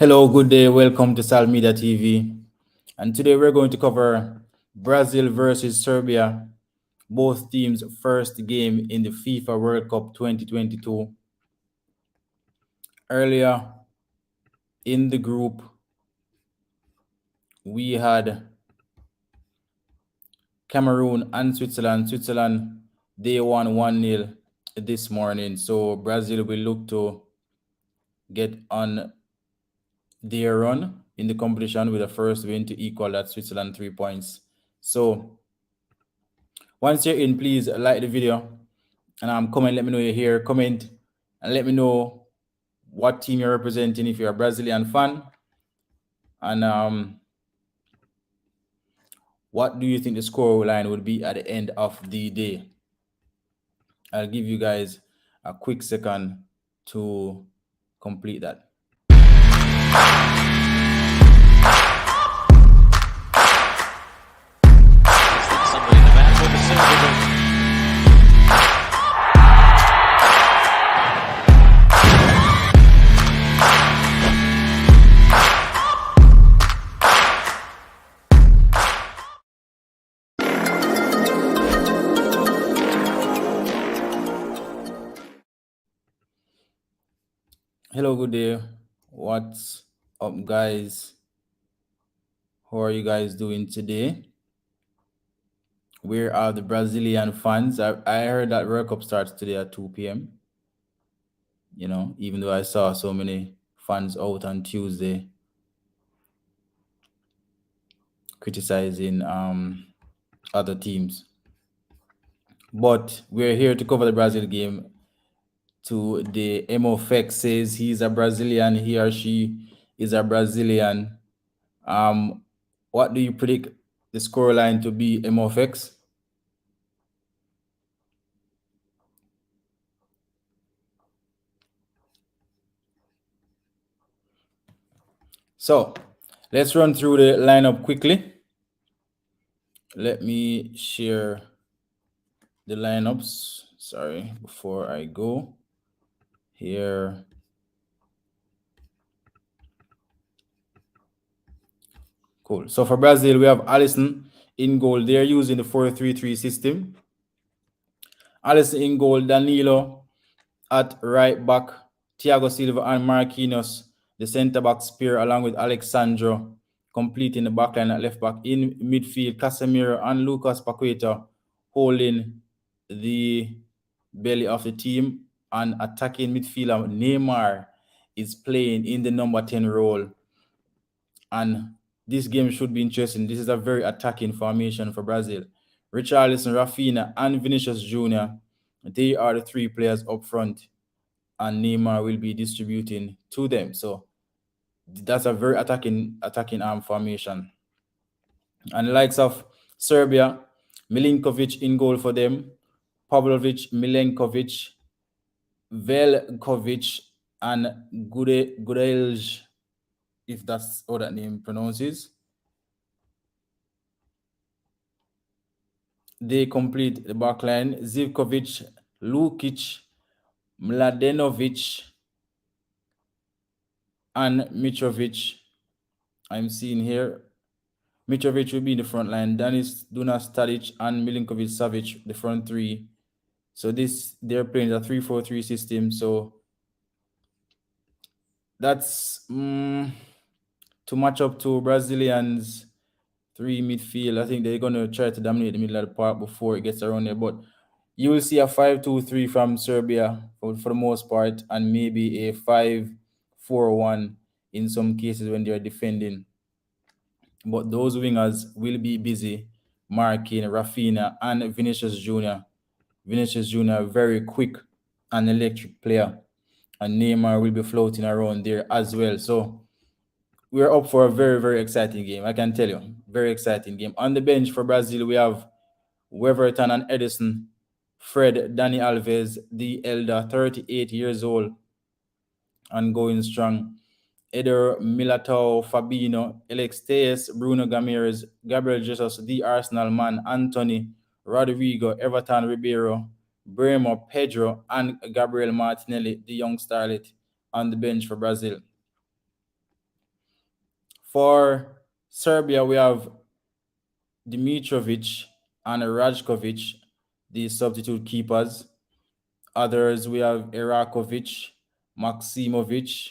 Hello, good day. Welcome to Sal Media TV. And today we're going to cover Brazil versus Serbia, both teams' first game in the FIFA World Cup 2022. Earlier in the group, we had Cameroon and Switzerland. Switzerland, they won 1-0 this morning. So Brazil will look to get on their run in the competition with a first win to equal that Switzerland 3 points. So once you're in, please like the video and comment. Let me know you're here. Comment and let me know what team you're representing if you're a Brazilian fan, and what do you think the score line would be at the end of the day. I'll give you guys a quick second to complete that. Somebody in the back with the Serbia. Hello, good day. What's up, guys? How are you guys doing today? Where are the Brazilian fans? I heard that World Cup starts today at 2 p.m. You know, even though I saw so many fans out on Tuesday criticizing other teams. But we're here to cover the Brazil game. To the MOFX says he's a Brazilian, he or she is a Brazilian. What do you predict the scoreline to be, MOFX? So let's run through the lineup quickly. Let me share the lineups. Sorry, before I go here. Cool. So for Brazil, we have Alisson in goal. They're using the 4-3-3 system. Alisson in goal, Danilo at right back, Thiago Silva and Marquinhos, the centre back pair, along with Alexandro, completing the backline at left back. In midfield, Casemiro and Lucas Paqueta holding the belly of the team, and attacking midfielder Neymar is playing in the number 10 role. And this game should be interesting. This is a very attacking formation for Brazil. Richarlison, Rafinha, and Vinicius Jr., they are the three players up front, and Neymar will be distributing to them. So that's a very attacking formation. And the likes of Serbia, Milinkovic in goal for them, Pavlovic, Milenkovic, Velkovic, and Gudelj, if that's how that name pronounces. They complete the backline. Zivkovic, Lukic, Mladenovic, and Mitrovic. I'm seeing here. Mitrovic will be in the front line. Danis, Dunas, Tadic, and Milinkovic Savic, the front three. So they're playing a 3-4-3 system. So that's to match up to Brazilians' three midfield. I think they're gonna try to dominate the middle of the park before it gets around there. But you will see a 5-2-3 from Serbia for the most part, and maybe a 5-4-1 in some cases when they're defending. But those wingers will be busy marking Rafinha and Vinicius Jr. Vinicius Jr., very quick and electric player. And Neymar will be floating around there as well. So we're up for a very, very exciting game. I can tell you, very exciting game. On the bench for Brazil, we have Weverton and Edison, Fred, Dani Alves, the elder, 38 years old and going strong. Eder Militao, Fabinho, Alex Tejes, Bruno Gamires, Gabriel Jesus, the Arsenal man, Anthony, Rodrigo, Everton Ribeiro, Bremo, Pedro, and Gabriel Martinelli, the young starlet, on the bench for Brazil. For Serbia, we have Dimitrovic and Rajkovic, the substitute keepers. Others, we have Erakovic, Maksimovic,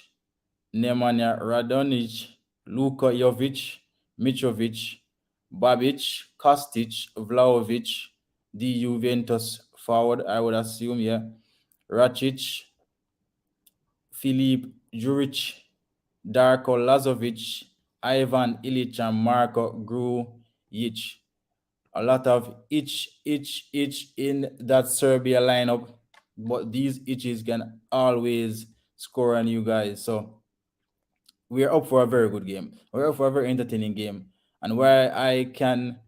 Nemanja Radonic, Luka Jovic, Mitrovic, Babic, Kostic, Vlahovic, the Juventus forward, I would assume, yeah. Racic, Filip Juric, Darko Lazovic, Ivan Ilic, and Marko Grujic. A lot of each in that Serbia lineup, but these itches can always score on you guys. So we're up for a very good game. We're up for a very entertaining game. And where I can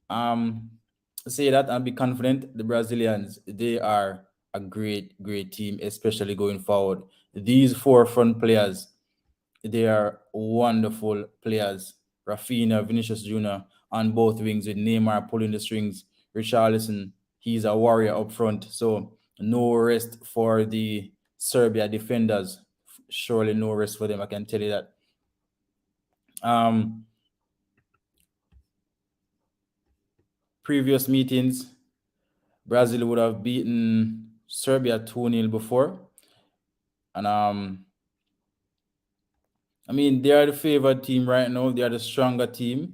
um say that and be confident, the Brazilians, they are a great team, especially going forward. These four front players, they are wonderful players. Rafinha, Vinicius Jr. on both wings with Neymar pulling the strings. Richarlison, he's a warrior up front. So no rest for the Serbia defenders. Surely no rest for them, I can tell you that. Um, Previous meetings, Brazil would have beaten Serbia 2-0 before. And I mean, they are the favored team right now. They are the stronger team.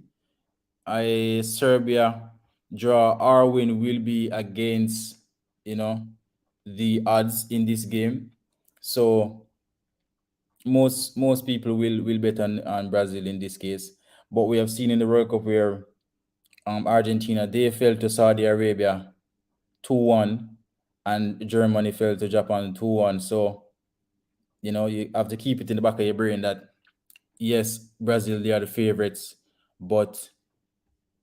Serbia draw or win will be against, the odds in this game. So most people will bet on Brazil in this case. But we have seen in the World Cup where Argentina, they fell to Saudi Arabia 2-1, and Germany fell to Japan 2-1. So, you have to keep it in the back of your brain that yes, Brazil, they are the favorites, but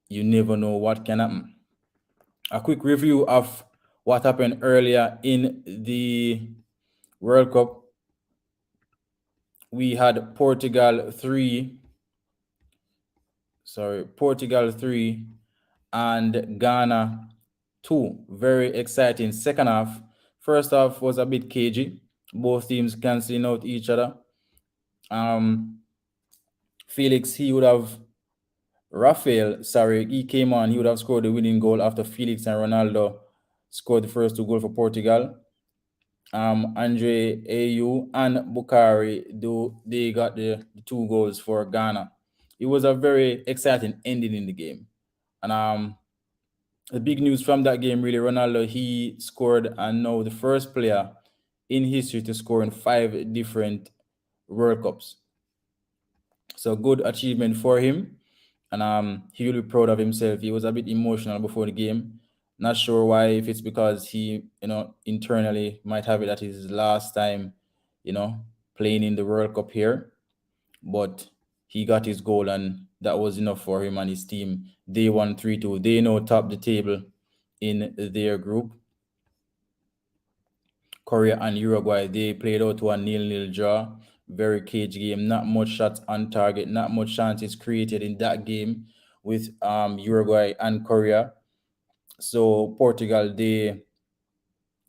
you never know what can happen. A quick review of what happened earlier in the World Cup. We had Portugal 3 and Ghana 2. Very exciting second half. First half was a bit cagey. Both teams canceling out each other. Felix, he came on, he would have scored the winning goal after Felix and Ronaldo scored the first 2 goals for Portugal. Andre Ayew and Bukari, they got the 2 goals for Ghana. It was a very exciting ending in the game. And the big news from that game, really, Ronaldo, he scored, and now the first player in history to score in 5 different World Cups. So good achievement for him. And he will be proud of himself. He was a bit emotional before the game. Not sure why, if it's because he, internally might have it that his last time, playing in the World Cup here. But he got his goal, and that was enough for him and his team. They won 3-2. They now top the table in their group. Korea and Uruguay, they played out to a 0-0 draw. Very cage game. Not much shots on target. Not much chances created in that game with Uruguay and Korea. So Portugal, they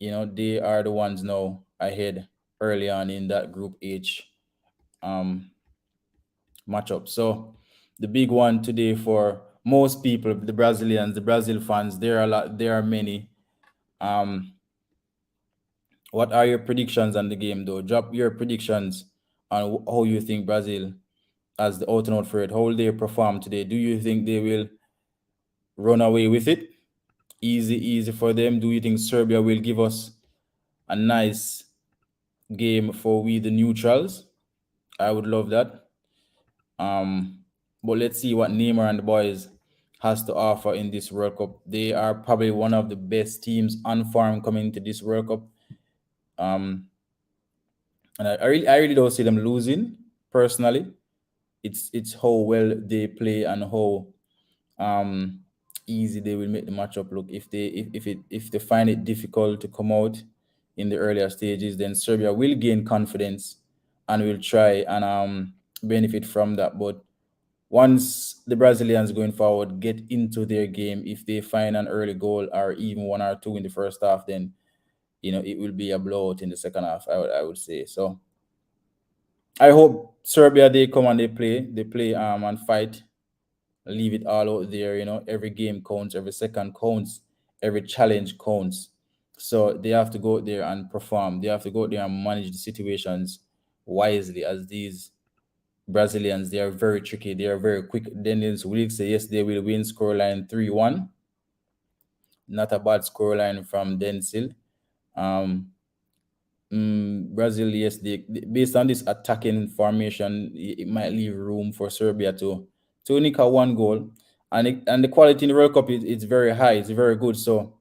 are the ones now ahead early on in that Group H matchup. So the big one today for most people, the Brazilians, the Brazil fans, there are many. What are your predictions on the game, though? Drop your predictions on how you think Brazil, as the out and out favorite, how will they perform today? Do you think they will run away with it? Easy for them. Do you think Serbia will give us a nice game for we the neutrals? I would love that. But let's see what Neymar and the boys has to offer in this World Cup. They are probably one of the best teams on form coming into this World Cup. And I really don't see them losing personally. It's how well they play and how easy they will make the matchup look. If they find it difficult to come out in the earlier stages, then Serbia will gain confidence and will try and benefit from that. But once the Brazilians going forward get into their game, if they find an early goal or even 1 or 2 in the first half, then it will be a blowout in the second half. I would say so. I hope Serbia they come and they play and fight, leave it all out there. Every game counts, every second counts, every challenge counts. So they have to go out there and perform. They have to go out there and manage the situations wisely. As these Brazilians, they are very tricky. They are very quick. Dennis will say yes, they will win. Scoreline 3-1. Not a bad scoreline from Denzel. Um, Brazil, yes, based on this attacking formation, it might leave room for Serbia to nick a one goal, and the quality in the World Cup it's very high, it's very good. So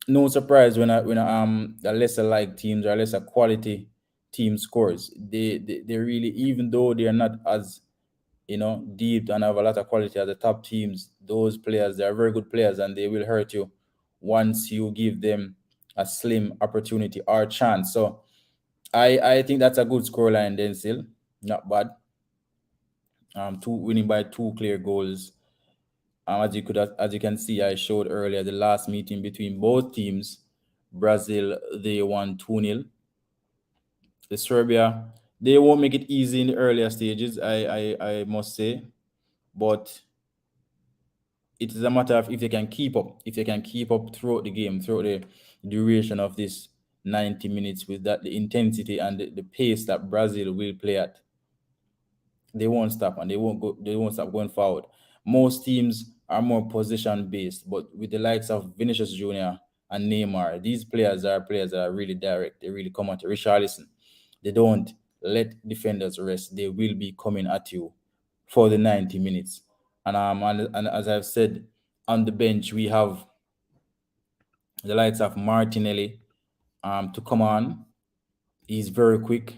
no surprise when a lesser like teams or lesser quality team scores. They really, even though they are not as deep and have a lot of quality as the top teams, those players, they are very good players and they will hurt you once you give them a slim opportunity or chance. So I think that's a good scoreline then still. Not bad. Two winning by two clear goals. As you can see, I showed earlier the last meeting between both teams. Brazil, they won 2-0. The Serbia, they won't make it easy in the earlier stages, I must say. But it is a matter of if they can keep up. If they can keep up throughout the game, throughout the duration of this 90 minutes with that the intensity and the pace that Brazil will play at, they won't stop and they won't stop going forward. Most teams are more possession based, but with the likes of Vinicius Jr. and Neymar, these players that are really direct. They really come at you. Richarlison, they don't let defenders rest. They will be coming at you for the 90 minutes. And as I've said, on the bench we have the likes of Martinelli to come on. He's very quick,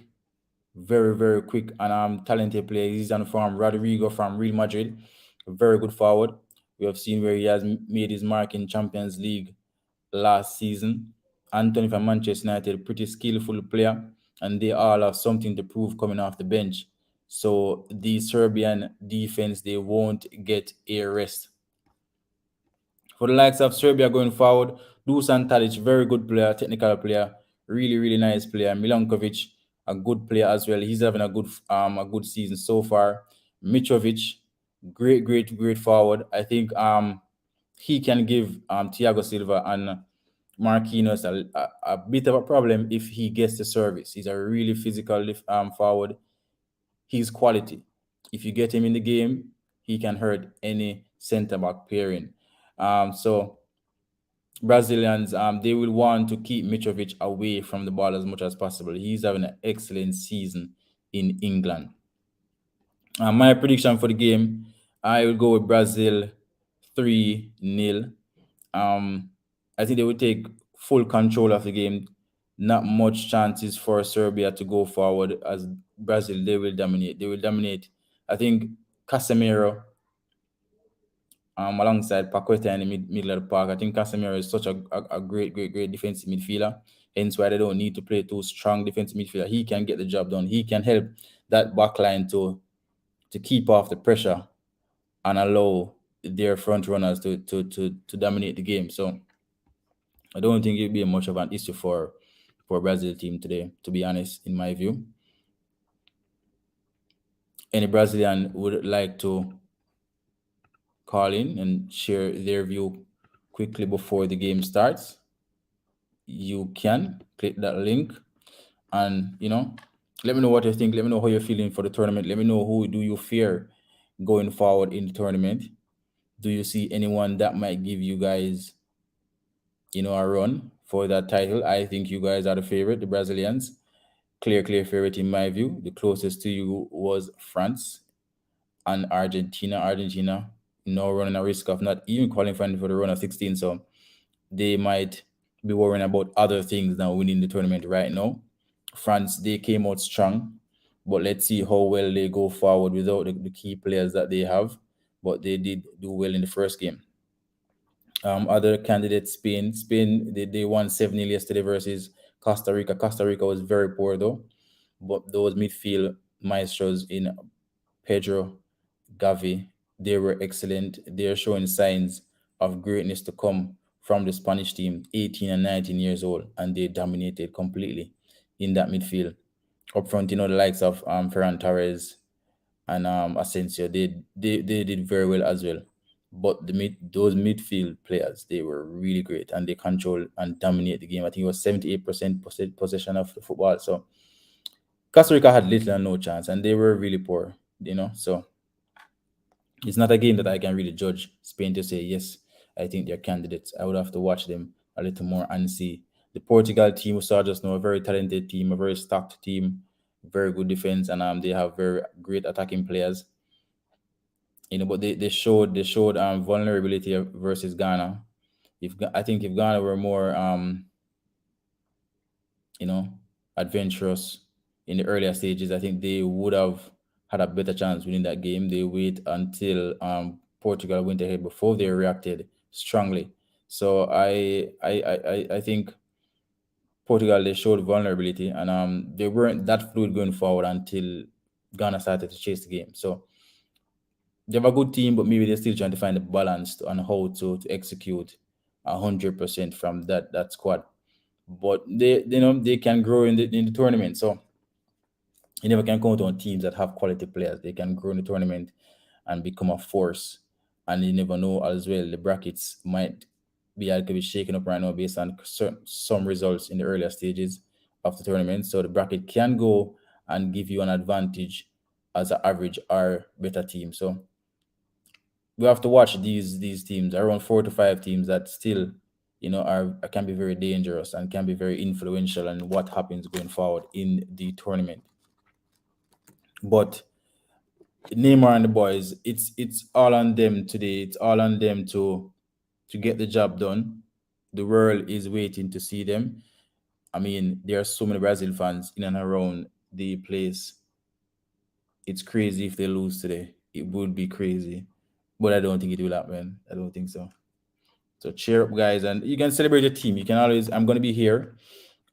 very, very quick and talented player. He's on from Rodrigo from Real Madrid, a very good forward. We have seen where he has made his mark in Champions League last season. Anthony from Manchester United, pretty skillful player, and they all have something to prove coming off the bench. So the Serbian defense, they won't get a rest. For the likes of Serbia going forward, Dusan Tadic, very good player, technical player, really, really nice player. Milankovic, a good player as well. He's having a good season so far. Mitrovic, great, great, great forward. I think he can give Thiago Silva and Marquinhos a bit of a problem if he gets the service. He's a really physical forward. He's quality. If you get him in the game, he can hurt any centre back pairing. So Brazilians, they will want to keep Mitrovic away from the ball as much as possible. He's having an excellent season in England. My prediction for the game, I will go with Brazil 3-0. I think they will take full control of the game. Not much chances for Serbia to go forward as Brazil, they will dominate. They will dominate. I think Casemiro alongside Paqueta in the middle of the park. I think Casemiro is such a great, great, great defensive midfielder. Hence why they don't need to play too strong defensive midfielder. He can get the job done. He can help that back line to keep off the pressure and allow their front runners to dominate the game. So I don't think it'll be much of an issue for Brazil team today, to be honest, in my view. Any Brazilian would like to call in and share their view quickly before the game starts, you can click that link and let me know what you think. Let me know how you're feeling for the tournament. Let me know who do you fear going forward in the tournament. Do you see anyone that might give you guys a run for that title? I think you guys are the favorite, the Brazilians. Clear favorite in my view. The closest to you was France and Argentina. Argentina now running a risk of not even qualifying for the run of 16. So they might be worrying about other things than winning the tournament right now. France, they came out strong, but let's see how well they go forward without the key players that they have. But they did do well in the first game. Other candidates, Spain, they won 7-0 yesterday versus Costa Rica. Costa Rica was very poor though, but those midfield maestros in Pedro, Gavi, they were excellent. They are showing signs of greatness to come from the Spanish team, 18 and 19 years old, and they dominated completely in that midfield. up front, the likes of Ferran Torres and Asensio, they did very well as well. But those midfield players, they were really great and they control and dominate the game. I think it was 78% possession of the football. So Costa Rica had little and no chance, and they were really poor. So it's not a game that I can really judge Spain to say yes, I think they're candidates. I would have to watch them a little more and see. The Portugal team we saw just now, a very talented team, a very stocked team, very good defense, and they have very great attacking players. But they showed vulnerability versus Ghana. I think if Ghana were more you know, adventurous in the earlier stages, I think they would have had a better chance winning that game. They wait until Portugal went ahead before they reacted strongly. So I think Portugal, they showed vulnerability, and they weren't that fluid going forward until Ghana started to chase the game. So they have a good team, but maybe they're still trying to find the balance on how to execute 100% from that squad. But they can grow in the tournament. So you never can count on teams that have quality players. They can grow in the tournament and become a force. And you never know as well. The brackets might be a little bit shaken up right now based on some results in the earlier stages of the tournament. So the bracket can go and give you an advantage as an average or better team. So we have to watch these teams, around 4 to 5 teams that still, are can be very dangerous and can be very influential in what happens going forward in the tournament. But Neymar and the boys, it's all on them today. It's all on them to get the job done. The world is waiting to see them. I mean, there are so many Brazil fans in and around the place. It's crazy if they lose today. It would be crazy, but I don't think it will happen. I don't think so. So cheer up, guys, and you can celebrate your team. You can always. I'm gonna be here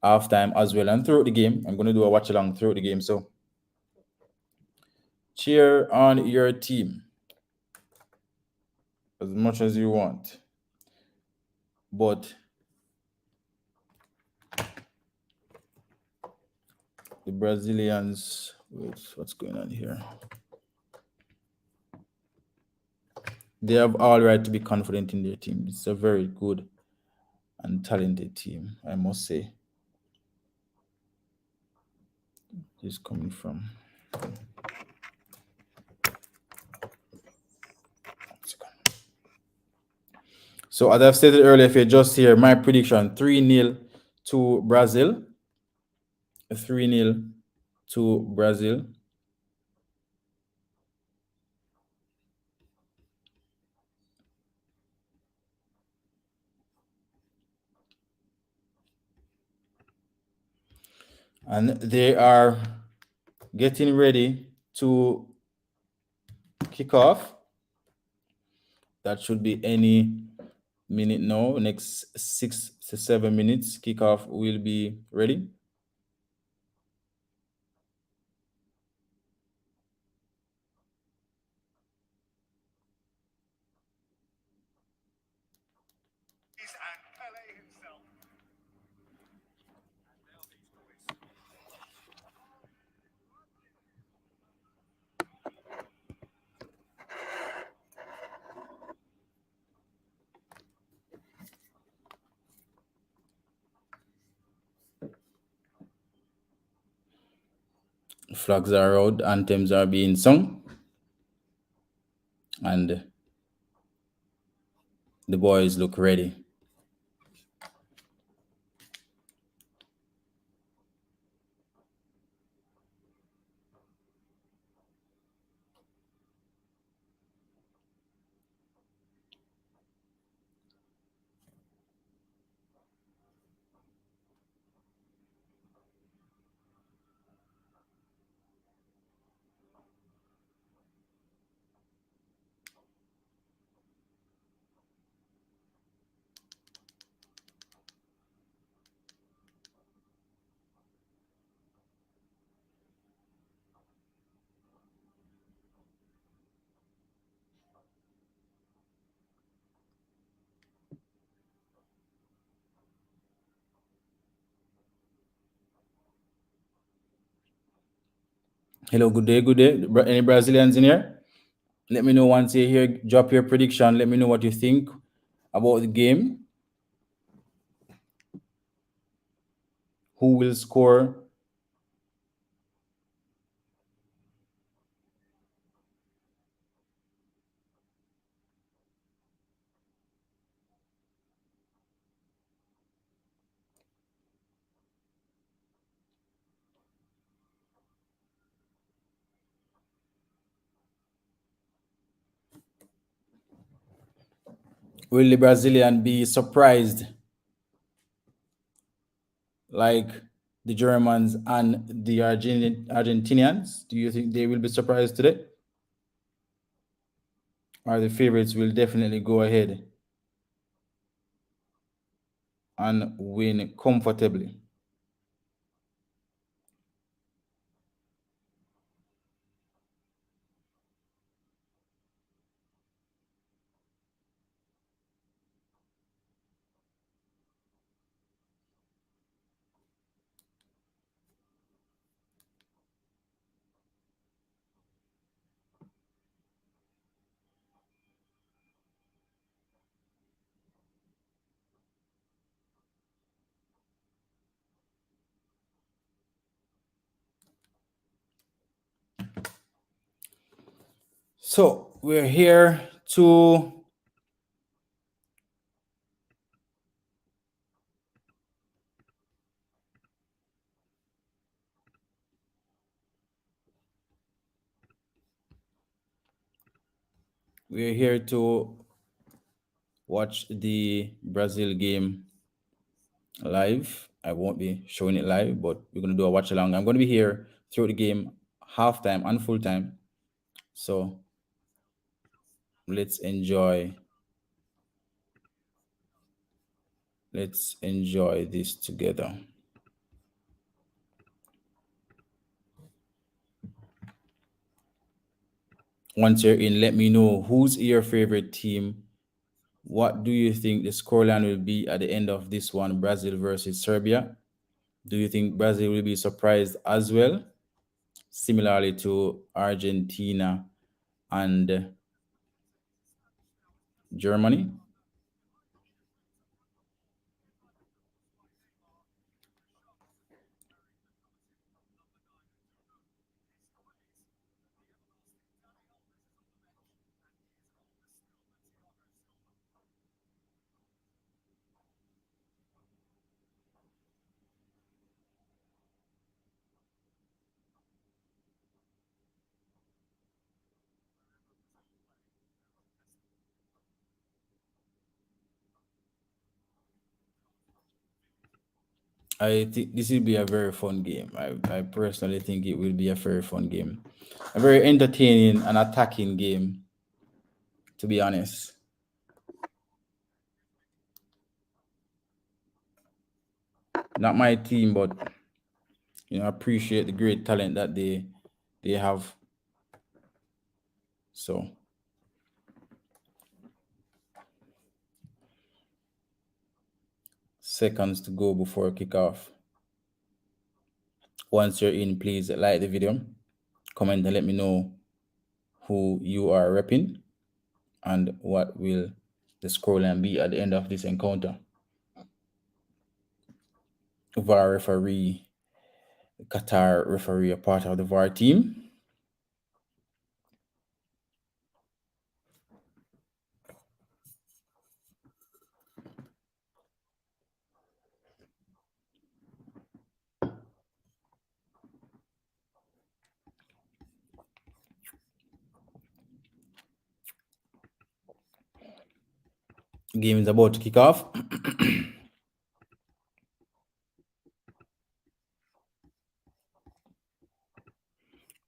halftime as well, and throughout the game, I'm gonna do a watch along throughout the game. So cheer on your team as much as you want. But the Brazilians, wait, what's going on here? They have all right to be confident in their team. It's a very good and talented team, I must say. This coming from. So as I've stated earlier, if you're just here, my prediction 3-0 to Brazil. 3-0 to Brazil. And they are getting ready to kick off. That should be any minute now. Next 6 to 7 minutes, kickoff will be ready. Flags are out, anthems are being sung, and the boys look ready. Hello, good day, good day. Any Brazilians in here? Let me know once you're here. Drop your prediction. Let me know what you think about the game. Who will score? Will the Brazilian be surprised like the Germans and the Argentinians? Do you think they will be surprised today? Or the favorites will definitely go ahead and win comfortably? So we're here to watch the Brazil game live. I won't be showing it live, but we're gonna do a watch along. I'm gonna be here throughout the game, halftime and full time. So let's enjoy this together. Once you're in, let me know who's your favorite team. What do you think the scoreline will be at the end of this one, Brazil versus Serbia? Do you think Brazil will be surprised as well, similarly to Argentina and Germany? I think this will be a very fun game. I personally think it will be a very fun game. A very entertaining and attacking game, to be honest. Not my team, but appreciate the great talent that they have. So seconds to go before kickoff. Once you're in, please like the video, comment and let me know who you are repping and what will the scoreline be at the end of this encounter. VAR referee, Qatar referee, a part of the VAR team. Game is about to kick off.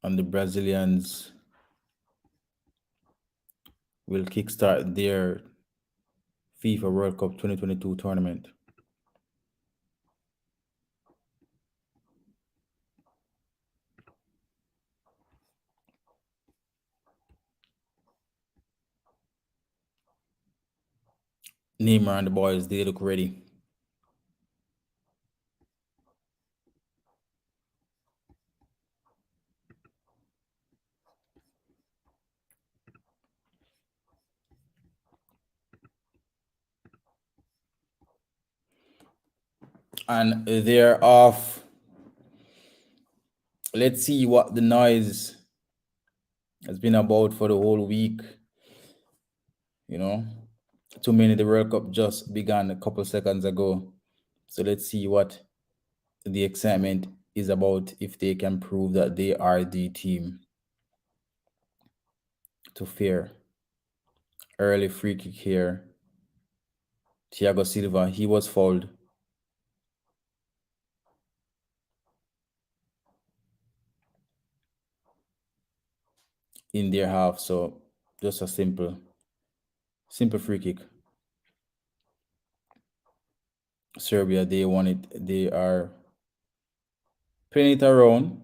And the Brazilians will kickstart their FIFA World Cup 2022 tournament. Neymar and the boys, they look ready. and they're off. Let's see what the noise has been about for the whole week. You know, too many. The World Cup just began a couple seconds ago. So let's see what the excitement is about, if they can prove that they are the team to fear. Early free kick here. Thiago Silva, he was fouled. In their half, so just a simple free kick. Serbia, they won it. They are playing it around.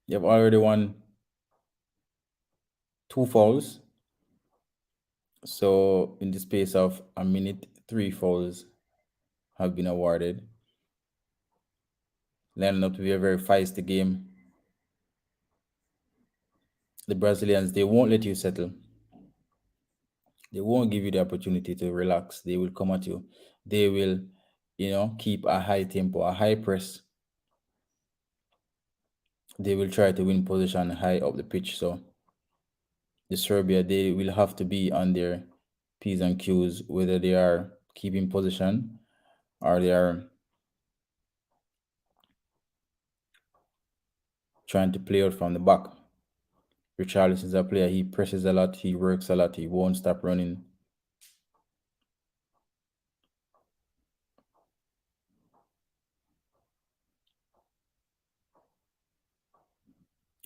They have already won 2 fouls. So in the space of a minute, 3 fouls have been awarded. Lining up to be a very feisty game. The Brazilians, they won't let you settle. They won't give you the opportunity to relax. They will come at you. They will, keep a high tempo, a high press. They will try to win position high up the pitch. So the Serbia, they will have to be on their P's and Q's, whether they are keeping position or they are trying to play out from the back. Richarlison is a player, he presses a lot, he works a lot, he won't stop running.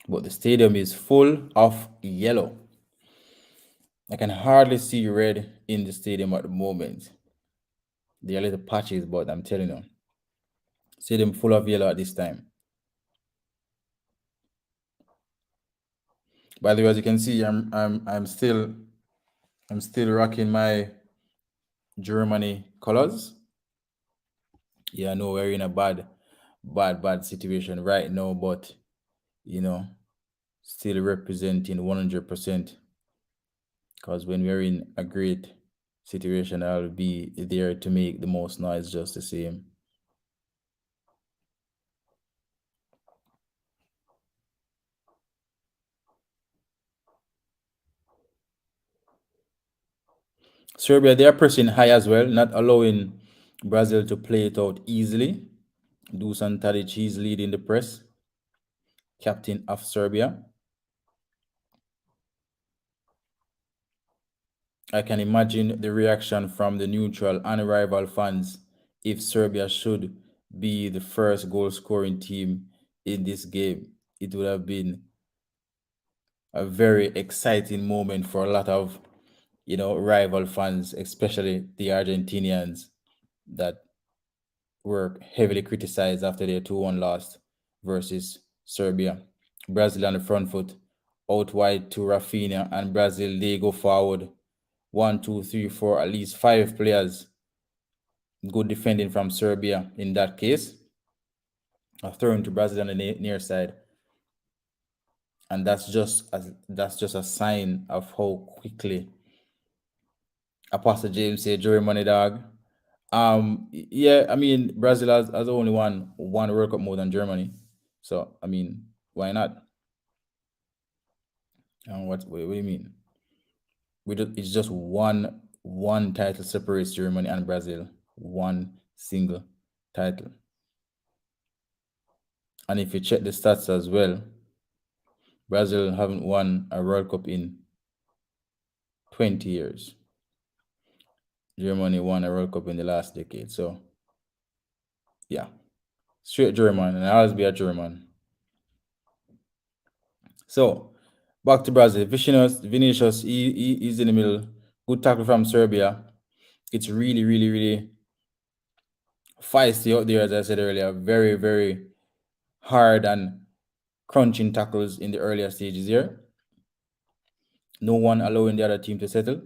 But the stadium is full of yellow. I can hardly see red in the stadium at the moment. There are little patches, but I'm telling you, stadium full of yellow at this time. By the way, as you can see, I'm still rocking my Germany colors. Yeah, I know we're in a bad situation right now, but still representing 100%. Because when we're in a great situation, I'll be there to make the most noise just the same. Serbia, they are pressing high as well, not allowing Brazil to play it out easily. Dusan Tadic is leading the press, captain of Serbia. I can imagine the reaction from the neutral and rival fans if Serbia should be the first goal scoring team in this game. It would have been a very exciting moment for a lot of rival fans, especially the Argentinians that were heavily criticized after their 2-1 loss versus Serbia. Brazil on the front foot, out wide to Rafinha, and Brazil, they go forward. 1, 2, 3, 4, at least 5 players. Good defending from Serbia in that case. A throw into Brazil on the near side. And that's just a sign of how quickly Apostle James said, "Jury money dog." Yeah, I mean, Brazil has only won one World Cup more than Germany, so I mean, why not? And what do you mean? It's just one title separates Germany and Brazil, one single title. And if you check the stats as well, Brazil haven't won a World Cup in 20 years. Germany won a World Cup in the last decade. So, yeah, straight German, and I'll always be a German. So, back to Brazil. Vinicius, he's in the middle. Good tackle from Serbia. It's really, really, really feisty out there, as I said earlier. Very, very hard and crunching tackles in the earlier stages here. No one allowing the other team to settle.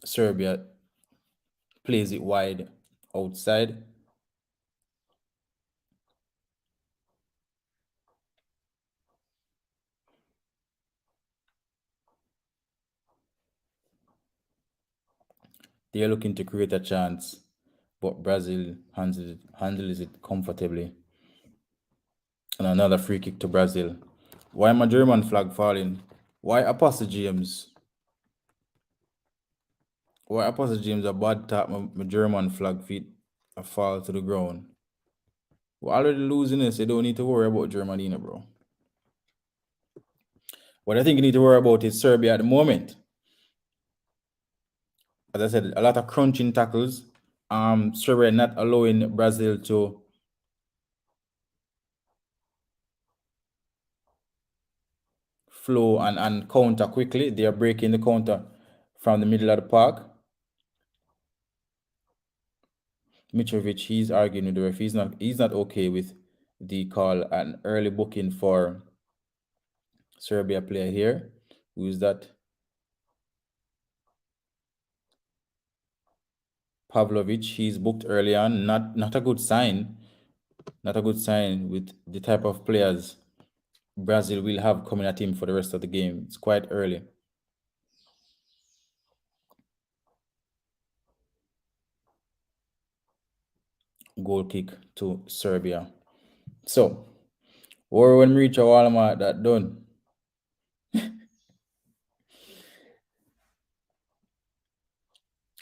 Serbia plays it wide outside. They're looking to create a chance, but Brazil handles it comfortably. And another free kick to Brazil. Why my German flag falling? Why Apostle James? Why Apostle James a bad tap my German flag feet a fall to the ground? We're already losing this. You don't need to worry about Germany, bro. What I think you need to worry about is Serbia at the moment. As I said, a lot of crunching tackles. Serbia not allowing Brazil to flow and counter quickly. They are breaking the counter from the middle of the park. Mitrovic, he's arguing with the ref. He's not okay with the call. An early booking for Serbia player here. Who is that? Pavlovic. He's booked early on. Not a good sign. Not a good sign with the type of players Brazil will have coming at him for the rest of the game. It's quite early. Goal kick to Serbia. So, or when we reach a Walmart, that done.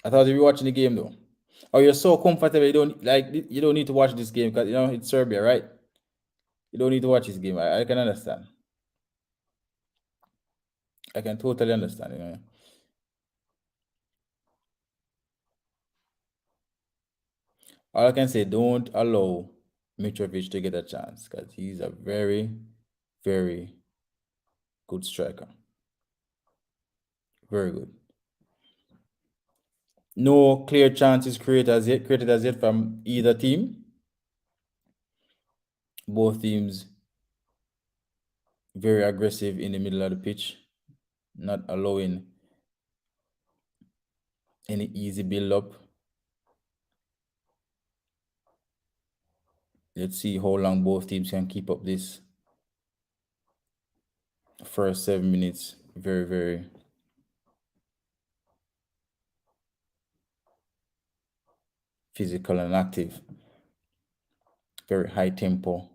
I thought you were watching the game though. Oh, you're so comfortable. You don't need to watch this game because it's Serbia, right? You don't need to watch this game. I can understand. I can totally understand. All I can say, don't allow Mitrovic to get a chance because he's a very, very good striker. Very good. No clear chances created as yet from either team. Both teams very aggressive in the middle of the pitch, not allowing any easy build-up. Let's see how long both teams can keep up this. First 7 minutes, very, very physical and active. Very high tempo.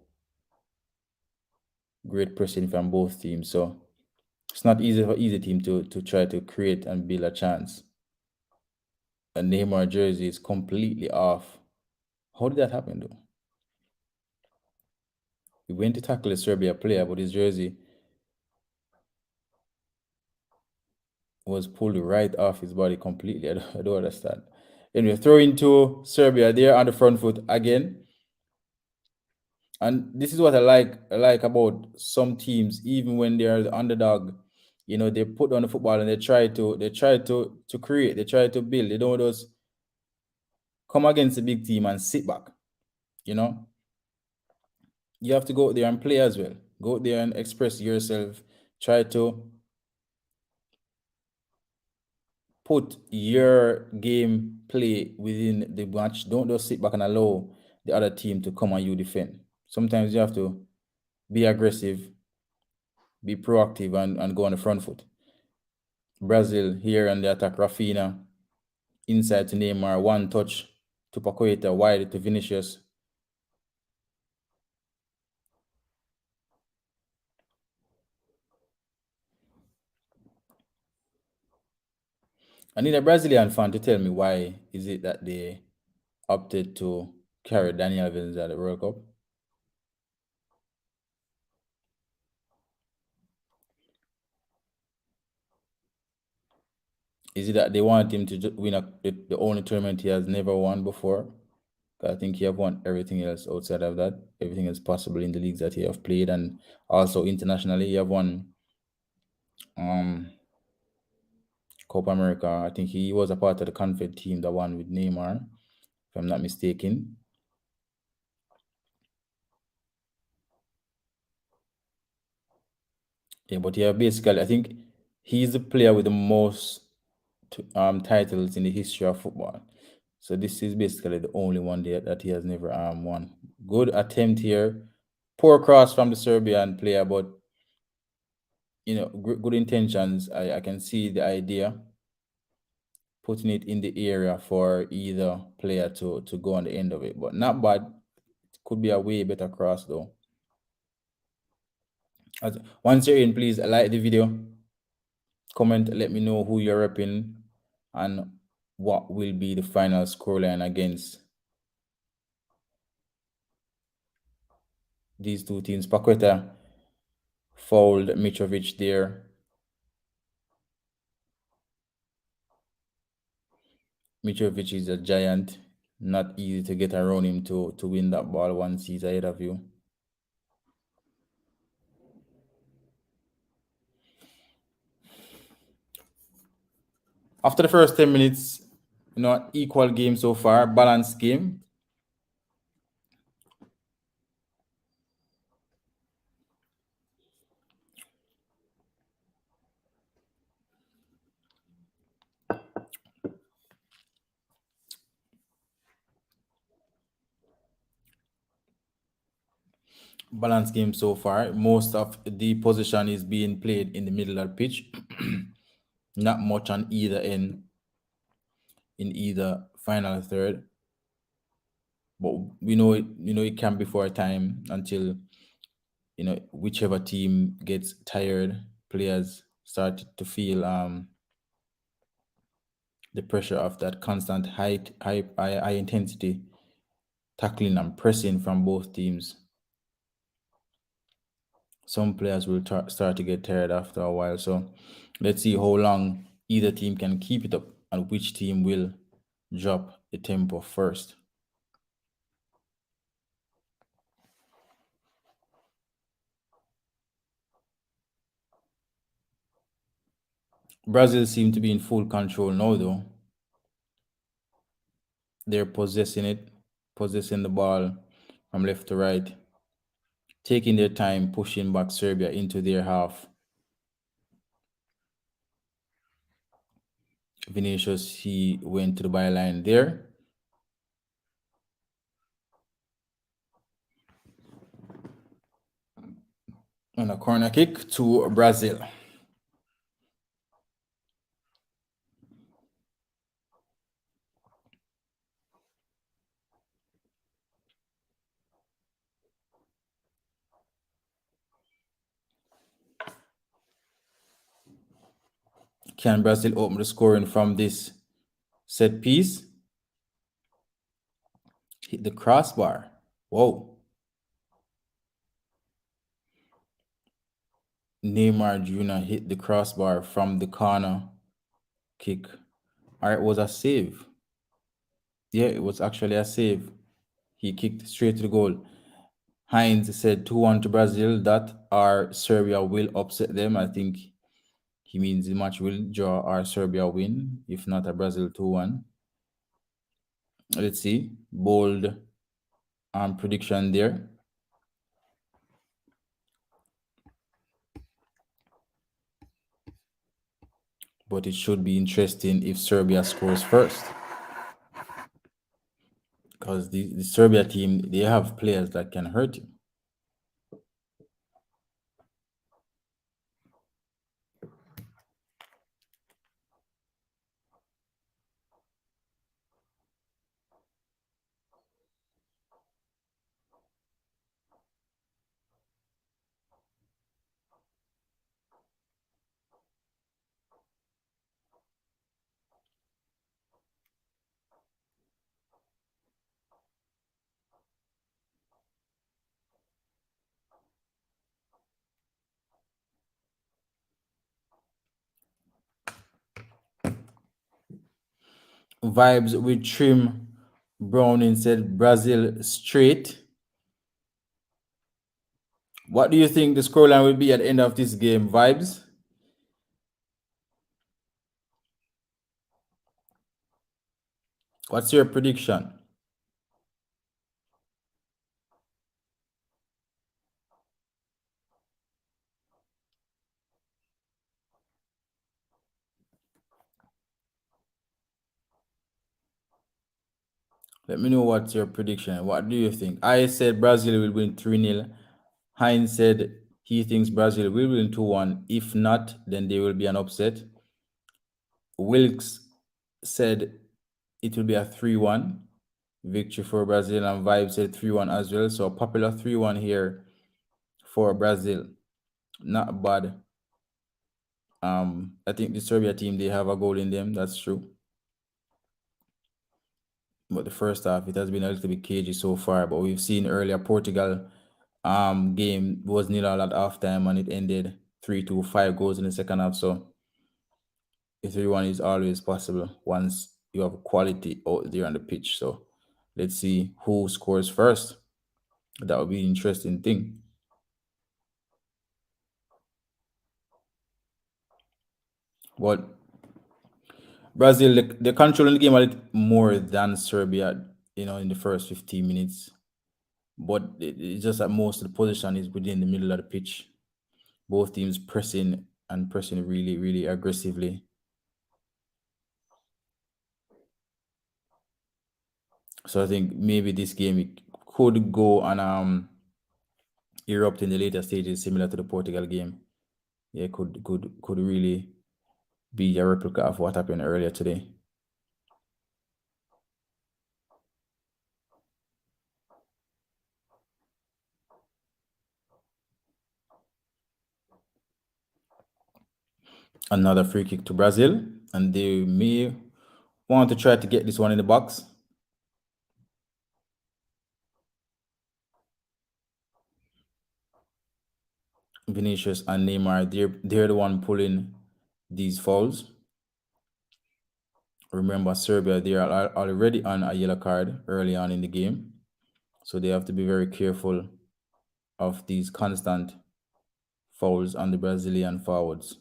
Great pressing from both teams. So it's not easy for either team to try to create and build a chance. A Neymar jersey is completely off. How did that happen though? He went to tackle a Serbia player, but his jersey was pulled right off his body completely. I don't understand. Anyway, throw into Serbia there on the front foot again. And this is what I like about some teams, even when they are the underdog. They put on the football and they try to create, they try to build. They don't just come against a big team and sit back. You have to go out there and play as well. Go out there and express yourself. Try to put your game play within the match. Don't just sit back and allow the other team to come and you defend. Sometimes you have to be aggressive, be proactive, and go on the front foot. Brazil here on the attack. Rafinha inside to Neymar. One touch to Paqueta. Wide to Vinicius. I need a Brazilian fan to tell me why is it that they opted to carry Daniel Alves at the World Cup. Is it that they want him to win the only tournament he has never won before? I think he have won everything else outside of that. Everything is possible in the leagues that he have played, and also internationally, he have won Copa America. I think he was a part of the Confed team that won with Neymar, if I'm not mistaken. Yeah, but yeah, basically, I think he's the player with the most titles in the history of football. So this is basically the only one that he has never won. Good attempt here. Poor cross from the Serbian player, but good intentions. I can see the idea. putting it in the area for either player to go on the end of it. But not bad. Could be a way better cross though. Once you're in, please like the video, comment, let me know who you're repping and what will be the final scoreline against these two teams. Paqueta fouled Mitrovic there. Mitrovic is a giant. Not easy to get around him to win that ball once he's ahead of you. After the first 10 minutes, equal game so far, balanced game. Balanced game so far. Most of the position is being played in the middle of the pitch. Not much on either end in either final or third. But we know it can be for a time until whichever team gets tired, players start to feel the pressure of that constant high intensity tackling and pressing from both teams. Some players will start to get tired after a while. So let's see how long either team can keep it up and which team will drop the tempo first. Brazil seem to be in full control now, though. They're possessing the ball from left to right, taking their time, pushing back Serbia into their half. Vinicius, he went to the byline there. And a corner kick to Brazil. Can Brazil open the scoring from this set piece? Hit the crossbar. Whoa. Neymar Jr. hit the crossbar from the corner kick. All right, it was a save. Yeah, it was actually a save. He kicked straight to the goal. Heinz said 2-1 to Brazil. That or Serbia will upset them. I think he means the match will draw or Serbia win, if not a Brazil 2-1. Let's see. Bold prediction there. But it should be interesting if Serbia scores first. Because the Serbia team, they have players that can hurt you. Vibes with Trim Browning said Brazil straight. What do you think the scoreline will be at the end of this game, Vibes? What's your prediction? Let me know what's your prediction. What do you think? I said Brazil will win 3-0. Heinz said he thinks Brazil will win 2-1. If not, then there will be an upset. Wilkes said it will be a 3-1 victory for Brazil, and Vibe said 3-1 as well. So a popular 3-1 here for Brazil. Not bad. I think the Serbia team, they have a goal in them. That's true. But the first half, it has been a little bit cagey so far. But we've seen earlier Portugal game was 0 at halftime, and it ended 3-2, 5 goals in the second half. So the 3-1 is always possible once you have quality out there on the pitch. So let's see who scores first. That would be an interesting thing. But Brazil, they're controlling the game a little more than Serbia, in the first 15 minutes. But it's just that most of the position is within the middle of the pitch. Both teams pressing and pressing really, really aggressively. So I think maybe this game could go and erupt in the later stages, similar to the Portugal game. Yeah, could really be a replica of what happened earlier today. Another free kick to Brazil, and they may want to try to get this one in the box. Vinicius and Neymar, they're the one pulling these fouls. Remember, Serbia, they are already on a yellow card early on in the game, so they have to be very careful of these constant fouls on the Brazilian forwards.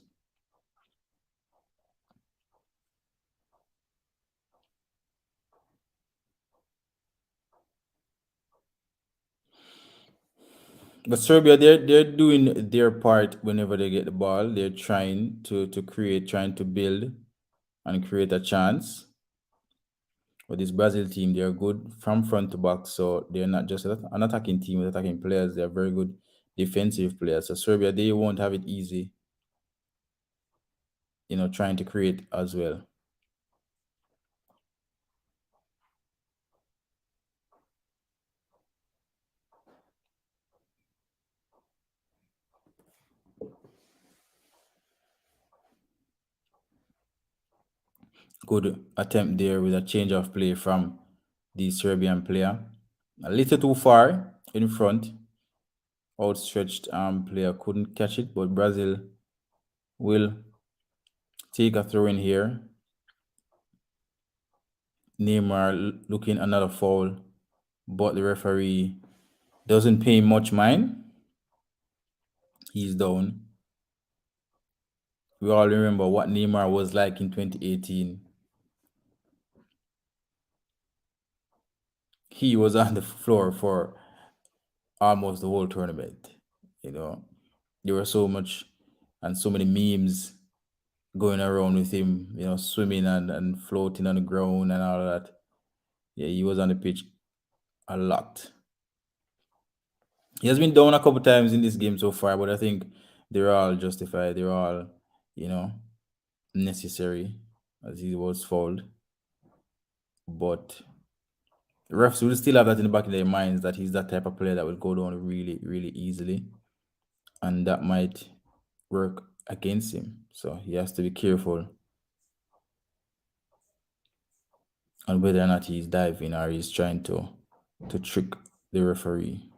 But Serbia, they're doing their part whenever they get the ball. They're trying to create, trying to build and create a chance. But this Brazil team, they're good from front to back, so they're not just an attacking team with attacking players. They're very good defensive players. So Serbia, they won't have it easy, trying to create as well. Good attempt there with a change of play from the Serbian player. A little too far in front. Outstretched player couldn't catch it, but Brazil will take a throw in here. Neymar looking another foul, but the referee doesn't pay much mind. He's down. We all remember what Neymar was like in 2018. He was on the floor for almost the whole tournament. There were so many memes going around with him, swimming and floating on the ground and all of that. Yeah, he was on the pitch a lot. He has been down a couple times in this game so far, but I think they're all justified. They're all, necessary as he was fouled. But the refs will still have that in the back of their minds that he's that type of player that will go down really, really easily. And that might work against him. So he has to be careful on whether or not he's diving or he's trying to trick the referee.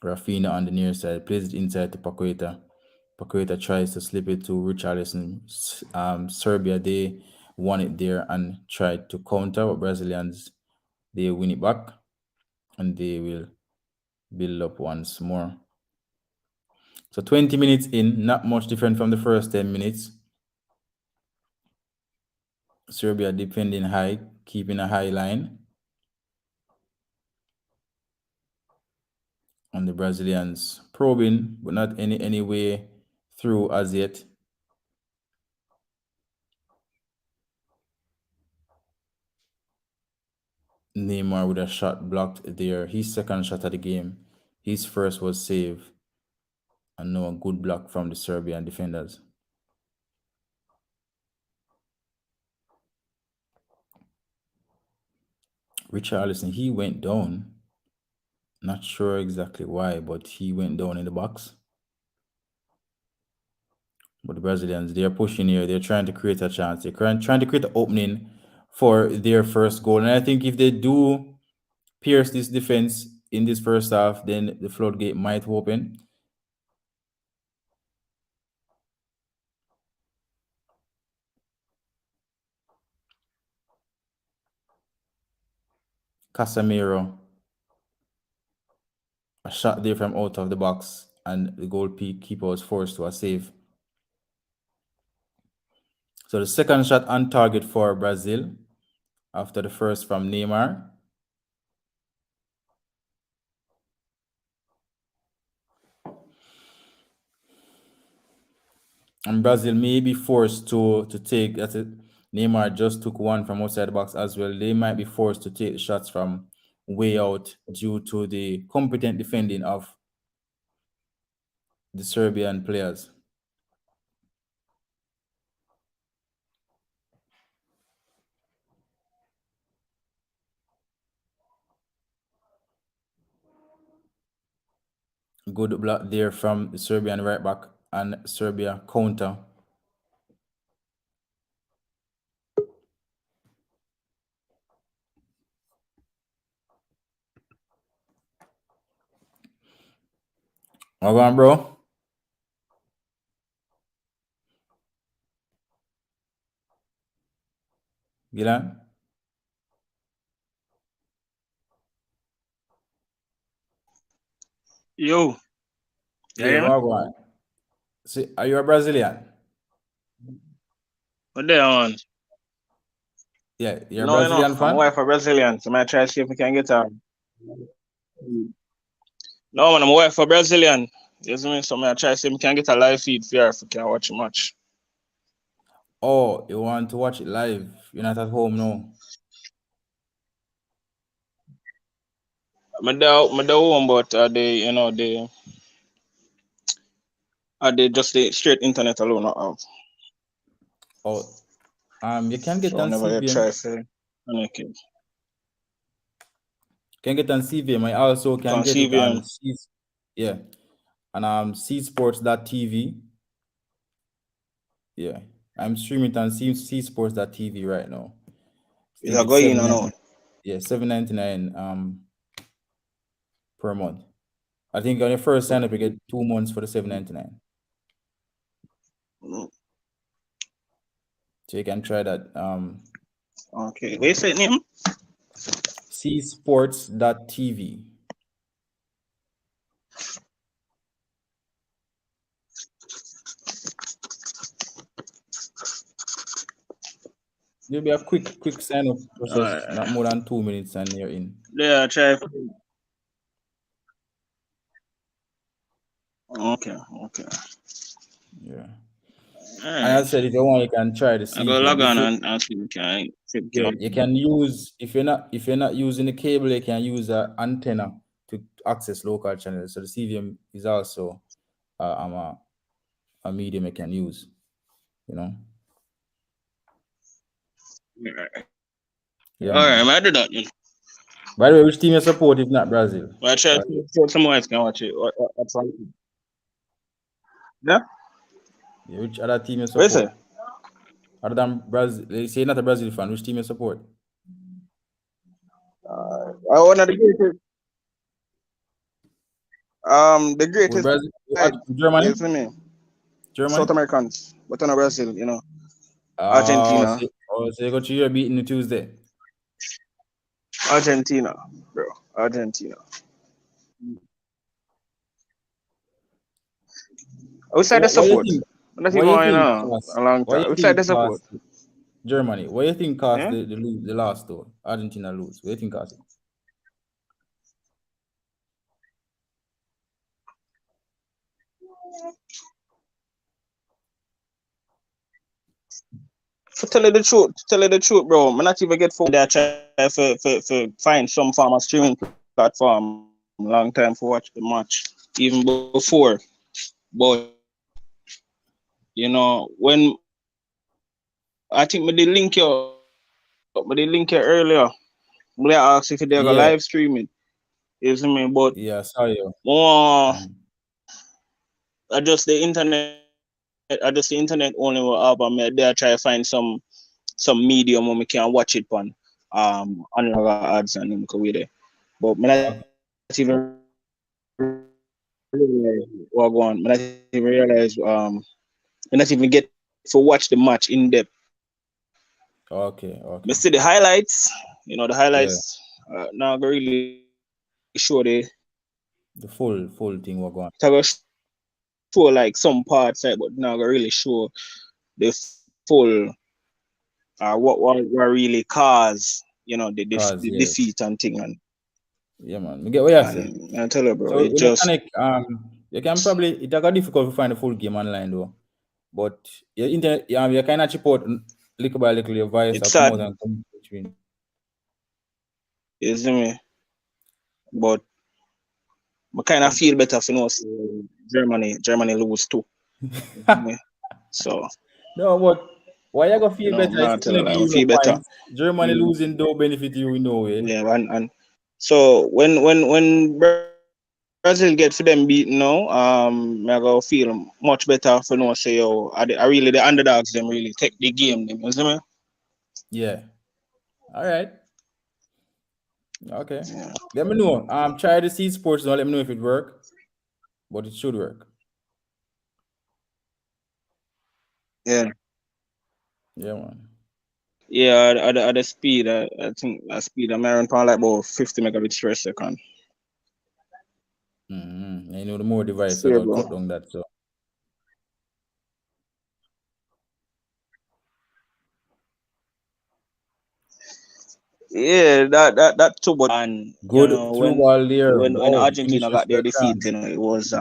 Rafinha on the near side plays it inside to Paqueta. Paqueta tries to slip it to Richarlison. Serbia, they won it there and tried to counter, but Brazilians, they win it back and they will build up once more. So 20 minutes in, not much different from the first 10 minutes. Serbia defending high, keeping a high line. And the Brazilians probing, but not any way through as yet. Neymar with a shot blocked there. His second shot of the game. His first was saved. And no good block from the Serbian defenders. Richarlison, he went down. Not sure exactly why, but he went down in the box. But the Brazilians, they're pushing here. They're trying to create a chance. They're trying to create an opening for their first goal. And I think if they do pierce this defense in this first half, then the floodgate might open. Casemiro, a shot there from out of the box, and the goalkeeper was forced to a save. So the second shot on target for Brazil after the first from Neymar. And Brazil may be forced to take that's it. Neymar just took one from outside the box as well. They might be forced to take shots from way out due to the competent defending of the Serbian players. Good block there from the Serbian right back, and Serbia counter. Hold on, bro. Gilan? Yo. Yeah, what on? See, are you a Brazilian? What they on? Yeah, you're a No, Brazilian I'm fan? wife a Brazilian, so I try to see if we can get her. No, man, I'm wife for Brazilian. You see me? So I try to see if we can get a live feed for her if we can watch a match. Oh, you want to watch it live? You're not at home now. My dad home, but they just the straight internet alone not have. Oh, you can get So on whenever you CVM. try to connect it. Can get on CVM. I also can On get it on CVM. yeah, on csports.tv. Yeah, I'm streaming it on csports.tv right now. I think It's it's going on. Yeah, $7.99 per month. I think on your first sign up you get 2 months for the $7.99. So you can try that. Okay. What you say name? csports.tv. There'll be a quick sign up process, not more than 2 minutes, and you're in. Yeah, try. Okay. Yeah. Alright. And as I said, if you want, you can try the I go log CVM. on and see if can. Yeah, you can use if you're not using the cable, you can use an antenna to access local channels. So the CVM is also a medium you can use. You know. Yeah. All right, I do that. By the way, which team you support if not Brazil? I try to see someone else can watch it. What's on? Yeah. Yeah, which other team you What you support? say? Other than Brazil, they say not a Brazil fan. Which team you support? One of the greatest. The With greatest. Brazil, Side, Germany. you see me? Germany. South Americans, but not Brazil. Argentina. So you got your beating the Tuesday. Argentina, bro. Argentina. Which side they support? Not even a long time. Which side they support? Germany. What do you think cost Yeah? the last though? Argentina lose. What do you think cost it? To tell you the truth, bro. I'm not even get for that try for find some form of streaming platform long time for watch the match. Even before. But when I think me the link here earlier. But I asked if they're gonna Yeah, live stream it. You see me? But yeah, sorry. more Mm. I just the internet only will have me there try to find some medium where we can watch it on our ads and him go with it. But me not even realize what go on. Me not even realize me not even get to watch the match in depth. Me Okay, see the okay. highlights, the highlights. Yeah, Now I go really show the full thing we're going. it I go show like some parts, right, but now I go really show the full what really cause the Cause yeah, defeat and thing yeah, man. We get what you say. and I tell you, bro, So it when you just connect, you can probably it's like difficult to find a full game online though. But your internet, you kind of chip out little by little your voice it's or come sad, out and come between. you see me, but I kind of feel better if Germany lose too, you see me? So No, but why you gonna feel better? man, It's I still tell you, gonna like, give I you no feel better. points. Germany Mm, losing don't benefit you in no way. yeah, and so when Brazil get for them beat now, I go feel much better for no say I really the underdogs them really take the game them, you see me? Yeah. All right. Okay. Yeah. Let me know. Try to see sports now. Let me know if it work, but it should work. Yeah. Yeah, man. Yeah, at the speed, I think the speed I'm around probably like about 50 megabits per second. Mm-hmm. And you know, the more device I See, got bro. cut down that. So Yeah, that too. But and good through ball there. when Wow, Argentina Vinicius got with their a defeat, chance. it was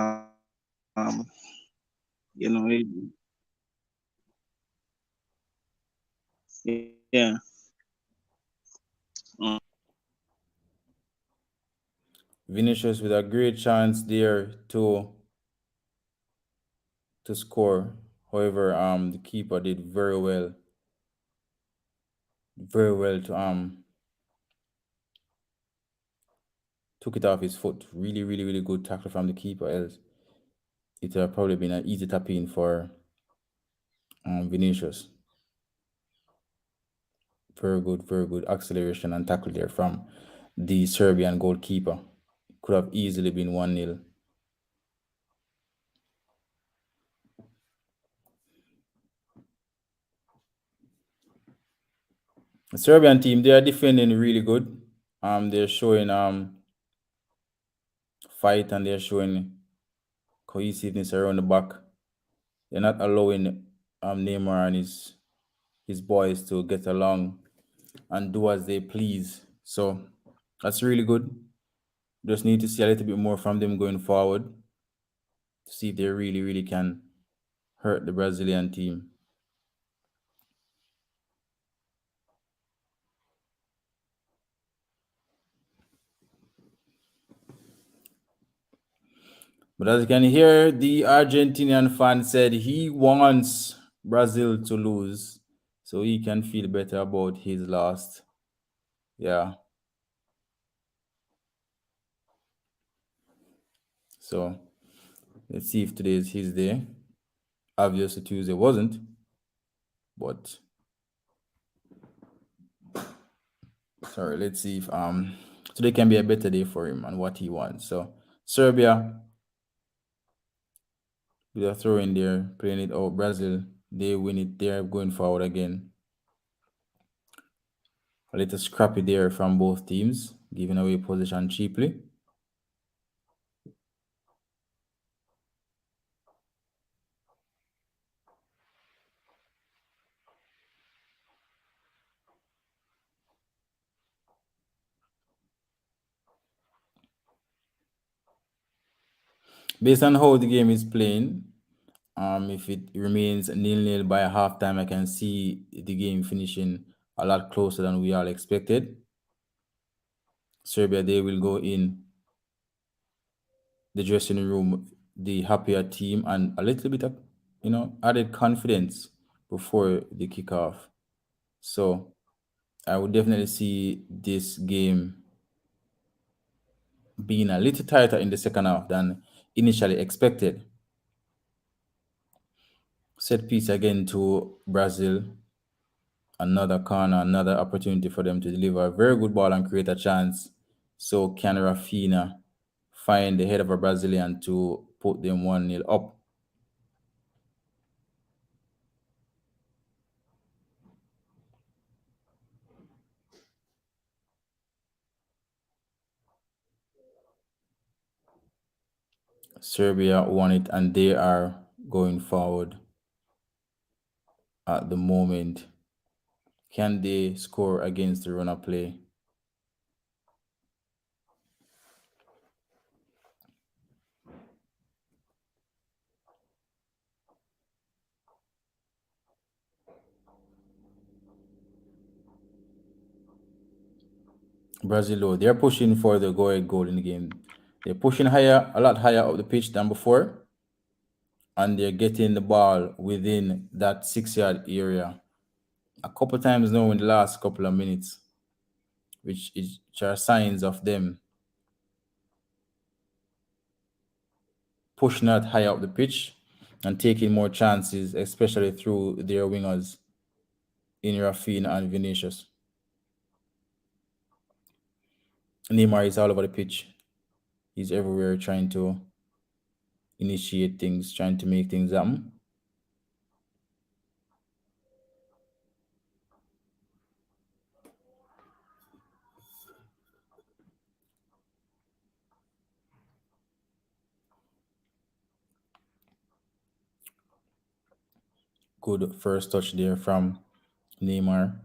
you know, it, yeah. Mm. Vinicius with a great chance there to score. However, the keeper did very well to took it off his foot. Really, really, really good tackle from the keeper. Else it would have probably been an easy tap in for Vinicius. Very good acceleration and tackle there from the Serbian goalkeeper. Could have easily been 1-0. The Serbian team, they are defending really good. They're showing fight and they're showing cohesiveness around the back. They're not allowing Neymar and his boys to get along and do as they please. So that's really good. Just need to see a little bit more from them going forward to see if they really, really can hurt the Brazilian team. But as you can hear, the Argentinian fan said he wants Brazil to lose so he can feel better about his loss. Yeah. So let's see if today is his day. Obviously Tuesday wasn't, but sorry, let's see if today can be a better day for him and what he wants. So Serbia with a throw in there, playing it out. Brazil, they win it. They're going forward again. A little scrappy there from both teams, giving away position cheaply. Based on how the game is playing, if it remains nil-nil by halftime, I can see the game finishing a lot closer than we all expected. Serbia, they will go in the dressing room, the happier team, and a little bit of, added confidence before the kickoff. So I would definitely see this game being a little tighter in the second half than initially expected. Set piece again to Brazil. Another corner, another opportunity for them to deliver a very good ball and create a chance. So can Rafinha find the head of a Brazilian to put them 1-0 up? Serbia won it and they are going forward at the moment. Can they score against the runner play? Brazil, they're pushing for the goal in the game. They're pushing higher, a lot higher up the pitch than before, and they're getting the ball within that 6-yard area a couple times now in the last couple of minutes, which are signs of them pushing out higher up the pitch and taking more chances, especially through their wingers in Rafinha and Vinicius. Neymar is all over the pitch. He's everywhere trying to initiate things, trying to make things happen. Good first touch there from Neymar.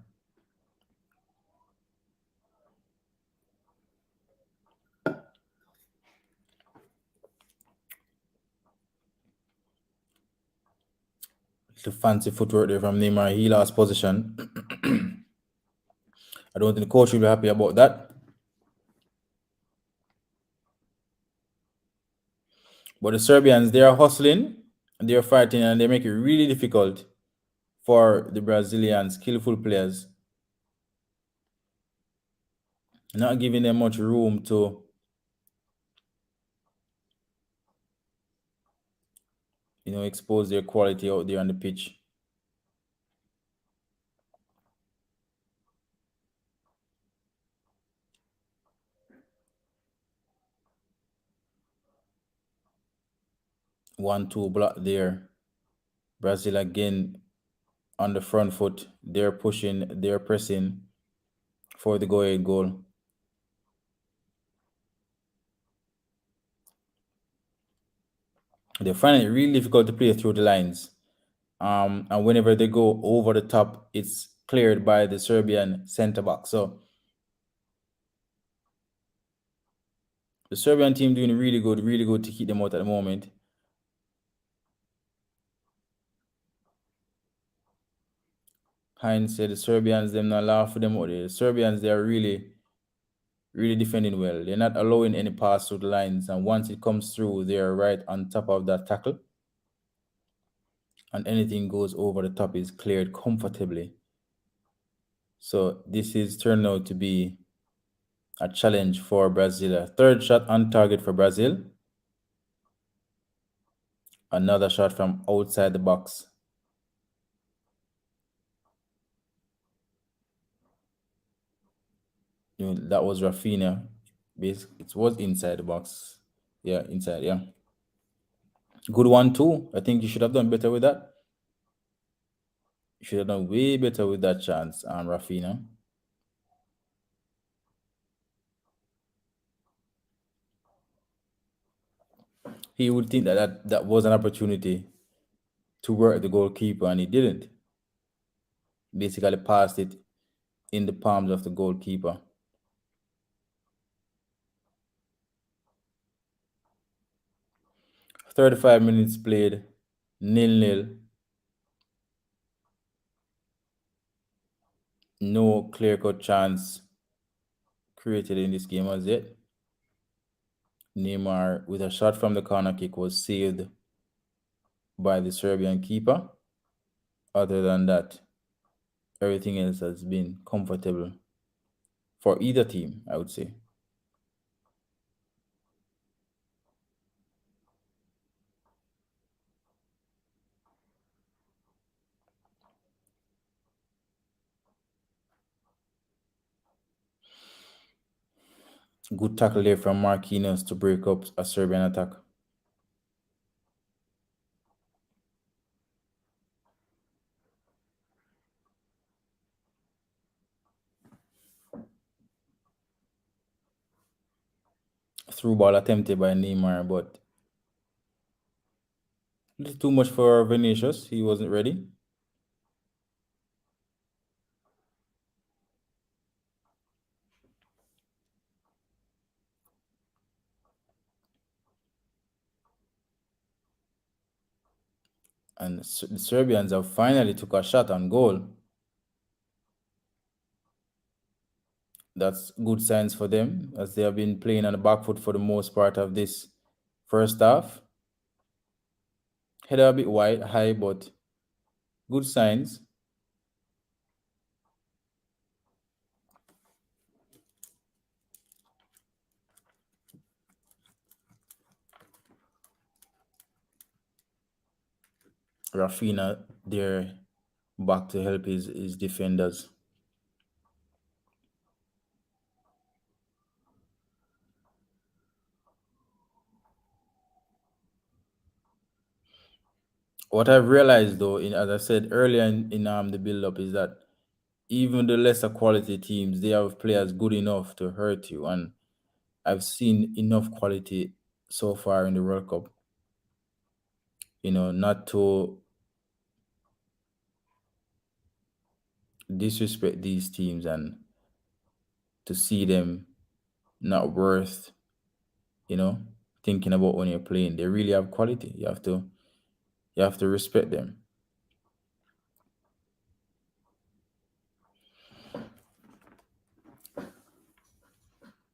The fancy footwork there from Neymar. He lost position. I don't think the coach will be happy about that. But the Serbians, they are hustling, they're fighting, and they make it really difficult for the Brazilian skillful players. Not giving them much room to expose their quality out there on the pitch. One, two block there. Brazil again on the front foot. They're pushing, they're pressing for the goal. They're finding it really difficult to play through the lines. And whenever they go over the top, it's cleared by the Serbian center back. So the Serbian team doing really good to keep them out at the moment. Heinz said the Serbians, them not laugh for them out there. The Serbians, they are really defending well. They're not allowing any pass through the lines. And once it comes through, they are right on top of that tackle. And anything goes over the top is cleared comfortably. So this is turned out to be a challenge for Brazil. A third shot on target for Brazil. Another shot from outside the box. That was Rafinha. It was inside the box. Yeah, inside, yeah. Good one too. I think you should have done better with that. You should have done way better with that chance, Rafinha. He would think that was an opportunity to work the goalkeeper, and he didn't. Basically passed it in the palms of the goalkeeper. "35 minutes played, 0-0. No clear-cut chance created in this game as yet. Neymar, with a shot from the corner kick, was saved by the Serbian keeper. Other than that, everything else has been comfortable for either team, I would say. Good tackle there from Marquinhos to break up a Serbian attack. Through ball attempted by Neymar, but a little too much for Vinicius. He wasn't ready. And the Serbians have finally took a shot on goal. That's good signs for them, as they have been playing on the back foot for the most part of this first half. Header a bit wide, high, but good signs. Rafinha there back to help his defenders. What I've realized though, as I said earlier in the build up, is that even the lesser quality teams, they have players good enough to hurt you. And I've seen enough quality so far in the World Cup, not to disrespect these teams and to see them not worth, you know, thinking about when you're playing. They really have quality. You have to respect them.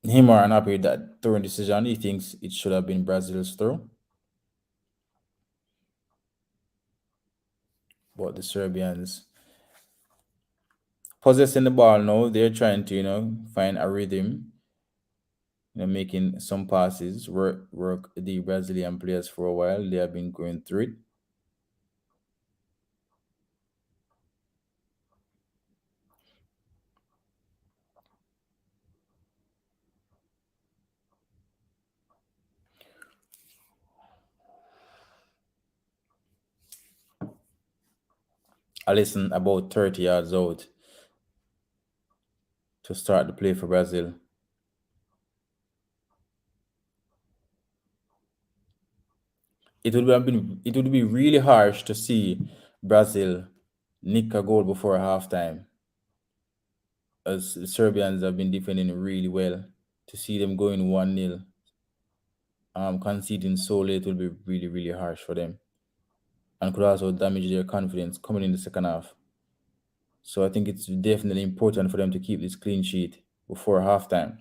Him are unhappy with that throwing decision. He thinks it should have been Brazil's throw. But the Serbians possessing the ball now, they're trying to, find a rhythm, making some passes, work the Brazilian players for a while. They have been going through it. Alisson about 30 yards out to start the play for Brazil. It would be really harsh to see Brazil nick a goal before halftime, as the Serbians have been defending really well. To see them going 1-0, conceding so late will be really, really harsh for them, and could also damage their confidence coming in the second half. So I think it's definitely important for them to keep this clean sheet before halftime.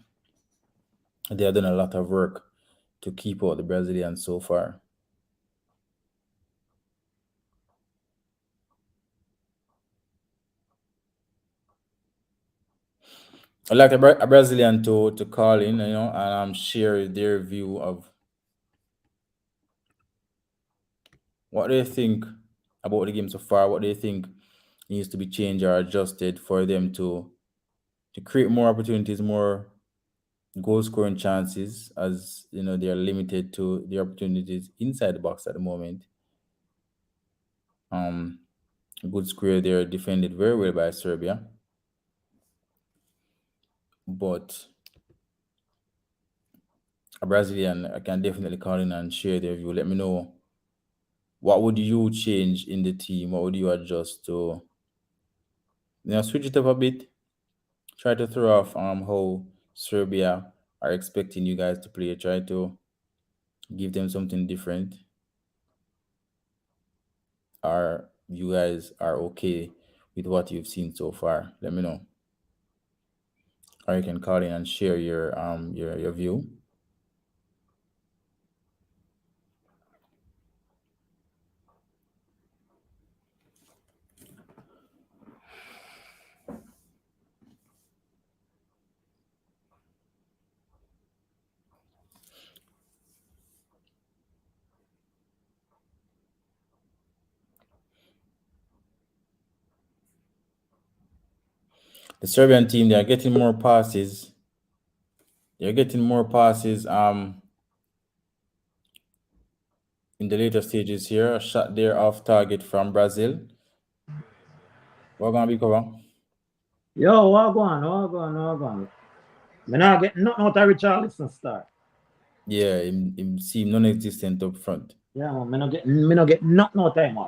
They have done a lot of work to keep out the Brazilians so far. I'd like a Brazilian to call in, and share their view of what they think about the game so far, what they think needs to be changed or adjusted for them to create more opportunities, more goal scoring chances, as they are limited to the opportunities inside the box at the moment. Um, Good square there, defended very well by Serbia, but a Brazilian I can definitely call in and share their view. Let me know, what would you change in the team? What would you adjust to? Switch it up a bit. Try to throw off how Serbia are expecting you guys to play. Try to give them something different. Or you guys are okay with what you've seen so far? Let me know. Or you can call in and share your view. The Serbian team, they are getting more passes. They're getting more passes in the later stages here. A shot there off target from Brazil. We're gonna be cover. Yo, what on? Me not get nothing out of Richarlison start. Yeah, him seem non-existent up front. Yeah, man, me not get nothing out of him.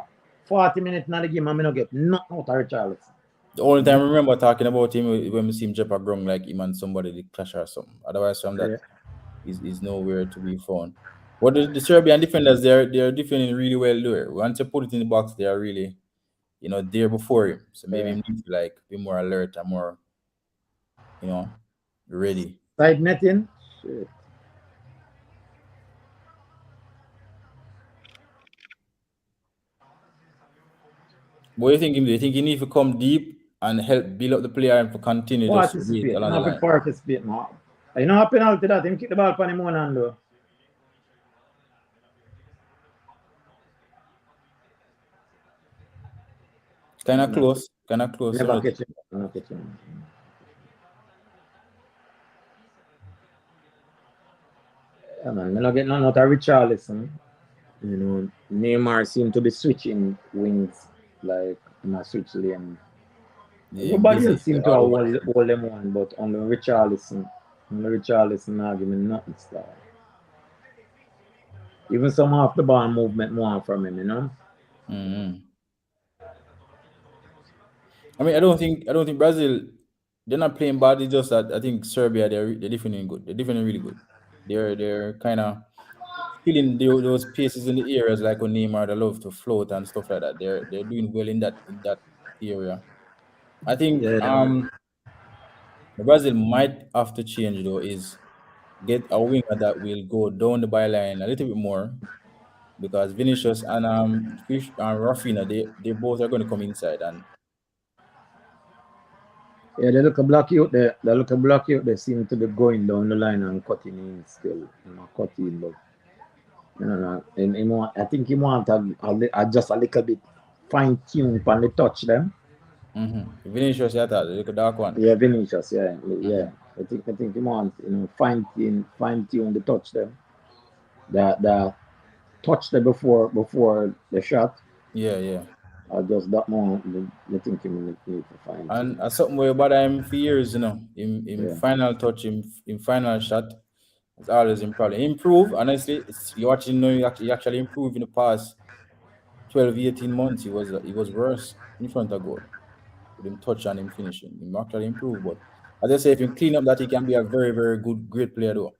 40 minutes in the game, and me not get nothing out of Richarlison. The only time I remember talking about him when we see him jump a ground like him and somebody did clash or something. Otherwise, from that, he's nowhere to be found. But the Serbian defenders, they're defending really well there. Once you put it in the box, they are really, there before him. So maybe he needs to like be more alert and more, ready. Side netting. Shit. What do you think him do? You think he needs to come deep and help build up the player and to continue just to wait along the line? Participate, man. You know, a penalty that him kick the ball for him one hand though. Kind of close. Never catch him. Yeah, man. Me not get none out of Richarlison. You know, Neymar seem to be switching wings like in a switch lane. Yeah, Everybody else seem to hold them on, but only Richarlison now give me nothing style. Even some off the ball movement more from him, you know. Mm-hmm. I mean, I don't think Brazil, they're not playing bad. It's just that I think Serbia, they're defending good. They're defending really good. They're kind of filling those spaces in the areas like when Neymar, they love to float and stuff like that. They're doing well in that area. I think Brazil might have to change though is get a winger that will go down the byline a little bit more, because Vinicius and Rafinha, they both are going to come inside and. Yeah, they look a block out there. They seem to be going down the line and cutting in still. Cutting, but I think he want to just a little bit fine tune on the touch them. Mm-hmm. Vinicius, yeah, that the dark one. Yeah, Vinicius, yeah. I think he want fine tune the touch them. The touch them before the shot. Yeah. I just that more. I think he need to find. And something where about him for years, in final touch, in final shot, it's always in problem. Improve, honestly, you watching he actually improved in the past 12, 18 months. He was worse in front of goal. With him touch and him finishing. He actually improved, but as I say, if you clean up that, he can be a very, very good, great player though.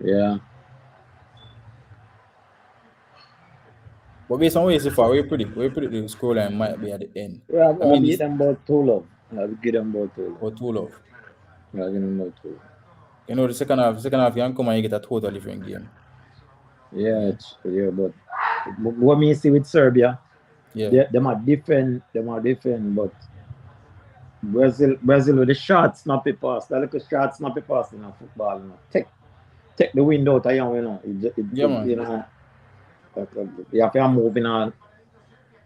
Yeah. But based on where you so far, we predict the scoreline might be at the end. Yeah, I mean, give them about 2 love. I'll give them about 2 love. Or 2 love. Yeah, give them about 2. You know, the second half you can come and you get a totally different game. Yeah, but what me see with Serbia, they might defend, but Brazil with the short snappy pass, that little short snappy pass in football, take the wind out of you, you have to move in on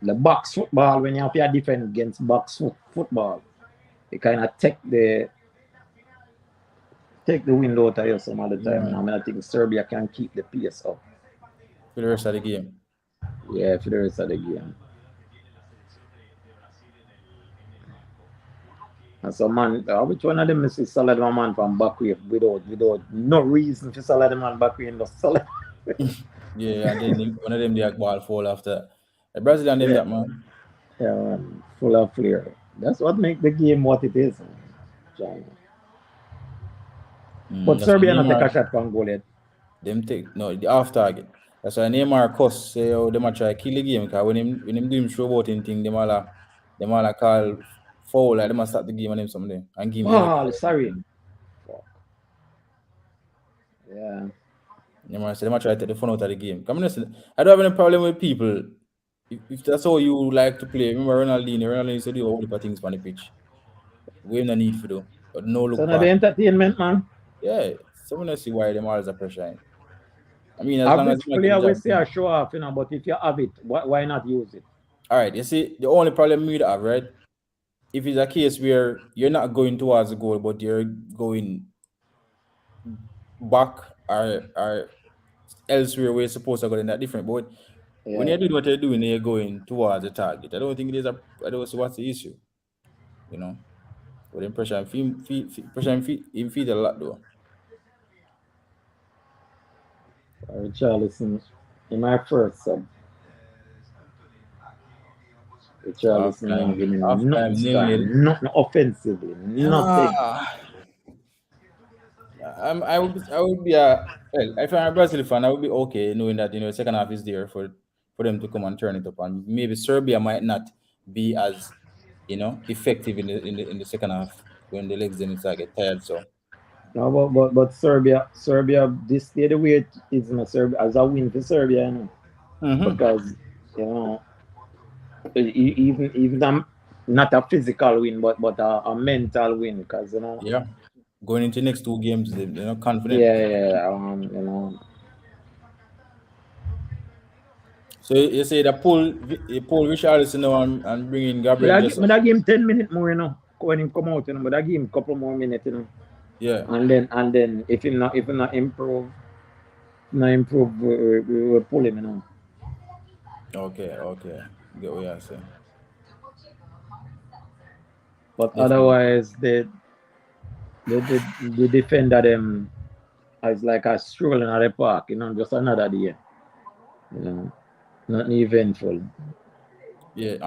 the box football. When you have to defend against box football, you kind of take the wind out of you some of the time. I think Serbia can keep the pace up for the rest of the game. Yeah, for the rest of the game. And so, man, which one of them is solid man from Bakway without no reason for solid man Bakway in the solid? Yeah, and then one of them the ball fall after. The Brazilian did that, man. Yeah, man, full of flair. That's what makes the game what it is, China. But Serbia not take a shot from goal yet. Them take the off target. That's why Neymar cuss say they might try kill the game, because when him do him showboating thing, them all call foul, like they must start the game on him someday and give him. Oh, sorry. Fuck. Yeah. Neymar said they might try to take the fun out of the game. Come on, listen, I don't have any problem with people. If that's how you like to play, remember Ronaldinho used to do all the things on the pitch. We have no need for do, but no look. So now the entertainment, man. Yeah, someone see why them always a pressure in. I mean, as long long as player we say a show off, but if you have it, why not use it? All right, you see, the only problem we'd have, right? If it's a case where you're not going towards the goal, but you're going back or elsewhere where you're supposed to go, then that's different. But when you're doing what you're doing, you're going towards the target. I don't think there's I don't see what's the issue. You know, but then pressure and feed a lot though. Richarlison in my first sub. Richarlison not giving nothing starting, nothing offensively, nothing. I would be a well, if I'm a Brazil fan, I would be okay knowing that second half is there for them to come and turn it up, and maybe Serbia might not be as effective in the second half when the legs them start get tired. So no, but Serbia this day the way it is in Serbia as a win for Serbia, because even not a physical win, but a mental win, because yeah, going into next two games, they're not confident. Yeah. So you say the pull Richarlison now and bring in Gabriel Jesus. But I give him 10 minutes more, when he come out, but I give him a couple more minutes, Yeah. And then if he not improve, we will pull him, Okay. Get what you're saying. But otherwise, the defender them is like a stroll in the park, just another day, nothing eventful. Yeah.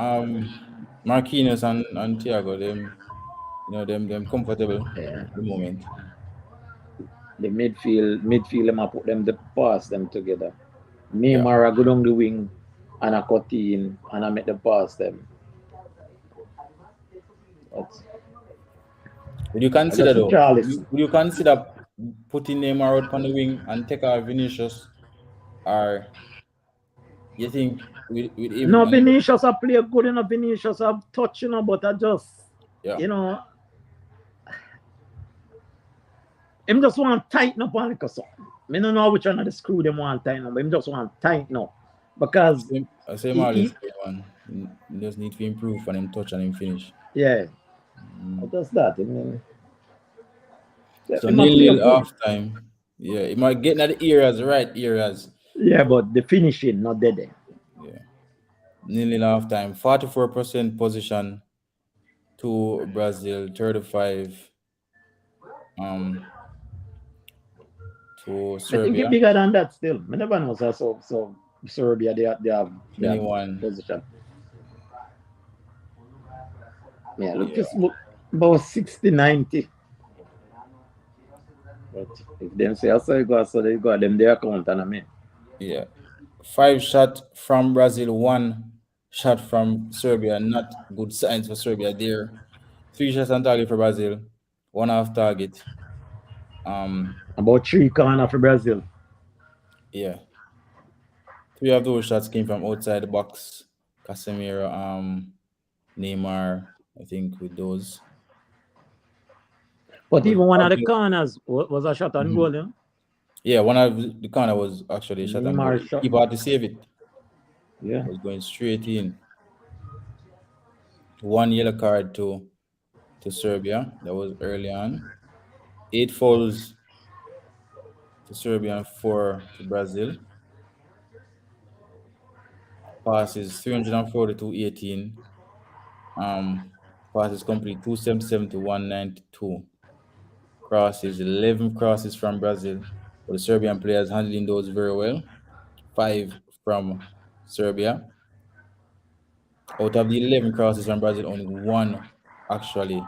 Marquinhos and Thiago, them comfortable at the moment. The midfield them, I put them the pass them together. Neymar go down the wing and I cut in and I make the pass them. Would you consider putting Neymar out on the wing and take out Vinicius, or you think with him? No, Vinicius I play good enough. Vinicius I touch, but I just him just want to tighten up on it or something. I don't know which one of the screw them want to tighten up, but him just want to tighten up. Because I say Marley's one. He just need to improve on him touch and him finish. Yeah. Just that. So nearly half time. Yeah, he might get at the right areas. Yeah, but the finishing not there. Yeah. Nearly half time. 44% position to Brazil, 35 to Serbia. I think it's bigger than that still. I never know so Serbia they have 21 position. Yeah, look about 60-90. But if them say so they got them their account and I mean. Yeah. 5 shots from Brazil, 1 shot from Serbia. Not good signs for Serbia there. 3 shots on target for Brazil, 1 off target. About 3 corner for Brazil. Yeah. 3 of those shots came from outside the box. Casemiro, Neymar, I think with those. But even one of the corners was a shot on goal, Yeah, one of the corner was actually a shot on goal. Keeper had to save it. Yeah. It was going straight in. 1 yellow card to Serbia. That was early on. 8 fouls to Serbia and 4 to Brazil. Passes 340 to 18. Passes complete 277 to 192. Crosses 11 crosses from Brazil, but the Serbian players handling those very well. 5 from Serbia. Out of the 11 crosses from Brazil, only 1 actually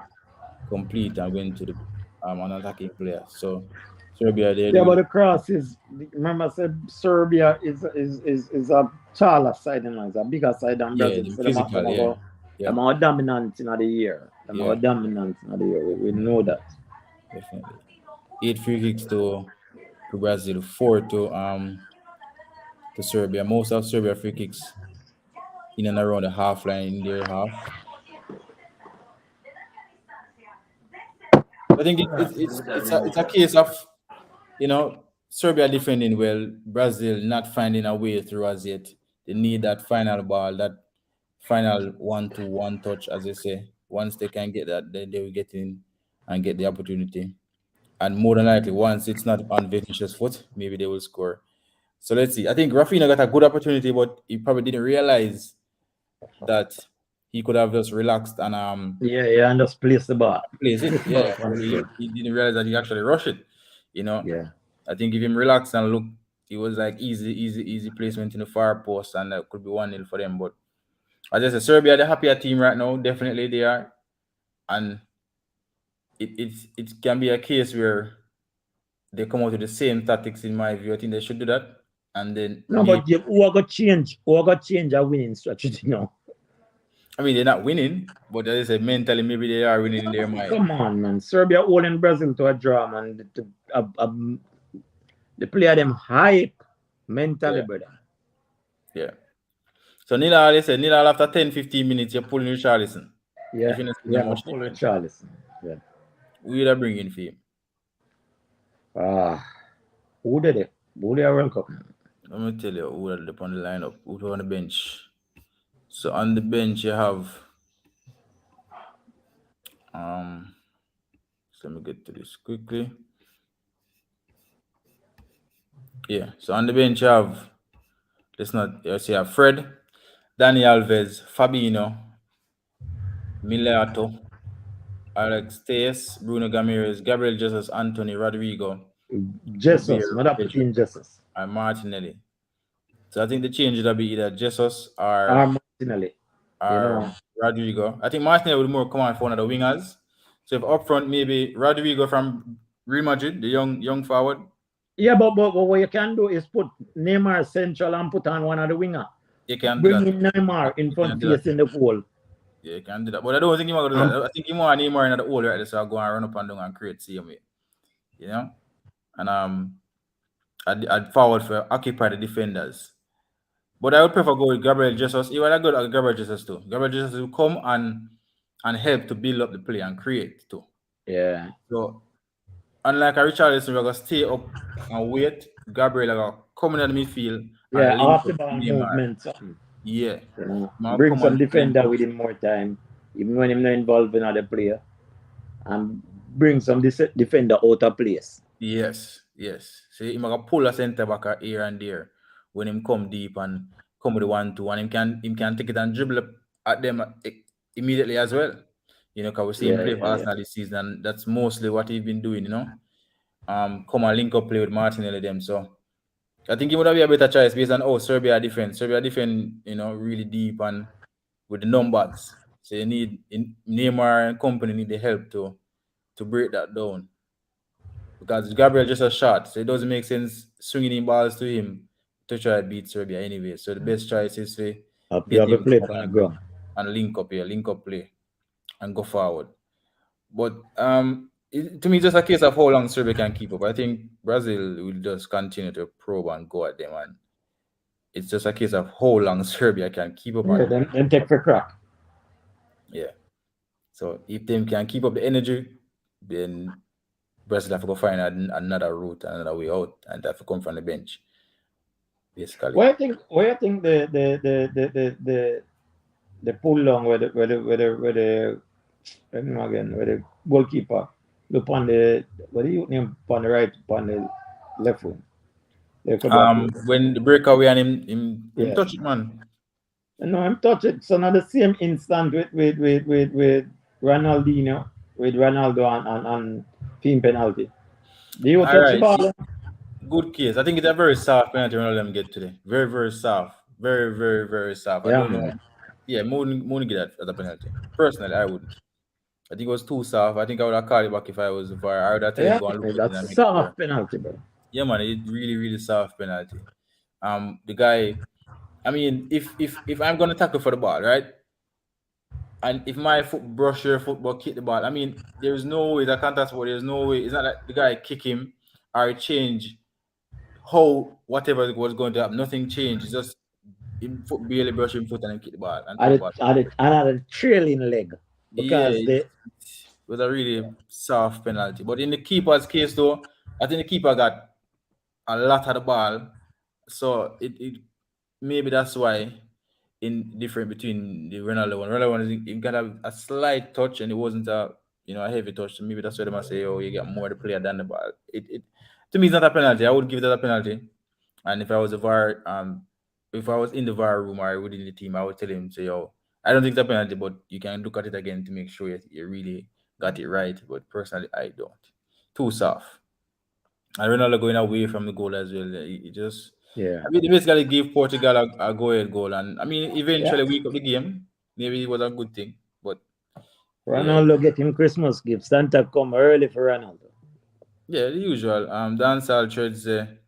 complete and went to the an attacking player. So Serbia there. Yeah, but the crosses. Remember, I said Serbia is a taller side than us, a bigger side than Brazil. Yeah, so physical. They're more dominant in the year. We know that. Definitely. 8 free kicks to Brazil, 4 to Serbia. Most of Serbia free kicks in and around the half line in their half. I think it's a case of Serbia defending well, Brazil not finding a way through as yet. They need that final ball, that final 1-2-1 touch, as they say. Once they can get that, then they will get in and get the opportunity. And more than likely, once it's not on Vinicius' foot, maybe they will score. So let's see. I think Rafinha got a good opportunity, but he probably didn't realize that he could have just relaxed and Yeah, and just place the ball. place it. Yeah, he didn't realize that he actually rushed it. Yeah. I think if him relaxed and look, it was like easy placement in the far post, and that could be 1-0 for them. But as I said, Serbia, the happier team right now. Definitely they are, and it can be a case where they come out with the same tactics. In my view, I think they should do that, and then No, but who are gonna change? Who are gonna change a winning strategy now? I mean, they're not winning, but as I said, mentally, maybe they are winning in their mind. Come on, man. Serbia holding Brazil to a draw, man. The player them hype mentally, brother. Yeah. So Nila, they said, Nila, after 10-15 minutes, you're pulling Richarlison. Yeah, pulling Richarlison. Yeah. Who you bring in for him? Who did it? Who did a World Cup? Let me tell you who are on the lineup, who on the bench. So on the bench you have so let me get to this quickly. Yeah, so on the bench you have you have Fred, Dani Alves, Fabinho, Milito, Alex Tejes, Bruno Gamirez, Gabriel Jesus, Anthony, Rodrigo, Jesus, not up in Jesus, and Martinelli. So I think the change will be either Jesus or Martinelli or Rodrigo. I think Martinelli will more come on for one of the wingers. So if up front, maybe Rodrigo from Real Madrid, the young forward. Yeah, but what you can do is put Neymar central and put on one of the winger. You can bring in Neymar in front facing the goal. Yeah, you can do that. But I don't think you want to do that. I think you want Neymar in the hole right, so I'll go and run up and down and create same way. And I'd forward for occupy the defenders. But I would prefer go with Gabriel Jesus. You want to go with Gabriel Jesus too. Gabriel Jesus will come and help to build up the play and create too. Yeah. So unlike a Richarlison, we're gonna stay up and wait. Gabriel are gonna come in the midfield. Yeah, after ball movement. Yeah. Bring some defender with him more time, even when he's not involved in other player. And bring some defender out of place. Yes. So he's gonna pull a centre back here and there when him come deep and come with the 1-2, and him can take it and dribble at them immediately as well. Because we see him play for Arsenal this season, and that's mostly what he's been doing. Come and link up play with Martinelli them. So I think he would have been a better choice based on Serbia defense. Serbia defense, really deep and with the numbers. So you need Neymar and company need the help to break that down. Because Gabriel just a shot, so it doesn't make sense swinging in balls to him to try to beat Serbia anyway. So the best choice is to get him play on the ground and link up play and go forward. But to me, it's just a case of how long Serbia can keep up. I think Brazil will just continue to probe and go at them, and it's just a case of how long Serbia can keep up. Yeah, then take for crack. Yeah. So if they can keep up the energy, then Brazil have to go find another route, another way out, and they have to come from the bench. Basically. Why I think the pull long where the goalkeeper look on the on the right, on the left wing. When the breakaway and him touch it, man. No, I'm touch it. So now the same instant with Ronaldinho, with Ronaldo and team penalty. Do you touch the ball? Good case. I think it's a very soft penalty Ronaldo get today. Very, very soft. Very, very, very soft. I don't know. Yeah, more get that as a penalty. Personally, I wouldn't. I think it was too soft. I think I would have called it back if I was VAR. I would have taken go and look at it. That's soft penalty, bro. Yeah, man, it's really, really soft penalty. The guy, I mean, if I'm gonna tackle for the ball, right? And if my foot brush your football, kick the ball, I mean, there's no way that contact sport, there's no way. It's not like the guy kick him or change how whatever was going to happen. Nothing changed. It's just him foot barely brush him foot and then kick the ball. And a trailing leg. Because it was a really soft penalty. But in the keeper's case, though, I think the keeper got a lot of the ball. So it maybe that's why in different between the Ronaldo one. Ronaldo one is he got a slight touch and it wasn't a a heavy touch. So maybe that's why they must say, oh, you get more the player than the ball. It to me it's not a penalty. I would give that a penalty. And if I was a VAR, if I was in the VAR room or within the team, I would tell him, say, yo, I don't think it's a penalty, but you can look at it again to make sure you really got it right. But personally, I don't. Too soft. And Ronaldo going away from the goal as well. He just, Yeah. I mean, they basically give Portugal a go-ahead goal. And I mean, eventually we up the game. Maybe it was a good thing. But Ronaldo get him Christmas gift. Santa come early for Ronaldo. yeah, the usual. Dancehall threads there.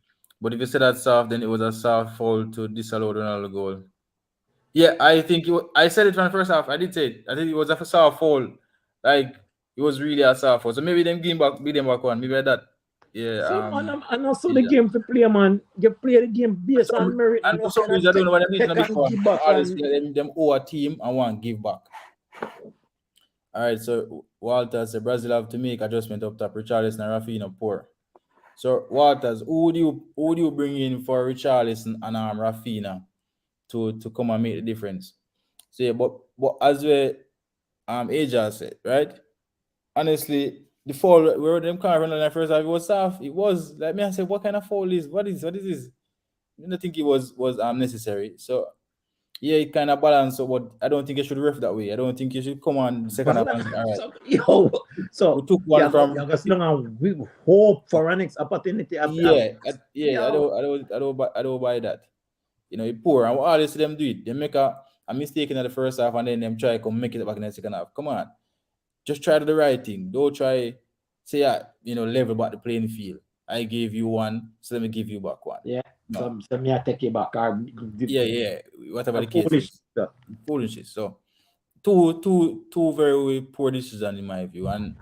But if you say that soft, then it was a soft foul to disallow Ronaldo goal. Yeah, I think I said it from the first half. I did say it. I think it was a soft foul. Like it was really a soft foul. So maybe them beat them back one. Maybe that. Yeah. See, man, and also the game for play, man. You play the game based on merit. And for some reason, I don't know what I mean before. Give back Them owe a team and want give back. All right, so Walters, Brazil have to make adjustment up top. Richarlison and Rafinha poor. So Walters, who would you bring in for Richarlison and Rafinha to come and make the difference? So yeah, but as we Aja said, right? Honestly, the foul where them can't run on the first half, it was soft. It was like me. I said, what kind of foul is what is this? I don't think it was necessary. So yeah, it kind of balance, but I don't think you should ref that way. I don't think you should come on the second half. All right. So we took one from. We hope for an opportunity. I don't buy that. You poor, and all this them do it. They make a mistake in the first half, and then them try to make it back in the second half. Come on, just try to do the right thing. Don't try say level back the playing field. I gave you one, so let me give you back one. Yeah. No. Some me take it back. Whatever the case is. Foolishness. So two very poor decisions in my view, and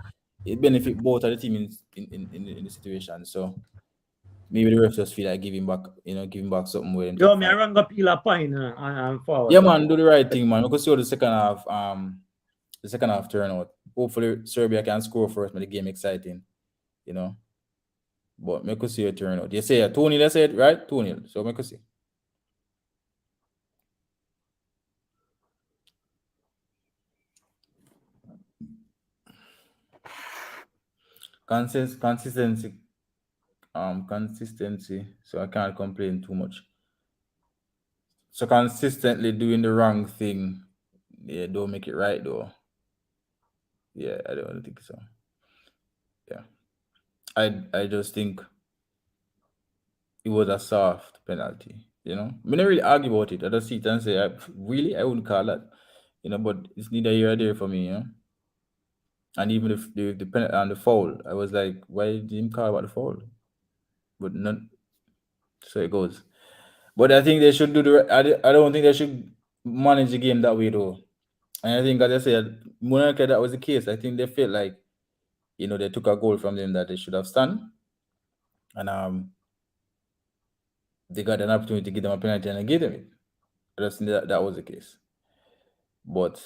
it benefit both of the team in the situation. So maybe the refs just feel like giving back something with them. Yo, me I rang up Ila Pine and forward. Yeah, man, do the right thing, man. We can see how the second half turn out. Hopefully Serbia can score first, make the game exciting. But make us see a turn out. You say 2-0, let's say it, right? 2-0. So make us see. Consistency. So I can't complain too much. So consistently doing the wrong thing, yeah, don't make it right though. Yeah, I don't think so. Yeah. I just think it was a soft penalty, I don't really argue about it. I just see it and say, I wouldn't call that, but it's neither here or there for me, And even if the penalty and the foul, I was like, why didn't you call about the foul? But not, so it goes. But I think they should do I don't think they should manage the game that way though. And I think, as I said, Monaco, that was the case. I think they felt like, they took a goal from them that they should have stand. And they got an opportunity to give them a penalty and I gave them it. I just think that was the case. But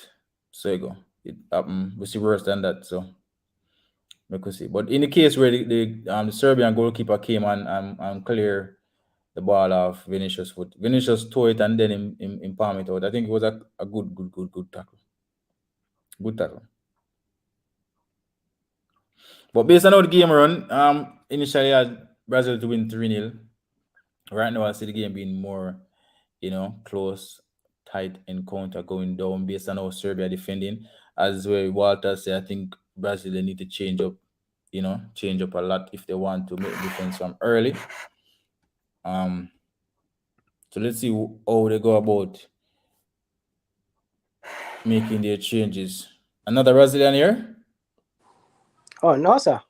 so you go. It happened. We see worse than that, so we could see. But in the case where the Serbian goalkeeper came and clear the ball off Vinicius' foot, Vinicius tore it and then him palm it out. I think it was a good tackle. Good tackle. But based on how the game run, initially I had Brazil to win 3-0. Right now I see the game being more, close, tight encounter going down based on how Serbia defending. As where Walter said, I think Brazil they need to change up a lot if they want to make defense from early. So let's see how they go about making their changes. Another Brazilian here? Oh no, sir.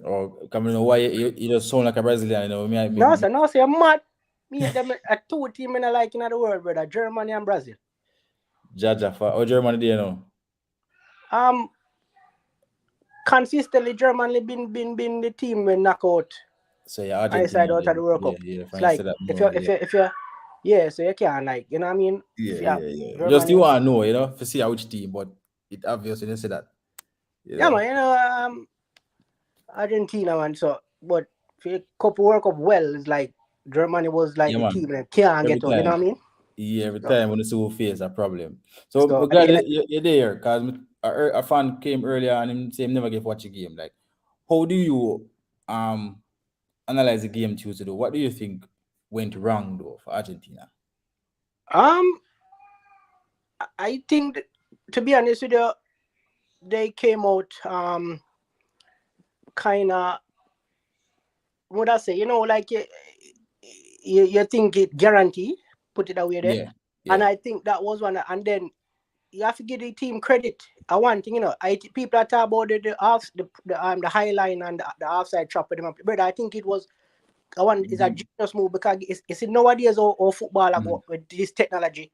Oh, come on, why you just sound like a Brazilian? No, sir, you're mad. Me them are two teams I like in the world, brother. Germany and Brazil. Jaja for Germany, do you know? Consistently Germany been the team when knock out. So yeah, outside out of the World Cup. Yeah, it's like if you so you can't like, you know what I mean? Yeah. Just you want to know, to see which team, but it obviously didn't say that. Yeah, man, Argentina, man. So, but for a couple World Cup, it's like Germany was like the team that can't get up. You know what I mean? Yeah, every time when you see who face a problem. So I'm glad you're there because a fan came earlier and him say him never get watch a game. Like, how do you analyze the game Tuesday though? What do you think went wrong though for Argentina? I think to be honest with you, they came out kind of, what I say, like you think it guarantee, put it away there. Yeah. And I think that was one. And then you have to give the team credit. I want thing, people that talk about the high line and the offside trap with them. But I think it was it's a genius move because it's in nowadays or football about with this technology.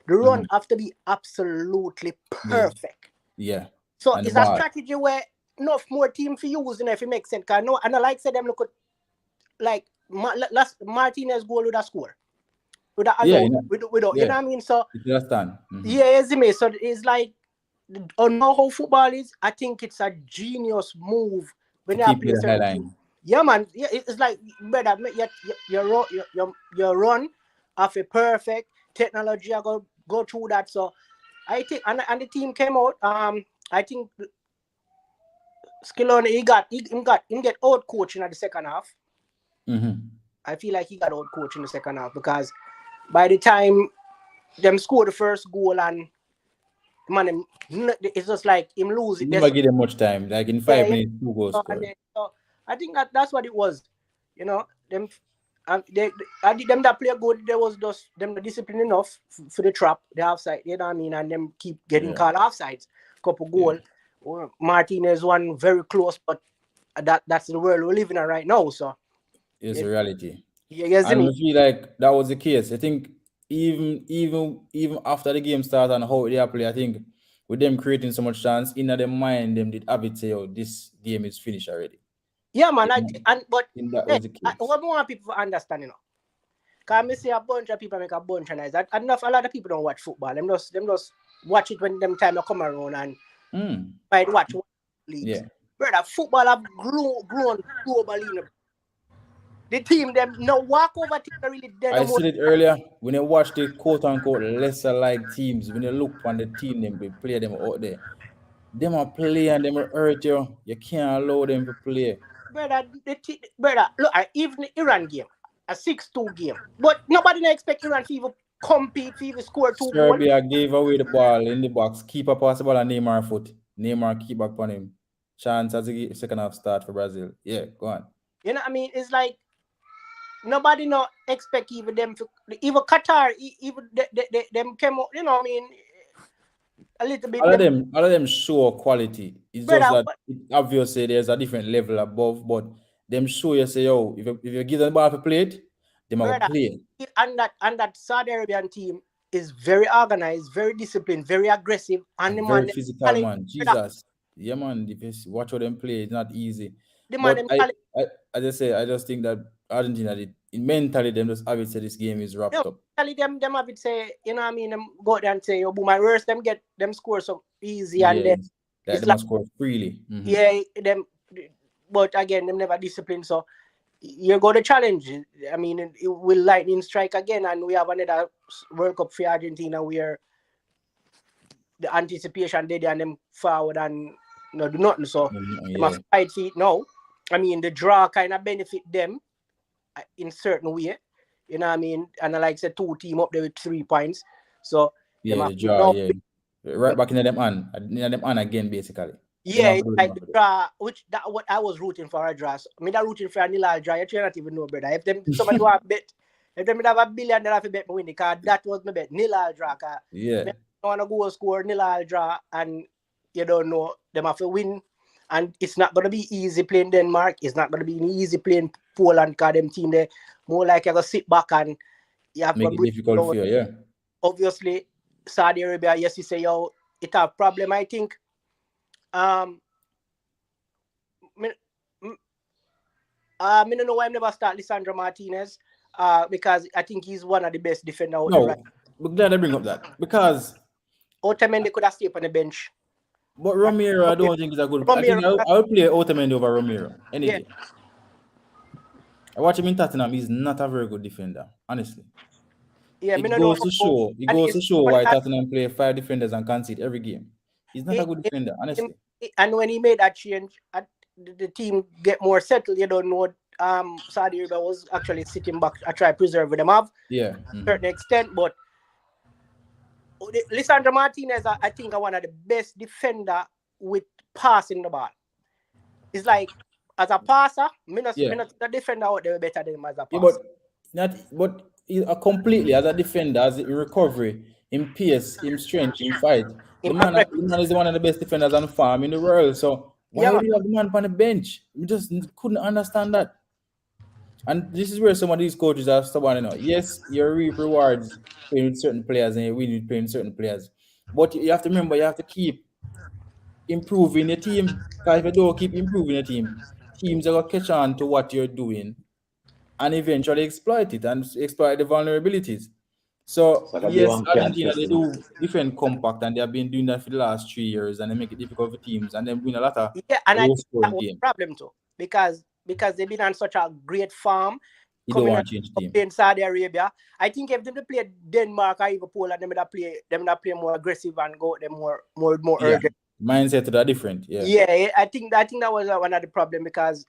The run have to be absolutely perfect. Yeah. So and it's a strategy where enough more team for use, if it makes sense. Cause no, and I like said them look at like last Martinez goal with a score. With a you know what I mean? So you understand. Yeah, me. So it's like on how football is, I think it's a genius move when you play certain team. Yeah, man. Yeah, it's like brother, you run off a perfect technology. I go through that. So I think and the team came out. I think Skillon he get out coaching at the second half. I feel like he got out coach in the second half because by the time them score the first goal and man, it's just like him lose it. Never give them much time. Like in 5 minutes, 2 goals scored. So I think that's what it was. Them that play good. There was just them discipline enough for the trap, the offside. You know what I mean? And them keep getting called offsides. Couple goal. Yeah. Martinez one very close, but that's the world we're living in right now. So it's a reality. Yeah, and I feel like that was the case. I think even after the game started and how they play, I think with them creating so much chance, in their mind, them did have it say, "Oh, this game is finished already." Yeah, man. But that was the case. What more people understand, Because I see a bunch of people make a bunch of noise. A lot of people don't watch football. Them just watch it when them time they come around and might watch leagues. Yeah. Brother, football have grown globally. The team, them no walk over team really dead. I said it earlier. When you watch the quote unquote lesser like teams, when you look on the team, them they play them out there. Them are play and them will hurt you. You can't allow them to play. Brother, look, even the Iran game, a 6-2 game. But nobody expect Iran to even compete, to even score 2 goals. Serbia gave away the ball in the box. Keeper pass the ball and Neymar foot. Neymar keep back on him. Chance as the second half start for Brazil. Yeah, go on. You know what I mean? It's like nobody not expect even them to, even Qatar, even them came out, you know what I mean? A little bit. All of them show quality. It's just that obviously there's a different level above, but them show you say, yo, if you give them the ball to play it, they might play it. And that Saudi Arabian team is very organized, very disciplined, very aggressive, and the very man physical, man. Jesus. Yeah, man. Watch how them play, it's not easy. But I just think that Argentina did mentally them just have it say this game is wrapped up. Them have it say, you know what I mean, them go out there and say, oh, boom, my worst them get them score so easy and then they must score freely. Yeah, but again, them never disciplined, so you got a challenge. I mean, it will lightning strike again, and we have another World Cup for Argentina where the anticipation they and them forward and do nothing. So they must fight feet now. I mean, the draw kind of benefit them in certain way, you know what I mean? And like I said, 2 team up there with 3 points. So the draw, right back in them on again, basically. Yeah, like the draw, what I was rooting for a draw. So, I mean, I'm rooting for a nil draw. You not even know, brother. If somebody want to bet, if them have $1 billion, they have to bet me win because that was my bet, nil draw. Yeah. I want to go score nil draw, and you don't know them have to win. And it's not going to be easy playing Denmark. It's not going to be easy playing Poland because them team there more like you're going to sit back and you have make it difficult for you, yeah. Obviously, Saudi Arabia, yes, you say, yo, it have problem. I think I don't know why I never start Lisandro Martinez because I think he's one of the best defenders out there. Right? But glad I bring up that because Otamendi could have stayed on the bench. But Romero, I don't think is a good. I think I'll play Otamendi over Romero any day. I watch him in Tottenham. He's not a very good defender, honestly. Yeah, it goes to show. It goes to show why Tottenham play 5 defenders and concede every game. He's not a good defender, honestly. And when he made that change, the team get more settled. You don't know. Saudi Arabia was actually sitting back. I try to preserve them have. Yeah. To a certain extent, but Lisandro Martinez, I think, are one of the best defender with passing the ball. It's like as a passer, not the defender out there better than him as a passer. But completely as a defender, as a recovery, in pace, in strength, in fight. The man is one of the best defenders on the farm in the world. So why do you have the man on the bench? We just couldn't understand that. And this is where some of these coaches are stubborn. Yes, you reap rewards playing with certain players and you win with playing with certain players. But you have to remember, you have to keep improving your team. Because if you don't keep improving your team, teams are going to catch on to what you're doing and eventually exploit it and exploit the vulnerabilities. So, yes, Argentina, they do defend compact and they have been doing that for the last 3 years and they make it difficult for teams and then win a lot of and I think that was a problem too because they've been on such a great form. You don't want to change the team. In Saudi Arabia, I think if them to play Denmark or even Poland, them that play more aggressive and go them more urgent. Mindset to that different. Yeah, I think that was one of the problem because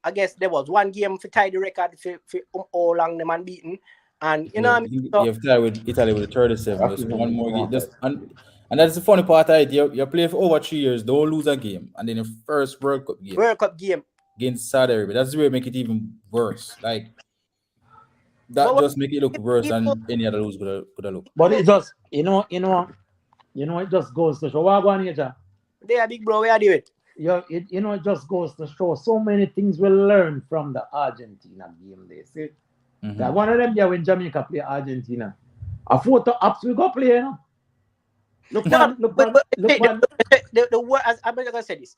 I guess there was one game for tie the record for how long the man beaten. And you know what I mean? You have tied with Italy with 37. Just one more game. And that's the funny part of it. You play for over 3 years, don't lose a game. And then the first World Cup game against Saudi Arabia. That's where make it even worse. Like that just make it look worse than any other lose could have looked. But it just it just goes to show what they are big bro, where do it? It just goes to show so many things we learn from the Argentina game. They say that one of them there when Jamaica play Argentina, a photo ops we go play. Look, the world. I'm gonna say this.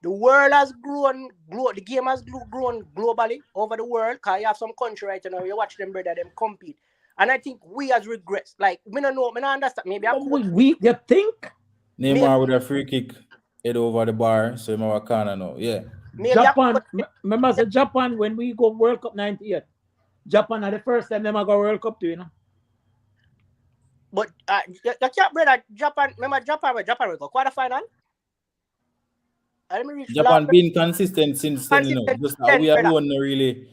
The world has grown. The game has grown globally over the world. Cause you have some country right now. You watch them brother, them compete, and I think we has regressed. Like we don't know. We don't understand. Maybe we you think Neymar with a free kick head over the bar, so you know kind of know. Yeah. Japan. Remember Japan when we go World Cup '98. Japan are the first time they go World Cup too, But you can't, brother. Japan. Remember Japan will go quarterfinal. Japan been consistent since then, Just we alone really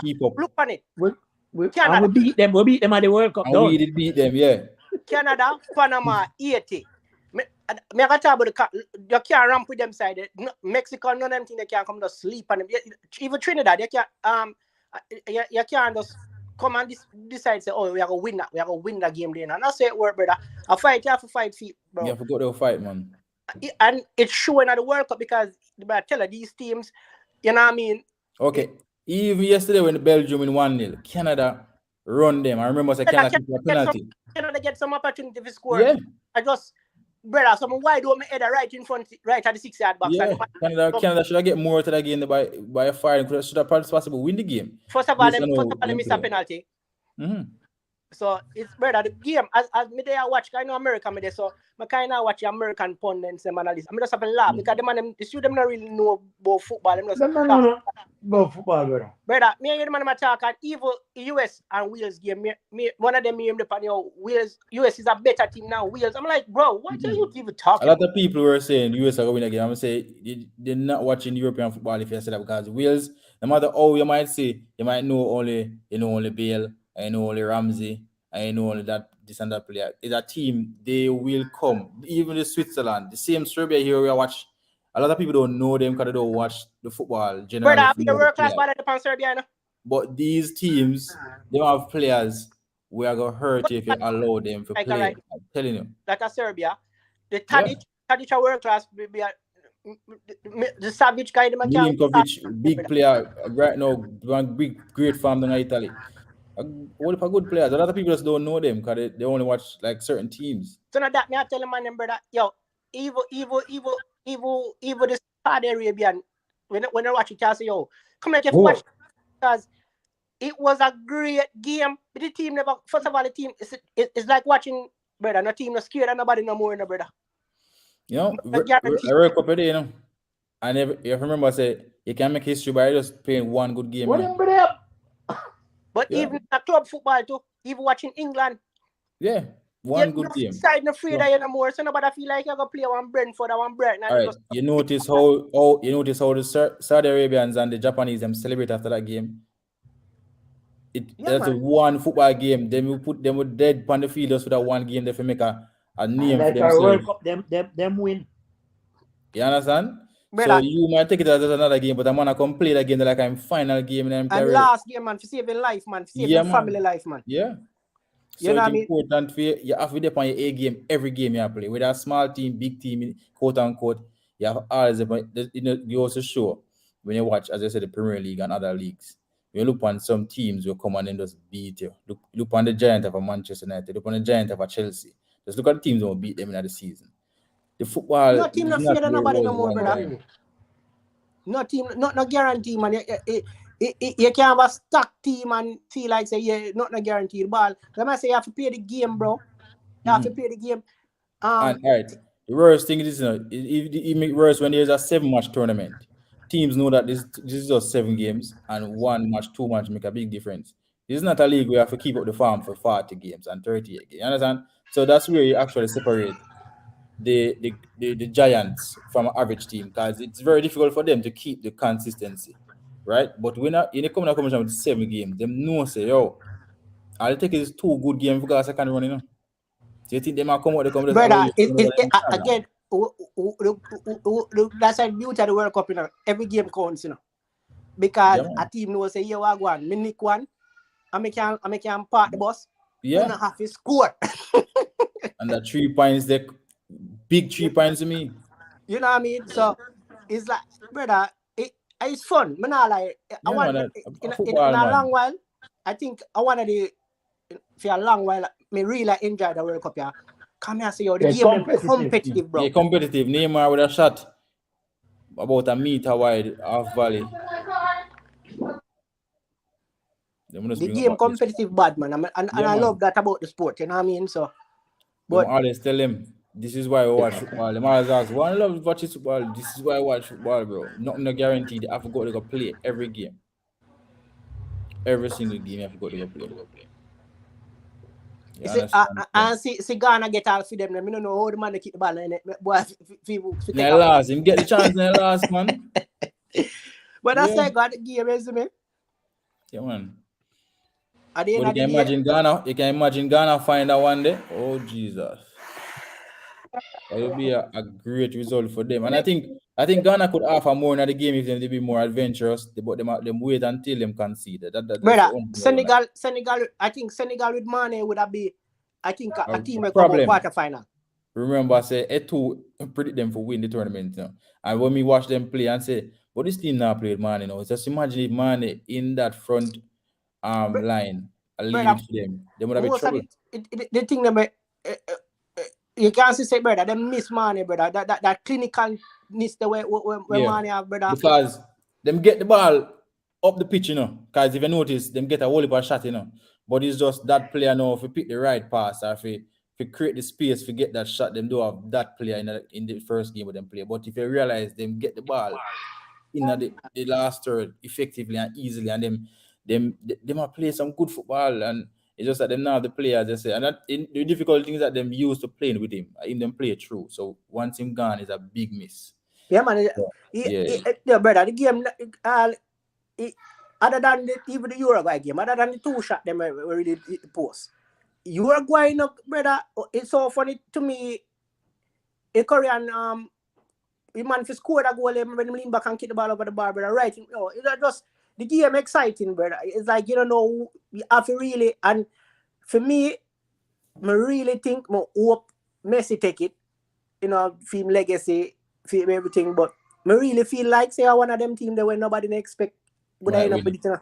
keep up. Look on it. We beat them. We beat them at the World Cup. We did beat them, yeah. Canada, Panama, 80. Me I talk about you can't ramp with them side. Mexico, none of them think they can come to sleep on them. Even Trinidad, you can't you can't just come and decide say, oh, we are gonna win that. We are gonna win that game then. And that's it work, brother. A fight, you have to fight feet, bro. You have to go to a fight, man. And it's showing at the World Cup because I tell you, these teams, you know what I mean? Okay. Even yesterday when Belgium in 1-0, Canada run them. I remember saying Canada took a penalty. Canada get some opportunity to score. Yeah. I just, brother, some wide open header right in front, right at the 6-yard box. Yeah. Canada should have get more to the game by a fire. Should have possible win the game. First of all, they miss a penalty. So it's brother the game as me there watch. I know America me there, so I kind of watch American pundits and analysts. I just have a laugh because the students don't really know about football. Them just no about football, brother. Me and the man talk at evil US and Wales game. Me one of them me the Wales US is a better team now. Wales. I'm like, bro, what are you even talking? A lot of people were saying US are going to win again. I'm gonna say they're not watching European football if you say that because Wales, no matter how you might say, you might know only Bale. I know only Ramsey. I know only that this and that player. It's a team. They will come. Even the Switzerland, the same Serbia here we watch. A lot of people don't know them because they don't watch the football generally. Brother, the world class ball upon Serbia, no? But these teams, they don't have players. We are gonna hurt you if you allow them to play. I'm telling you. Like a Serbia, the Tadic a world class. The Savic guy, the Milinkovic, big player right now, one big great farm in Italy. What if a good players? A lot of people just don't know them because they only watch like certain teams. So now that me I tell my brother, yo, evil the Saudi Arabian. When I watch it, I say, yo, come here, watch because it was a great game. But the team never. First of all, the team it's like watching brother. No team no scared of nobody no more, no brother. I work up a day, And if you remember, I say you can make history by just playing one good game. But even a club football too, even watching England. Yeah, one good game. Side no afraid of you no more, so nobody feel like you're gonna play one Brentford or one Brighton. All right, you notice how the Saudi Arabians and the Japanese them celebrate after that game. That's a one football game. Then we put them dead on the field just for that one game. They for make a name for themselves. World Cup, them win. You understand? Brother, so you might take it as another game, but I'm gonna come play that game like I'm final game in and career. last game, man, for saving life, man, for saving family life, man. Yeah. So you know it's important for you have to depend on your A game every game you play. With a small team, big team, quote unquote, you have always you also show when you watch, as I said, the Premier League and other leagues. You look on some teams will come and then just beat you. Look on the giant of a Manchester United, look on the giant of a Chelsea. Just look at the teams that will beat them in the season. The football no team not fear nobody no more, brother. No team, not no guarantee, man. You can't have a stack team and feel like say not no guaranteed ball. Let me say you have to play the game, bro. You have to play the game. And all right, the worst thing is, it makes worse when there's a 7-match tournament. Teams know that this is just 7 games and 1 match, 2 match make a big difference. This is not a league where you have to keep up the farm for 40 games and 38 games. You understand? So that's where you actually separate the giants from an average team, because it's very difficult for them to keep the consistency, right? But when you come in a competition with 7 games, them know say, yo, I'll take it 2 good games because I can run, So you think they might come out the competition? Brother, again, that's a beauty of the World Cup, Every game counts, Because a team knows say, yo, I go on, me nick one, I make him park the bus. Yeah. You don't have to score. And the 3 points, they big 3 points to me. You know what I mean? So it's like, brother, it's fun. I like, I want in a long while. I think I want to for a long while. Me really enjoy the World Cup. Yeah, come here, say yo, the game competitive, bro. Yeah, competitive. Neymar with a shot about a meter wide half volley. The game competitive, bad man, and I love that about the sport. You know what I mean? So, but I always tell them, this is why I watch football. Them always ask, why I love watching football? This is why I watch football, bro. Nothing no guaranteed. I have to go play every game. Every single game, I have to go play. See Ghana get out for them. I don't know how the man they keep the ball in it. Boy, last him get the chance in the last, man. But that's like got the game, isn't it? Yeah, man. But you can imagine Ghana find that one day. Oh Jesus. That would be a great result for them. And I think Ghana could offer more in the game if they be more adventurous. But them wait until them concede. Brother, Senegal, I think Senegal with Mane would have be, I think a team will come out quarterfinal. Remember, I say Etu predict them for win the tournament. And when we watch them play and say, but this team now played Mane now. Just imagine if Mane in that front line, I leave it to them. They would have been trouble. The thing that you can't say, brother, they miss Mane, brother. That clinicalness the way Mane have, brother. Because them get the ball up the pitch, Because if you notice, them get a whole heap of shot, But it's just that player now, if you pick the right pass or if you create the space to get that shot, them do have that player in the first game with them play. But if you realize them get the ball in the last third effectively and easily, and them are play some good football, and it's just that them now have the players, they say, and the difficult things that them used to playing with him, in them play through. So once him gone is a big miss. Yeah, man. Yeah, brother, the game, other than even the Uruguay game, other than the 2 shots them were really post. Uruguay, brother, it's so funny to me. A Korean the man for score that goal when lean back and kick the ball over the bar, brother. Right? It's just the game exciting, brother. It's like you have to really, and for me, I really think I hope Messi take it, for him legacy, for everything. But I really feel like say one of them teams that when nobody expect would end up with it.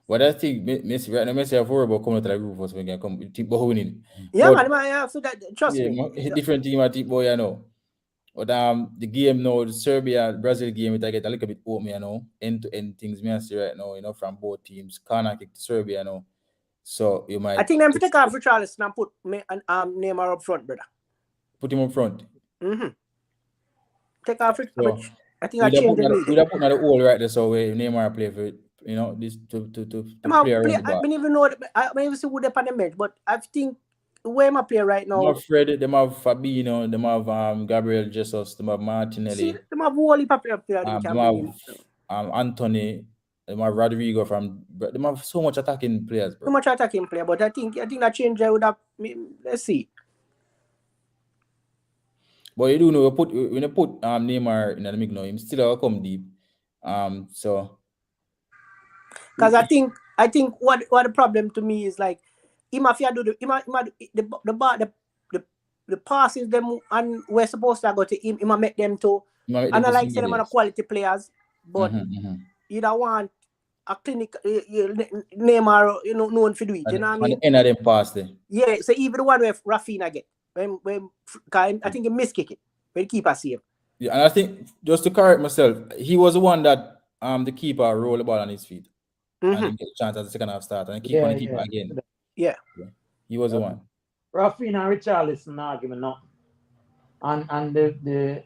But I think Messi right now, Messi have worried about coming to the group for so we can come team boy winning. Yeah, but, man, yeah, so that trust me. Different team at team boy, But the game now, the Serbia Brazil game, it I get a little bit open, end-to-end things me I see right now, from both teams. Corner kick to Serbia, So you might. I think them take off for Charleston and put Neymar up front, brother. Put him up front. Take off for. So, I think I changed the. We'd have put another hole right there, so Neymar play for you know, this to play around the I ball. don't even know. I don't even see who they're on the bench, but I think where am I play right Them now? have Fred, them have Fabinho, them have Gabriel Jesus, them have Martinelli. See, them have whole heap of player them can bring in. have Anthony, them have Rodrigo them have so much attacking players, bro. So much attacking player, but I think that change I would have. Let's see. But you do know when you put Neymar in the mix now, him still will come deep. So because I think what the problem to me is like him if you do the passes them and we're supposed to go to him, he might make them to and I like say them on quality players, but you don't want a clinic Neymar, you know, known for do it. You know what I mean? And the end of them pass there. Yeah, so even the one where Rafinha get when I think he miskick it when the keeper see him. Yeah, and I think just to correct myself, he was the one that the keeper rolled the ball on his feet. And he get a chance at the second half start and keep on the keeper again. Yeah. He was the one. Rafinha and Richarlison not giving nothing. And the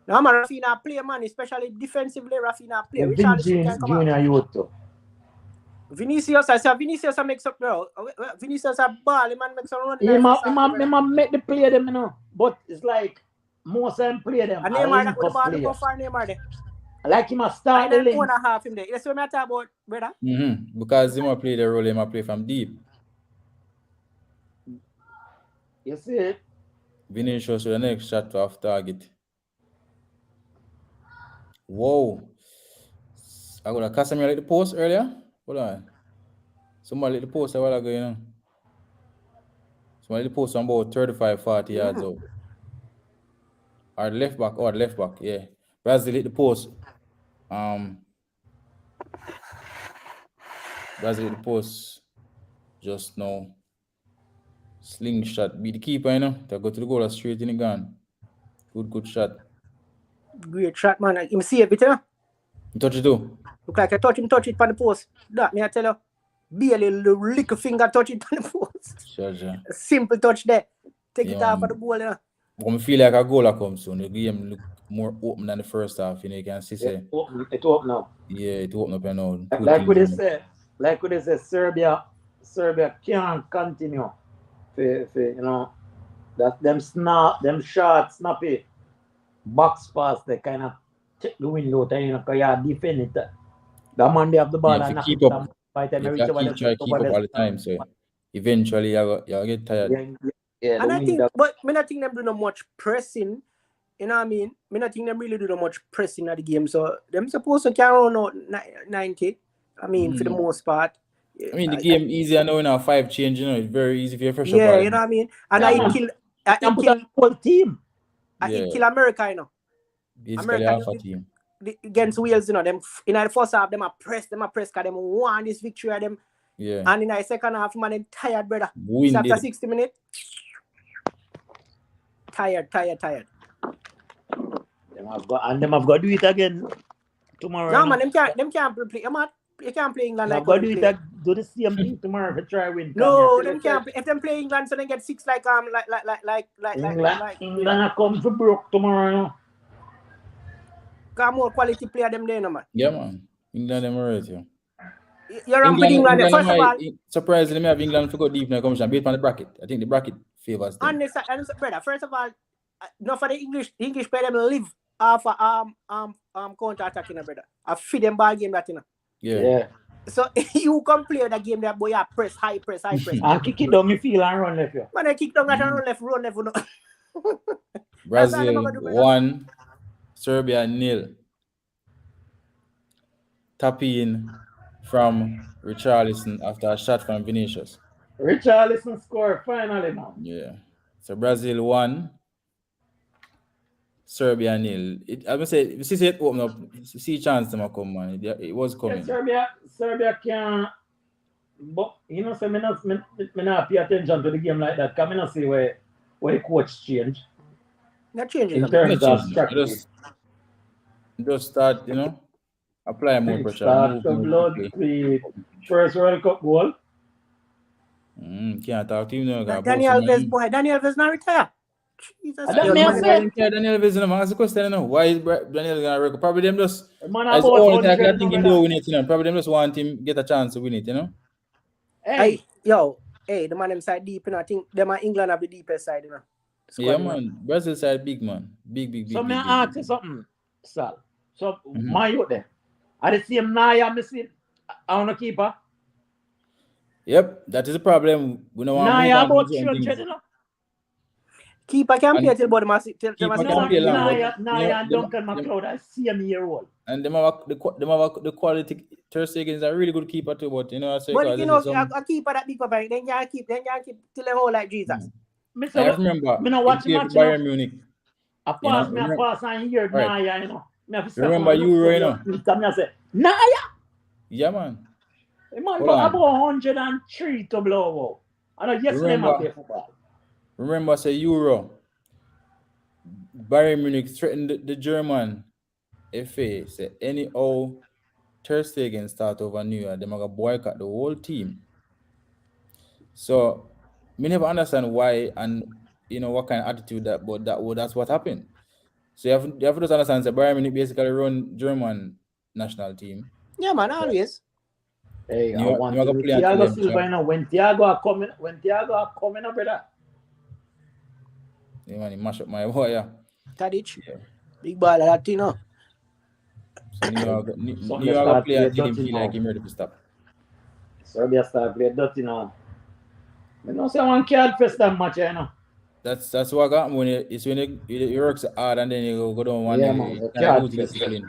no man, Rafinha play man, especially defensively. Rafinha play. Richarlison can come Junior youth too. Vinicius, I say Vinicius makes up, bro. Vinicius a ball, man makes a run. He might make the play them, you know. But it's like most of them play them. And Neymar that with the ball go for Neymar there. Like he must start the link. 1.5 him there. That's what I talk about, brother. Because he might play the role, he might play from deep. You see it? Vinicius with the next shot off target. Whoa. I got a Casemiro at the post earlier. Hold on. Somebody at the post a while ago, you know. Somebody at the post on about 35-40 yards out. Or the left back, yeah. Brazil hit the post. Brazil hit the post just now. Slingshot. Beat the keeper, you know. To go to the goal straight in the gun. Good shot. Great shot, man. You see it, you know? You touch it too? Look like I touch it on the post. That me I tell you. Barely little finger touch it on the post. Sure. A simple touch there. Take it off of the goal, you know. But I feel like a goal comes soon. The game look more open than the first half. You know, you can see it open now. Yeah, it open up and now. Like what they say, Serbia can't continue. For you know, that them short, snappy box pass, they kind of check the window, you know, because you defend it. The man they have the ball and keep up. By the time you keep up all the time, so eventually you get tired. Yeah, and I think, but I don't think them do not much pressing. You know what I mean? I don't think them really do not much pressing at the game. So them supposed to carry on 90. I mean, for the most part. I mean, the game easier now in our 5 change. You know, it's very easy for your fresh. Yeah, you know what I mean. And I kill the whole team. I kill America, you know. Basically, half a team. Against Wales, you know, them in the first half, them a press, because them want this victory of them. Yeah. And in the second half, man, them tired, brother. After 60 minutes. Tired. Them have got to do it again tomorrow. No, man, them can't play. You can't play England like that. Do the same thing tomorrow to try win. No, them can't. If them play England, so they get 6 like England come for broke tomorrow. Got more quality player them there, no man. Yeah, man. England them alright, yeah. You're wrong with England. First of all, surprisingly, me have England to go deep in the competition based on the bracket. I think the bracket favors them. And brother, first of all, not for the English player them live off counter attacking, brother. I feed them ball game that, you know. Yeah. So you come play the game that boy, you press, high press. And kick it down, you feel and run left. Yeah. Man, I kick down and run left. No. Brazil 1, Serbia 0. Tapping from Richarlison after a shot from Vinicius. Richarlison scored finally, man. Yeah. So Brazil 1, Serbia 0. I would say, if you it open up, see chance to come, man. It was coming. Yeah, Serbia can, but you know, so me not pay attention to the game like that. Because I not see where the coach change. Not changing. In terms of strategy. Just start, you know, apply more pressure. Start to blood the first World Cup goal. Can't talk to you now. Daniel Alves, boy. Daniel Alves not retire. Jesus. That Man, may man, say. I care Daniel Viz, you know, ask the question, you know, why is Daniel gonna record? Probably them just Man as about all the 100, I think him do win it, you know. Probably them just want him get a chance to win it, you know. Hey, The man them side deep, you know. I think them are England have the deepest side, you know. Yeah, man. Brazil side big, man. Big. so me ask you something, Sal. So Mhm. my youth there. Are the same Naya missing? I want to keep her. Yep, that is the problem. We don't want to move Naya on from about certain 300, things. you know. Keeper can play And till about till keeper them can play long, but Naya and Duncan McLeod are same year old. and them have the quality. Ter Stegen is a really good keeper too, but you know, I say But because you this know, is some. a keeper that big up, then you keep till them whole like Jesus. I remember Me no him watch play for match, you know. Bayern Munich. I You know, pass and hear right? Naya, you know. Me have to stop Remember and look Euro, for you your know? tweet and me say, Naya! Yeah, man. The man Hold got on. about 103 to blow out. I know yesterday man play football. Remember, say Euro. Bayern Munich threatened the German FA. Say anyhow Ter Stegen start over New Year, they're gonna boycott the whole team. So me never understand why and you know what kind of attitude that's what happened. So you have to just understand that Bayern Munich basically run German national team. Yeah, man, always. Hey, I You want are to gonna play until Thiago them, Silva, you know, when Thiago are coming up, brother. you want to mash up my boy, yeah. Tadic. Yeah. Big ball that you know. So New York Something gonna start play play until him dirty feel now. like he's ready to stop. Serbia start play dirty now. I don't say one card first that match, you know. That's what got when you work so hard and then you go down one Yeah, day, man, you the kind of card lose the first. feeling.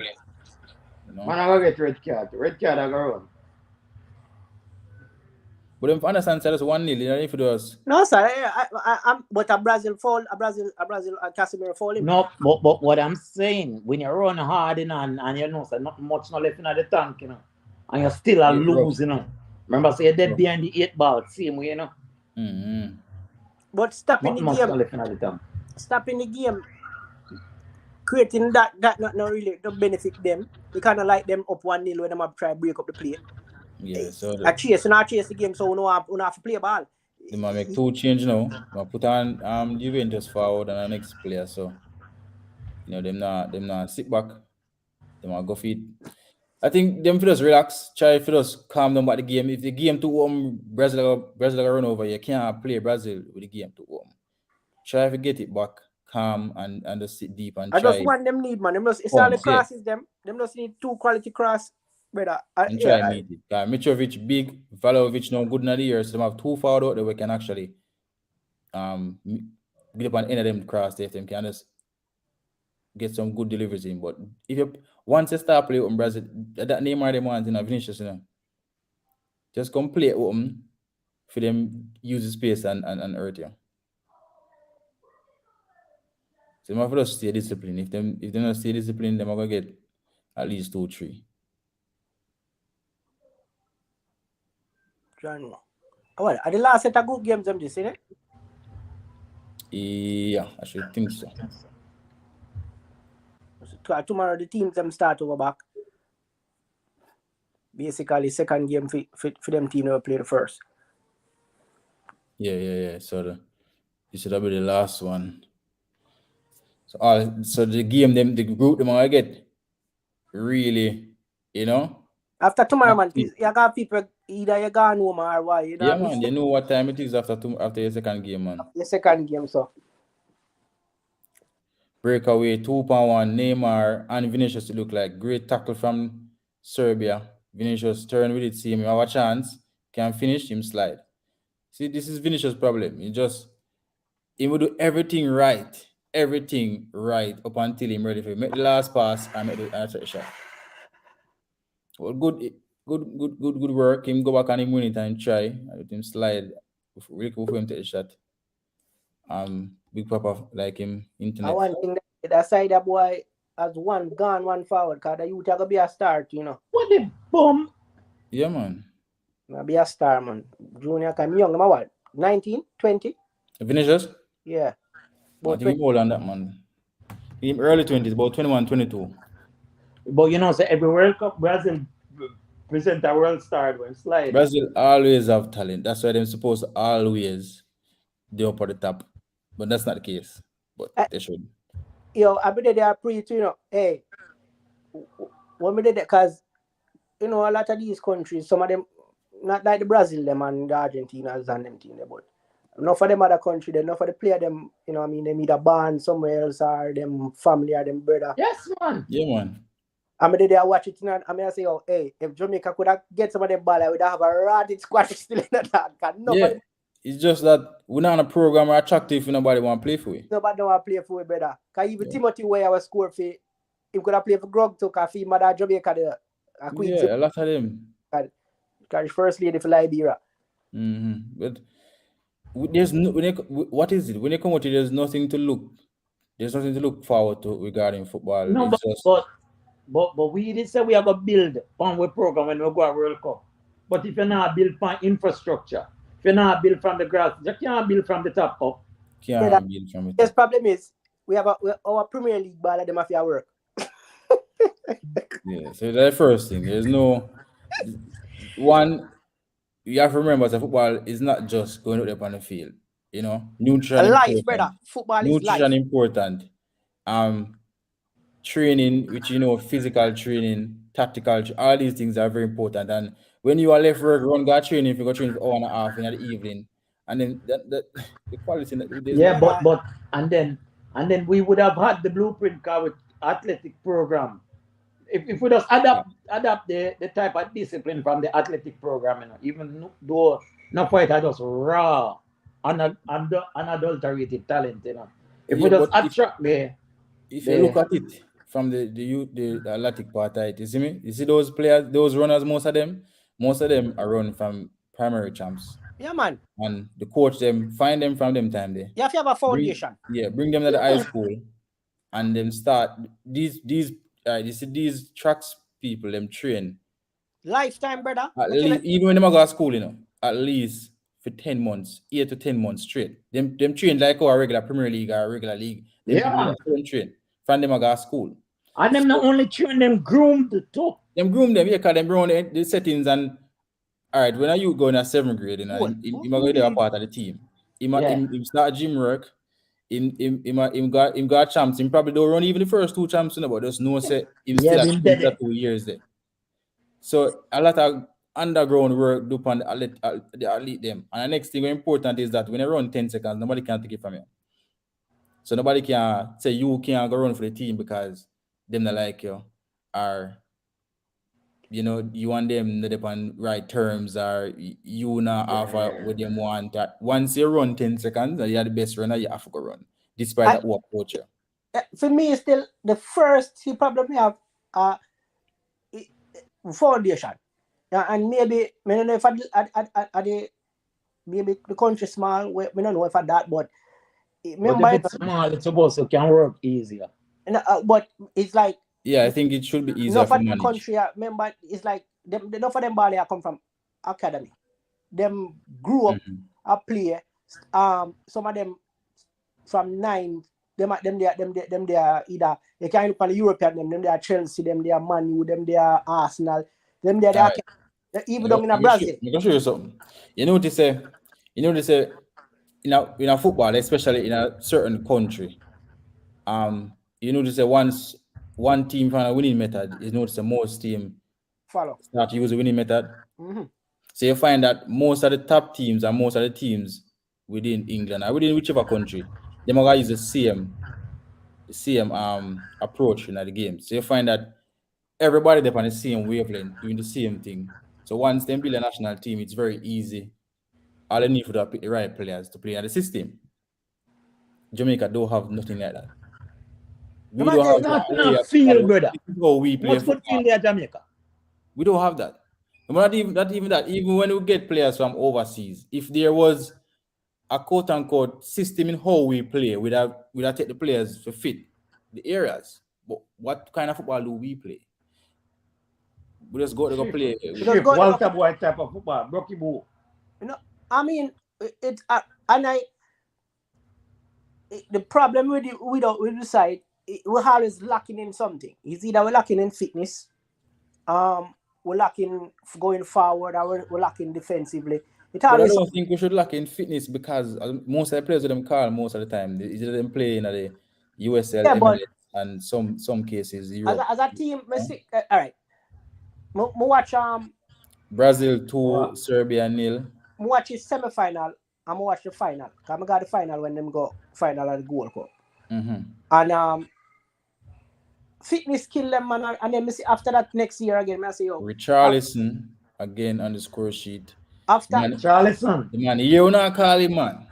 You know? Man, I go get red card. Red card I go run. But if I understand, so that's 1-0, you know, if it was. No, sir. I'm but a Brazil fall, a Casemiro fall him. No, but what I'm saying, when you run hard, you know, and you know, so not much no left in the tank, you know, and you still are lose, you know. Remember, say you're dead behind the 8 ball, same way, you know. Mm-hmm. But stopping Not the much game, no left in the tank. stopping the game, creating that not really to benefit them. We kind of like them up 1-0 when them have try break up the play. Yeah, so I chase the game, so we don't have to play ball. they might make 2 change now. They put on Juventus forward and the next player. So you know them not sit back. They might go feet. I think them for just relax, try for just calm down about the game. If the game too home, Brazil run over, you can't play Brazil with the game too home. Try to get it back, calm and just sit deep and I try. just want them need, man. It's all the crosses them. Them just need 2 quality cross, brother. And try and meet it. Mitrovic big, Vlahovic no good in the year, so they have 2 forward out there we can actually get up on end of them cross there if them can just get some good deliveries in. But if you once you start playing with Brazil, that Neymar them want, you know, Vinicius, you know, just come play with them for them use the space and hurt you. So they have to stay disciplined. If they don't stay disciplined, they're gonna get at least 2-3. Well, are the last set of good games them this, isn't it? Yeah, I should think so. Tomorrow the teams them start over back. Basically, second game for them team will play the first. Yeah. So this should be the last one. So the game the group them I get really, you know. After tomorrow, man, you got people either you gone home or why. You know yeah, man, you know what time it is after your second game, man. The second game, so. Breakaway 2-1, Neymar and Vinicius look like great tackle from Serbia. Vinicius turn with it, see him have a chance, can finish him slide. See, this is Vinicius' problem. He will do everything right up until him ready for make the last pass and make the shot. Well, good work. Him go back and him win it and try. Let him slide really cool for him to take the shot. Big Papa like him internet. I want thing that side that boy has one gone, one forward, cause the youth are gonna be a start, you know. What the bomb? Yeah, man. Gonna be a star, man. Junior come young, am what? 19, 20? Vinicius? Yeah. I think he's older than that, man. In early 20s, about 21, 22. But you know, so every World Cup, Brazil present a world star when slide. Brazil always have talent. That's why they're supposed to always be up at the top. But that's not the case. but they should. I bet they are preach, hey, when we did that, because, a lot of these countries, some of them, not like the Brazil, them and the Argentinas and them thing, but enough of them other country, enough of the player, them, they meet a band somewhere else, or them family, or them brother. Yes, man. Yeah, man. I mean, they watch it, and I say, oh, hey, if Jamaica could have get some of them ball, I would have a ratted squad still in that. Yeah, it's just that we're not on a program or attractive if nobody want to play for it. Nobody want to play for it, brother. Because even Timothy Weah was score for, he could have played for Grog to because he mother Jamaica there. Yeah, a lot of them. Because first lady for Liberia. But there's no, what is it? When you come out here, there's nothing to look forward to regarding football. No, but we did say we are going to build on our program when we go to World Cup. But if you're not build on infrastructure, if you're not build from the grass, you can't build from the top up. Can't build from the top. The problem is, we have our Premier League ball at the mafia work. Yeah, so that's the first thing. There's no one. You have to remember that football is not just going out there on the field. Nutrition life, brother. Football is life. Nutrition important. Training, which physical training, tactical, all these things are very important. And when you are left work, run go training, if you go train for 1 hour and a half in the evening, and then the quality. But and then we would have had the blueprint car with athletic program. If we just adapt the type of discipline from the athletic program, even though no fight are just raw, unadulterated talent, If we just attract if you look at it from the athletic part of it, you see me? You see those players, those runners, most of them are run from primary champs. Yeah, man. And the coach find them from them time there. You have to have a foundation. Bring them to the high school and then start these tracks people, them train. Lifetime, brother. At least, even when they go to school, at least for 10 months, 8 to 10 months straight. Them train like a regular Premier League or a regular league. Them train. From them go to school. And them not only train, them groomed too. Them groom them, because them groom the settings. And all right, when you go in a 7th grade, you might go there a part of the team. He start gym work. Him got champs. Him probably don't run even the first 2 champs, but there's no say him still at 2 years there. So a lot of underground work do on the athlete them. And the next thing important is that when you run 10 seconds, nobody can take it from you. So nobody can say you can't go run for the team because them not like you, or you want them not on right terms, or you not offer what them want. Once you run 10 seconds and you're the best runner, you have to go run. Despite that work culture. For me, it's still the first problem we have foundation. And maybe I don't know if maybe the country small, we don't know if I that, but remember it's small, it's supposed to can work easier. But it's like, I think it should be easier for manage. Country, remember, it's like enough of them ball come from academy. Them grew up a play. Some of them from 9. They are either they can't look on the European them they are Chelsea, them they are Man U, them they are Arsenal, them they are even down in Brazil. I'm gonna show you something. You know what they say in a football, especially in a certain country. Once one team find a winning method, most team start to use the winning method. So you find that most of the top teams and most of the teams within England or within whichever country, they might use the same approach in the game. So you find that everybody they're on the same wavelength, doing the same thing. So once they build a national team, it's very easy. All they need to pick the right players to play in the system. Jamaica don't have nothing like that. We don't have feel, brother. We play. What's good in there, Jamaica? We don't have that. Not even that. Even when we get players from overseas, if there was a quote unquote system in how we play, we'd have take the players to fit the areas. But what kind of football do we play? We just go to go play. Walter Boy type of football, Rocky Boo. I mean, the problem with the side, we're always lacking in something. It's either we're lacking in fitness, we're lacking going forward, or we're lacking defensively. But I don't think we should lack in fitness because most of the players with them call most of the time. They them play in the USL, MLS, and some cases Europe. As a team, all right. I watch Brazil 2, Serbia 0. I watch the semi-final and I watch the final. Because I got the final when them go final at the Gold Cup. And fitness kill them, man. And then after that next year again, I say, yo. Richarlison again on the score sheet. After Richarlison. The man, you not call him, man.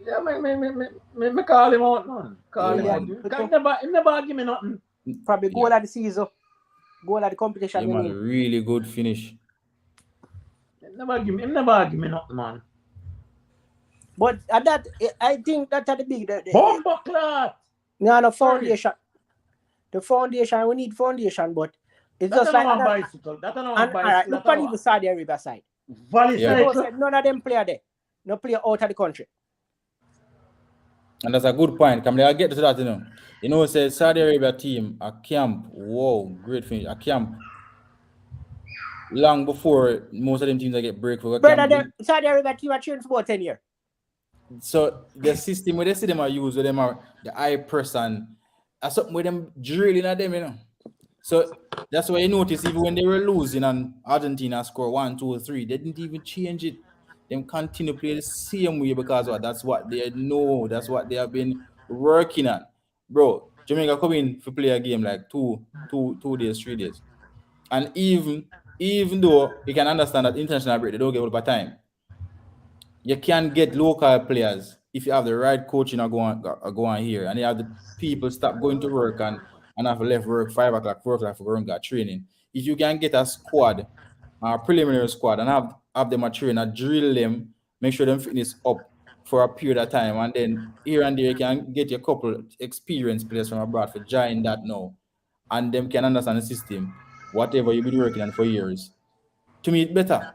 Yeah, me call him out, man. Call him out. He never give me nothing. Probably goal of the season. Goal of the competition. Yeah, man, really good finish. He never give me nothing, man. But at that, I think that's the big... Bomba clot! No, foundation. The foundation, we need foundation, but it's That's just like... bicycle. That's not bicycle. Alright, look at the Saudi Arabia side. None of them play there. No play out of the country. And that's a good point. Come there, get to that, you know. You know, it says Saudi Arabia team, a camp. Whoa, great finish. A camp. Long before most of them teams that get break for a camp. Saudi Arabia team are training for about 10 years. So the system where they see them are used, with them are the eye press and something with them drilling at them, you know. So that's why you notice even when they were losing and Argentina score 1, 2, 3, they didn't even change it. Them continue to play the same way because that's what they know. That's what they have been working on. Bro, Jamaica come in to play a game like 2 days, 3 days. And even though you can understand that international break, they don't get all the time. You can get local players if you have the right coaching go on here, and you have the people stop going to work and have left work 5 o'clock, 4 o'clock for going to training. If you can get a squad, a preliminary squad, and have them a train and drill them, make sure them fitness up for a period of time, and then here and there you can get a couple experienced players from abroad for join that now, and them can understand the system, whatever you've been working on for years. To me, it's better.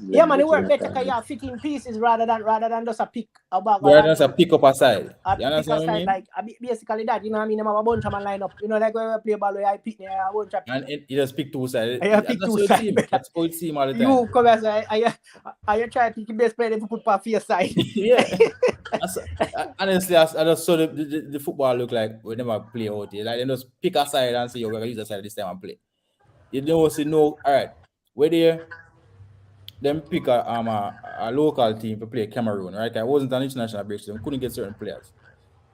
Yeah, man, it work better because you have 15 pieces rather than just a pick about. Rather than just a pick up a side. You understand what I mean? Like basically that, you know what I mean? I have a bunch of man line up. You know, like when we play ball, I pick there, a bunch of. And you just pick 2 sides. That's how it seems all the time. You come here, I try to pick the best player to put for your side. Yeah. Honestly, I just saw the football look like we never play out here. Like they just pick a side and say, we're gonna use the side this time and play. You don't say no, all right. We're there. Them pick a local team to play Cameroon, right? It wasn't an international break, so they couldn't get certain players.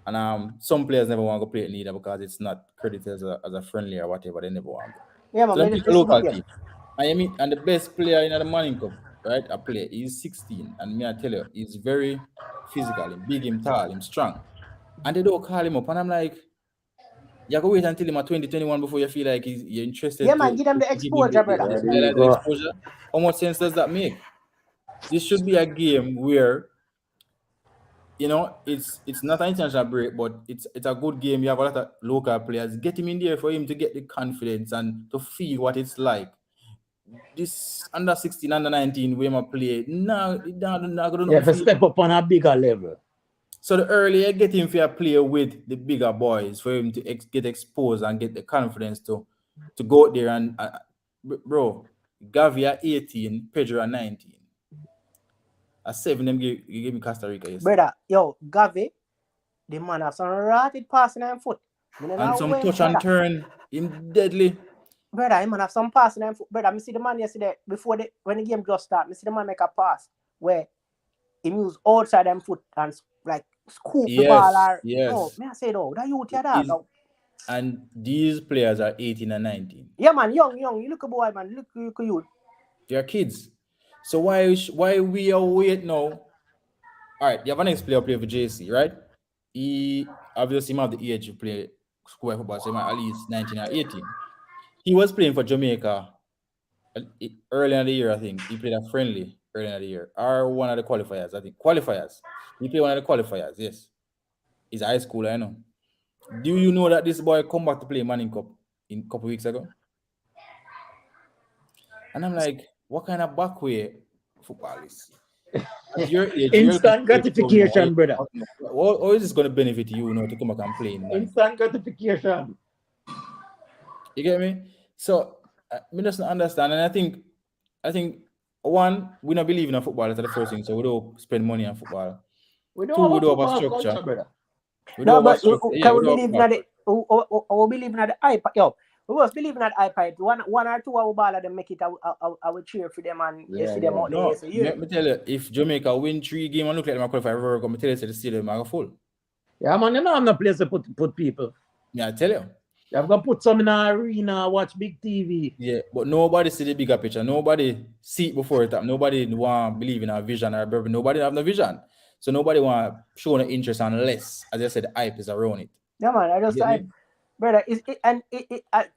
And some players never want to play it neither because it's not credited as a friendly or whatever. They never want to. Yeah, man. So they pick a local team. And the best player in the Manning Cup, right? A player, he's 16. And me, I tell you, he's very physical, him big, him tall, him strong. And they don't call him up. And I'm like, you have to wait until him at 2021 before you feel like you're interested. Yeah, man, give them the exposure, brother. How much sense does that make? This should be a game where, you know, it's not an international break, but it's a good game. You have a lot of local players. Get him in there for him to get the confidence and to feel what it's like. This under 16, under 19, where I play, no, you have to step up on a bigger level. So the earlier you get him to play with the bigger boys, for him to get exposed and get the confidence to go out there and bro, Gavi at 18, Pedro at 19. At 7, them give me Costa Rica. Yes. Brother, yo, Gavi, the man have some rapid passing on foot. And some touch and turn, him deadly. Brother, him man have some passing on foot. Brother, I see the man yesterday, when the game just started, I see the man make a pass where he moves outside them foot and like scoop the ball. No, may I say though, that youth here that. And these players are 18 and 19. Yeah, man, young. You look a boy, man. Look youth. They're kids. So why we are wait now? All right, you have an ex-player play for JC, right? He obviously have the age to play square football, so he might at least 19 or 18. He was playing for Jamaica early in the year, I think. He played a friendly early in the year. Or one of the qualifiers, I think. Qualifiers. He played one of the qualifiers, yes. He's a high schooler, I know. Do you know that this boy come back to play Manning Cup a couple weeks ago? And I'm like, what kind of backway football is? At your age, instant gratification, brother. Or is this going to benefit you, to come back and play? Instant gratification. You get me? So, I just don't understand. And I think one, we don't believe in football. That's the first thing. So we don't spend money on football. We don't Two, have we a don't have a football structure. culture, brother. We No, don't have a but structure. Yeah, can we we don't believe have in the we believe in the iPad? Yo, we was believing in the iPad. One or two our ball them make it. I will cheer for them and you see them out there. No, So, yeah. let me tell you, if Jamaica win 3 games and look like them qualify for World Cup, I tell you, the stadium are full. Yeah, man, you know I'm not place to put people. Yeah, I tell you. You have to put some in an arena, watch big TV. Yeah, but nobody see the bigger picture. Nobody see it before it happen. Nobody want believe in our vision or purpose. Nobody have no vision. So nobody want show no interest unless, as I said, the hype is around it. Yeah, man. I just like, brother.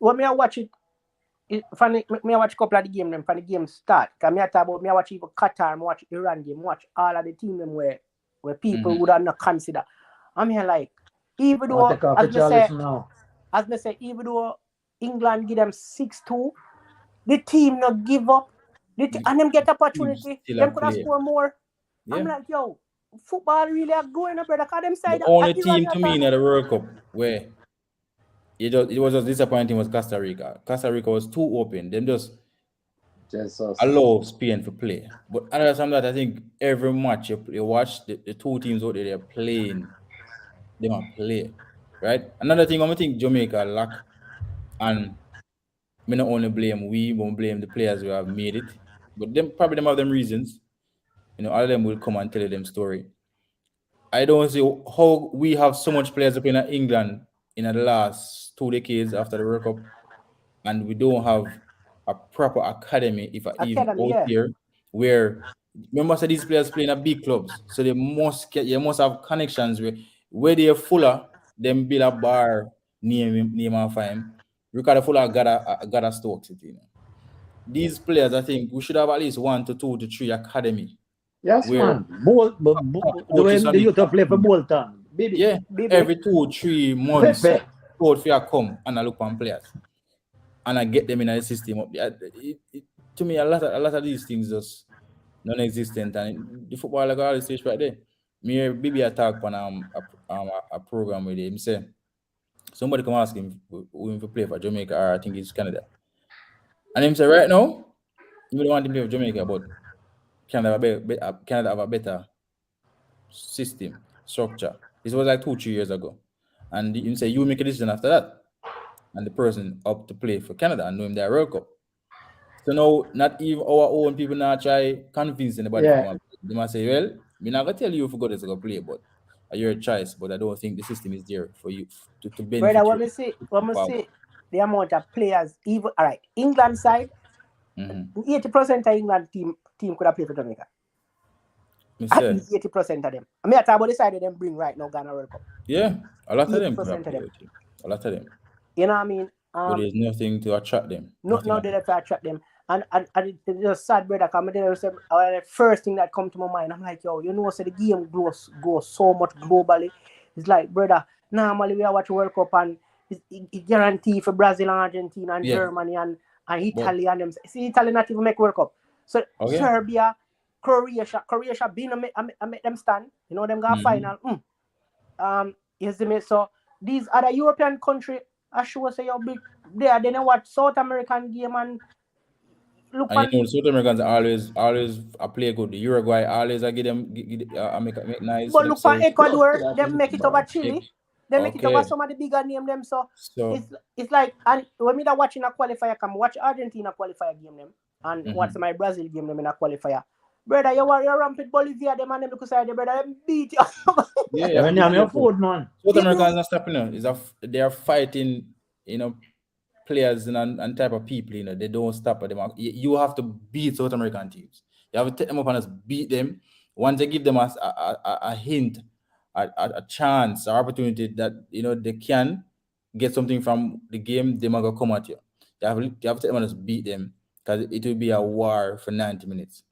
When me I watch it, funny. Me I watch a couple of the game them. From the game start. Cause me I talk about me I watch even Qatar. Me watch Iran game. Watch all of the team them where people would have not consider. I'm here like, even though as me say, even though England give them 6-2, the team not give up. And them get opportunity. Them could have scored more. Yeah. I'm like, yo, football really are going up, brother. Cause them side the only team to me in the World Cup where it was just disappointing was Costa Rica. Costa Rica was too open. Them just allow Spain to play. But other than that, I think every match you watch the two teams out there, they're playing. They might play. Right? Another thing I think Jamaica lack, and me not only blame we, but blame the players who have made it. But them probably them have them reasons. You know, all of them will come and tell you them story. I don't see how we have so much players playing at England in the last 2 decades after the World Cup, and we don't have a proper academy, if even out here, where remember so these players playing at big clubs, so they must have connections where they're fuller, them build a bar name and fame. Ricardo Fuller got a Stoke City. You know. These players, I think we should have at least 1 to 2 to 3 academy. Yes, man. The way the youth play for Bolton. Baby. Yeah, every 2-3 months, coach for come and I look on players. And I get them in the system. To me, a lot of these things just non-existent. And the football like all the stage right there. Me Bibi attack on a program with him. Say somebody come ask him who him to play for Jamaica or I think it's Canada. And him say right now, you don't want him to play for Jamaica, but Canada have a better system, structure. This was like 2-3 years ago. And him say you make a decision after that. And the person up to play for Canada and know him their World Cup. So now, not even our own people now try convince anybody to come and play. They might say, well, I'm not going to tell you if you go to play, but your choice. But I don't think the system is there for you to benefit. Brother, when we see the amount of players, even all right, England side, 80% of England team could have played for Jamaica. At least 80% of them. I mean, I talk about the side of them bring right now Ghana World Cup. Yeah, a lot of them. A lot of them. You know what I mean? But there's nothing to attract them. No, they to attract them. And it's just sad, brother. The first thing that come to my mind, I'm like, yo, you know, so the game goes so much globally. It's like, brother, normally we are watching World Cup and it's guaranteed for Brazil and Argentina and Germany and Italy and them. See, Italy not even make World Cup. So Serbia, Croatia being I make them stand. You know, them got final. You see me? So these other European countries, I sure say you're big there. They know what South American game and look. And you know, South Americans always play good. The Uruguay always I get them make nice. But look for Ecuador, they make it over Chile. They make it over some of the bigger name them. So it's like, and when me that watching a qualifier, come watch Argentina qualifier game them and watch my Brazil game them in a qualifier. Brother, you rampant Bolivia, them and them because I brother them beat you. Yeah, food, man. South Americans not stopping. They are fighting, you know, players and type of people. You know, they don't stop at them. You have to beat South American teams. You have to take them up and just beat them. Once they give them a hint, a chance, or opportunity that you know they can get something from the game, they might go come at you. You have to take them and just beat them because it will be a war for 90 minutes.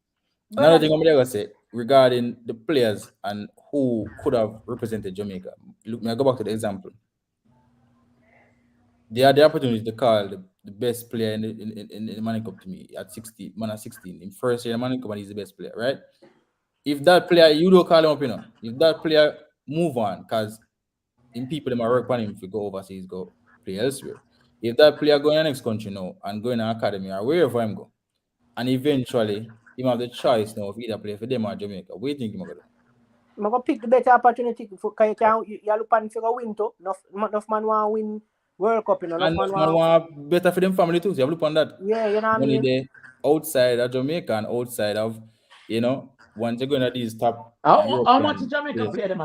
Another thing I'm going to say regarding the players and who could have represented Jamaica. Look, I go back to the example. They had the opportunity to call the best player in the Manning Cup to me at 16. Man at 16. In first year, the Manning Cup, he's the best player, right? If that player, you don't call him up, you know. If that player move on, because in people that might work on him if you go overseas, go play elsewhere. If that player go in the next country now and go in an academy or wherever him go, and eventually He have the choice now of either play for them or Jamaica. What do you think he's gonna do? I'm gonna pick the better opportunity for you look and figure win too. Enough man want to win World Cup, you know. And enough man want better for them family too. So you have look on that. Yeah, you know what I Money mean. there outside of Jamaica and outside of, you know, once you're going to these top How much Jamaica pay them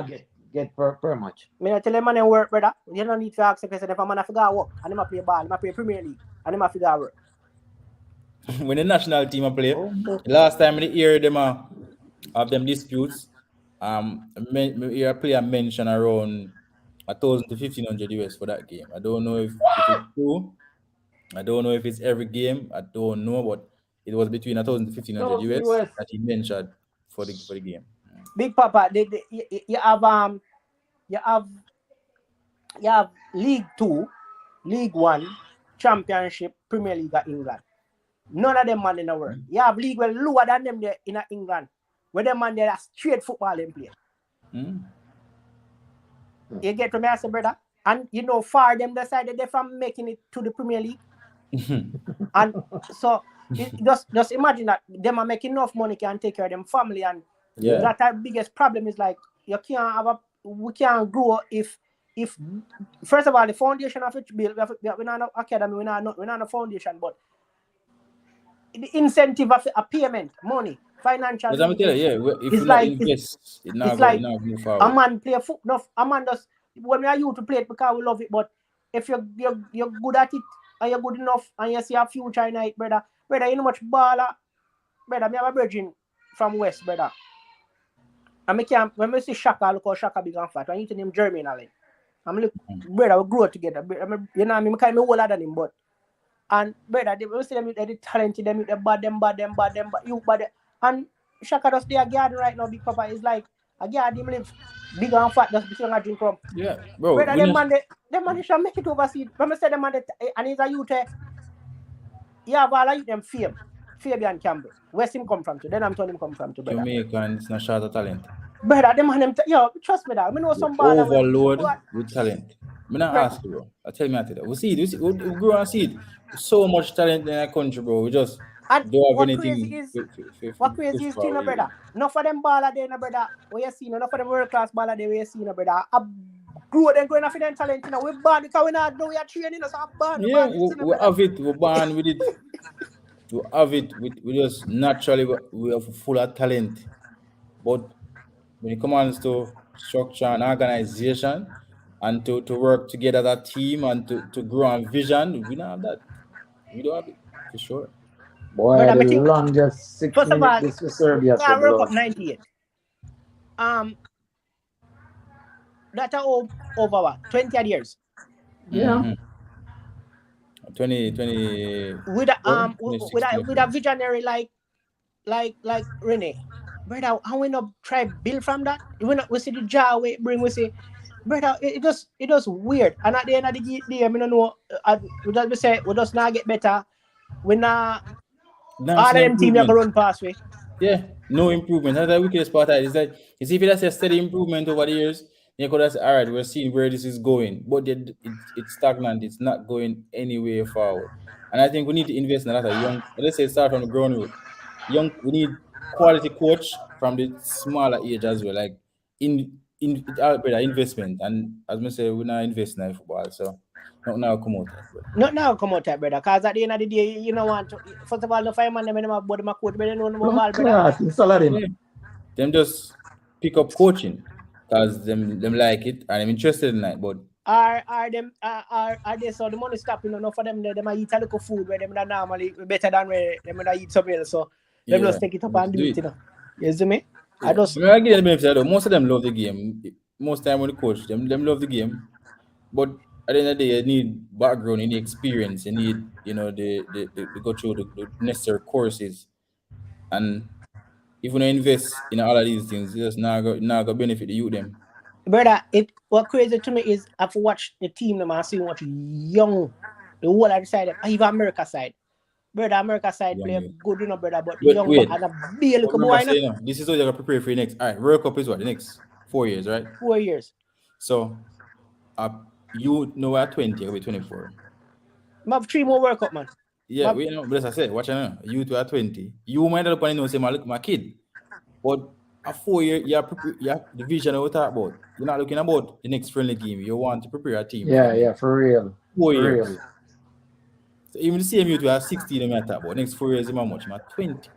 get per match? I tell them man and work, brother. You don't need to ask the question if a man figure work and him play ball, him play Premier League and him figure work. When the national team play, last time in the year them have them disputes, a player mentioned around 1,000 to 1,500 US for that game. I don't know if it's true. I don't know if it's every game. I don't know, but it was between 1,000 to 1,500 US that he mentioned for the game. Big Papa, you have League 2, League 1, Championship, Premier League of England. None of them man in the world. You have league well lower than them there in England. Where them man there are straight football in play. You get to me, I say, brother. And you know, far them decided they from making it to the Premier League. And so just imagine that them are making enough money can take care of them family, and that our biggest problem is like we can't grow if first of all the foundation of it built. We're not an academy, we're not a foundation, but the incentive of a payment, money, financial. If you not invest, it's like move forward. A man play football. A man does when we are you to play it because we love it, but if you're good at it and you're good enough and you see a future in it, brother, you know much baller, brother. Me have a virgin from West, brother. And when we see Shaka, look how Shaka big and fat. When you to name Germinal, I'm look, brother, we grow together. You know what I mean? I older than him, but and brother, we see them the talented, them the bad, you bad. And Shaka just there garden right now, Big Papa is like a garden him live big and fat, just between a drink rum. Yeah, bro. Brother, them man shall make it overseas. When I say them man and he's a youth, you have all of them Fabian Campbell. Where's him come from to? Then I'm telling him come from to, brother. Jamaicans not short of talent. Brother, them man trust me that. I know some baller overload with talent. I'm not ask you, bro. I tell me after that. We see it. We grow and see it. So much talent in our country, bro. We just don't have anything. What crazy is, you know, brother? Enough of them baller there, no, brother. Where you see, enough of them world class baller there, where you see, no, brother. Grow them going after them talent, you know. We're born because we not know we are training us. We have it. We're born with it. We have it. We just naturally we are full of talent. But when it comes to structure and organization and to work together as a team and to grow and vision, we don't have that. We don't have it for sure. Boy, the longest 6 minutes this for Serbia. Yeah, World Cup 98. That's over what? 20 years. Yeah. 20 with a visionary like Rene. Brother, how we not try build from that? We see the jar we bring, we see, brother, it just weird. And at the end of the day, I don't know, we just not get better. We not all of them team that run past we. Yeah, no improvement. That's the wickedest part of it. It's like, you see, if that's a steady improvement over the years, you could say, all right, we're seeing where this is going. But it's stagnant. It's not going anywhere forward. And I think we need to invest in a lot of young, let's say start from the ground root. We need quality coach from the smaller age as well. Like, investment. And as I say, we're not investing in football. So, not now come out. Not now come out, brother. Because at the end of the day, you know what? First of all, the fireman, them about my coach, but they know no ball, brother. Them just pick up coaching because them like it and I'm interested in that. But are they so the money stopping enough for them? They might eat a little food where them that normally better than where them that eat something else. So them just take it up and do it. You know, you see me? Yeah. I give them the benefit though. Most of them love the game. Most time when the coach them love the game, but at the end of the day, you need background, you need experience, you need, you know, they go through the necessary courses. And if you don't invest in all of these things, it's just not gonna benefit the youth them. Brother, what crazy to me is I've watched the team them and seen what young the whole other side, even America side. Brother, America side play good, you know, brother, but the young and a big little boy. This is what you're gonna prepare for your next. All right, World Cup is what the next 4 years, right? 4 years. So you know at 20, I'll be 24. I have 3 more World Cup, man. Yeah, we know, but as I said, watch out. You two are 20. You might not know say look my kid. But a 4 year you have the vision we talk about. You're not looking about the next friendly game. You want to prepare a team for Yeah, for real. 4 For years. real. So even the same you two are 16 you talk about. Next 4 years, him how much? Him at 20.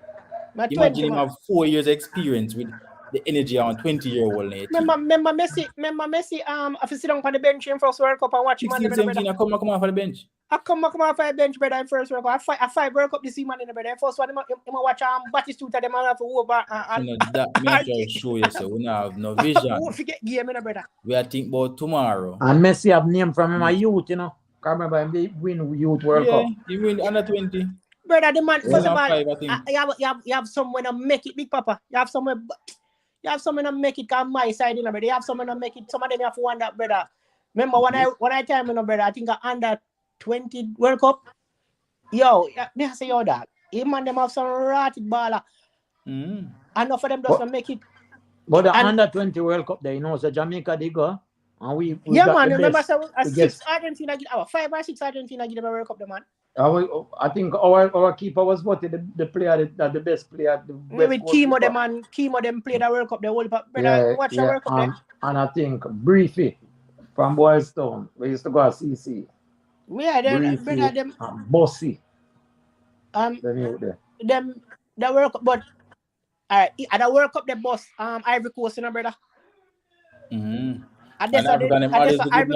Imagine him have 4 years experience with the energy on 20-year-old in team. Remember Messi, if you sit down on the bench in first World Cup and watch him. 16, 17, I come off the bench. I come off the bench, brother, in first World Cup. I five World Cup this season, man, brother. First one, I watch Batistuta, them have to over and that me I try to show you, so we don't have no vision. who forget game, brother. We are thinking about tomorrow. And Messi have name from him a youth, you know. I remember him win Youth World Cup. He win under 20. Brother, the man, first of all, 5, I think. you have someone to make it, Big Papa. You have someone to make it come my side, you know, brother. You have someone to make it. Some of them have to wonder, brother. Remember when I tell you, brother, I think under 20 World Cup. Yo, me say yo that. Him and them have some rotted baller. Enough of them doesn't make it. But the under 20 World Cup there, you know, so Jamaica they go. And we yeah, got man. the Remember, best. so six Argentina get 5 or 6 Argentina get them a World Cup, the man. I think our keeper was voted the player the best player. The best with Chemo them played the World Cup. The whole brother watch the World Cup there. And I think Briefy from Boystown, we used to go to CC. Yeah, brother them Bossy. them the World Cup, but at the World Cup the boss Ivory Coast, you know, brother. And Ivory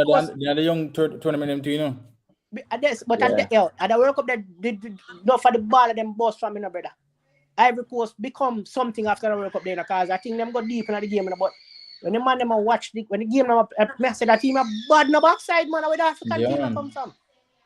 Coast. They are the young tournament too, you know. At the World Cup they not for the ball of them boss from, you know, brother. Ivory Coast become something after the World Cup there, because I think them go deep into the game, but when the man them watch when the game now, I say that team a bad no backside, man, where the African team come from.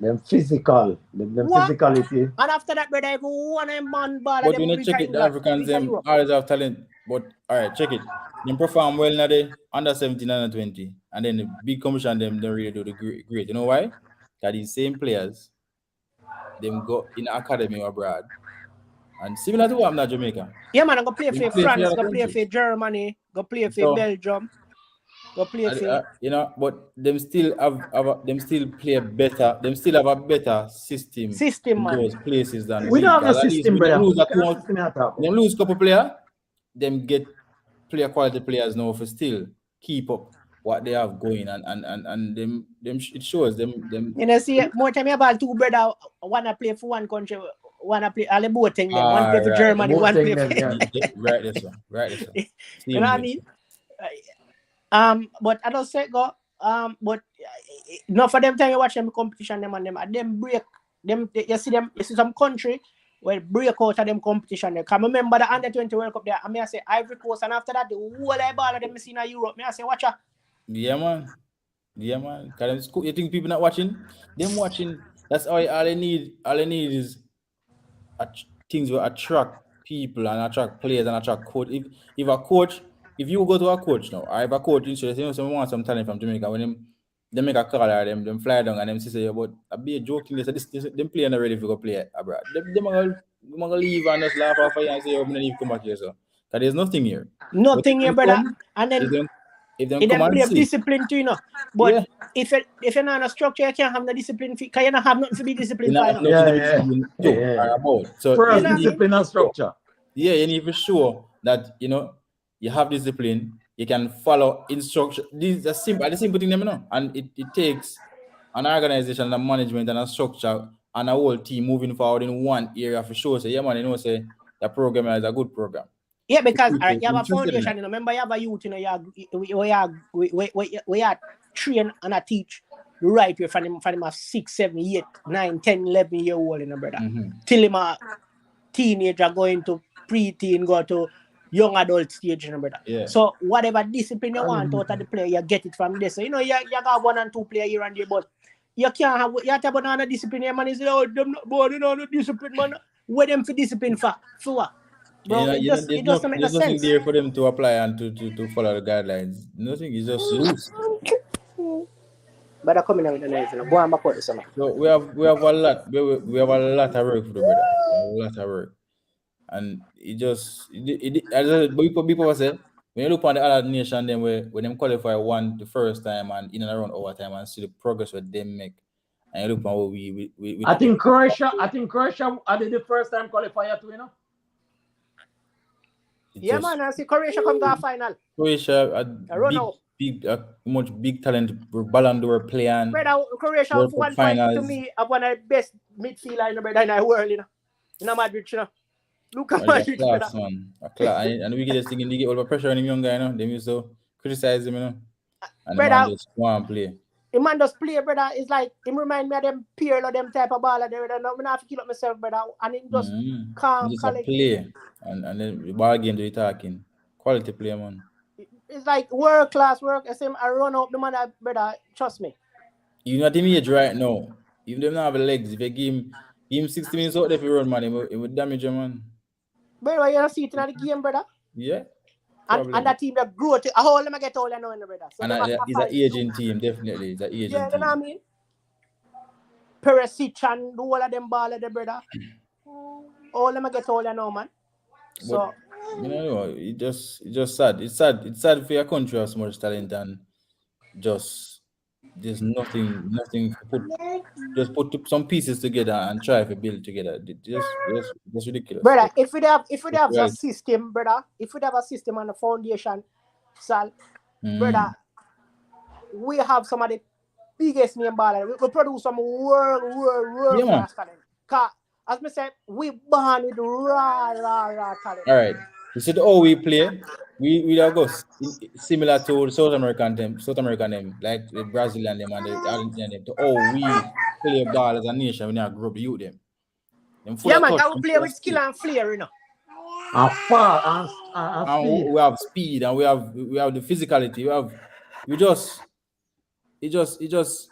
Them physical, them physicality. And after that, brother, everyone man ball. But when you check it, the Africans them always have talent. But all right, check it. They perform well now they under 17 and under 20, and then the big commission them don't really do the great. You know why? That these same players, them go in academy abroad. And similar to what I'm not Jamaica. Yeah, man, I go play for France, go play for Germany, go play for Belgium, go play for you know, but them still play better. Them still have a better system in man. those places than we don't have a system, brother. Them lose couple player, them get quality players now for still keep up what they have going, and them it shows them. You know, see, more time you have two brother wanna play for one country. Wanna play all the both thing them. One play for Germany, one play for right this one. You know what I mean? But I don't say go. But not for them time you watch them competition them and them break them. You see some country where break out of them competition. There. Can remember the under 20 World Cup there? I say Ivory Coast, and after that the whole ball of them see in Europe. I say watch out. Yeah man. Cause you think people not watching? Them watching. That's all they need. All they need is things will attract people and attract players and attract coach. If you go to a coach now, or if a coach interested, you know, someone wants some talent from Jamaica, when they make a call or them fly down and them say, but I be a joking, they say them playing already if you go play abroad. Them gonna leave and just laugh off and say, oh, I'm gonna leave, come back here. So, because there's nothing here. Nothing here, brother. And then if them come play and see. discipline too, you know. But if you're not in a structure, you can't have no discipline. Because you don't have nothing to be disciplined for. So first discipline and structure. Yeah, you need to show that you have discipline. You can follow instruction. These are simple. The simple thing, you know. And it takes an organization, a management, and a structure, and a whole team moving forward in one area for sure. So yeah, man, say the program is a good program. Yeah, because you have a foundation. Remember, you have a youth. We are train and I teach the right way from him 6, 7, 8, 9, 10, 11 year old, brother. Till him a teenager going to pre-teen, go to young adult stage, brother. Yeah. So whatever discipline you want out of the player, you get it from this. So, you got 1 and 2 player here and there, but you can't have another discipline. Man, is them not born in no discipline, man. Where them for discipline for what? Bro, it doesn't make no sense. There's nothing there for them to apply and to follow the guidelines. Nothing is just loose. But I come in with the noise. Go on back out. So we have a lot. We have a lot of work for the brother. A lot of work, and people say when you look on the other nation, then when them qualify the first time and in and around our time and see the progress that they make, And look at what we I think Croatia are the first time qualifier to, you know. Yeah, man, I see Croatia come to the final. Croatia, much big talent, Ballon d'Or player. Brother, Croatia have 1 point to me of one of the best midfielder in the world, you know. In Madrid, you know. Look at Madrid, class, man. And we get this thing, they get all the pressure on him young guy, you know. They used to criticize him, you know. And brother, the man just go and play. The man just play, brother. It's like him remind me of them Pirlo, them type of baller there. I don't have to kill up myself, brother. And he just calm, just play. And then the ball game they talking. Quality player, man. It's like world class work. I say I run up the man, brother. Trust me. You not in age right now. Even them not have legs. If you give him 60 minutes out there if you run, man, it would damage him, man. Brother, you don't see it in the game, brother. Yeah. And that team that grew to a whole them get all know, brother. So and it's an aging team, definitely. It's an aging team. You know what I mean? Perisic and all of them baller, the brother. All them get all know, man. So you know, it's just sad. It's sad for your country has so much talent and just there's nothing just put some pieces together and try to build together. Just ridiculous. Brother, if we have a system, brother, if we have a system and a foundation, Sal, brother, we have some of the biggest name ballers. We produce some world class talent. Cause as I said, we born with raw talent. All right. You said how we play. We have go similar to South American them, like the Brazilian them and the Argentinian them. To how we play ball as a nation when we grow up youth them. Yeah, man, I will play with skill and flair, you know. And far and speed. We have speed and we have the physicality. It just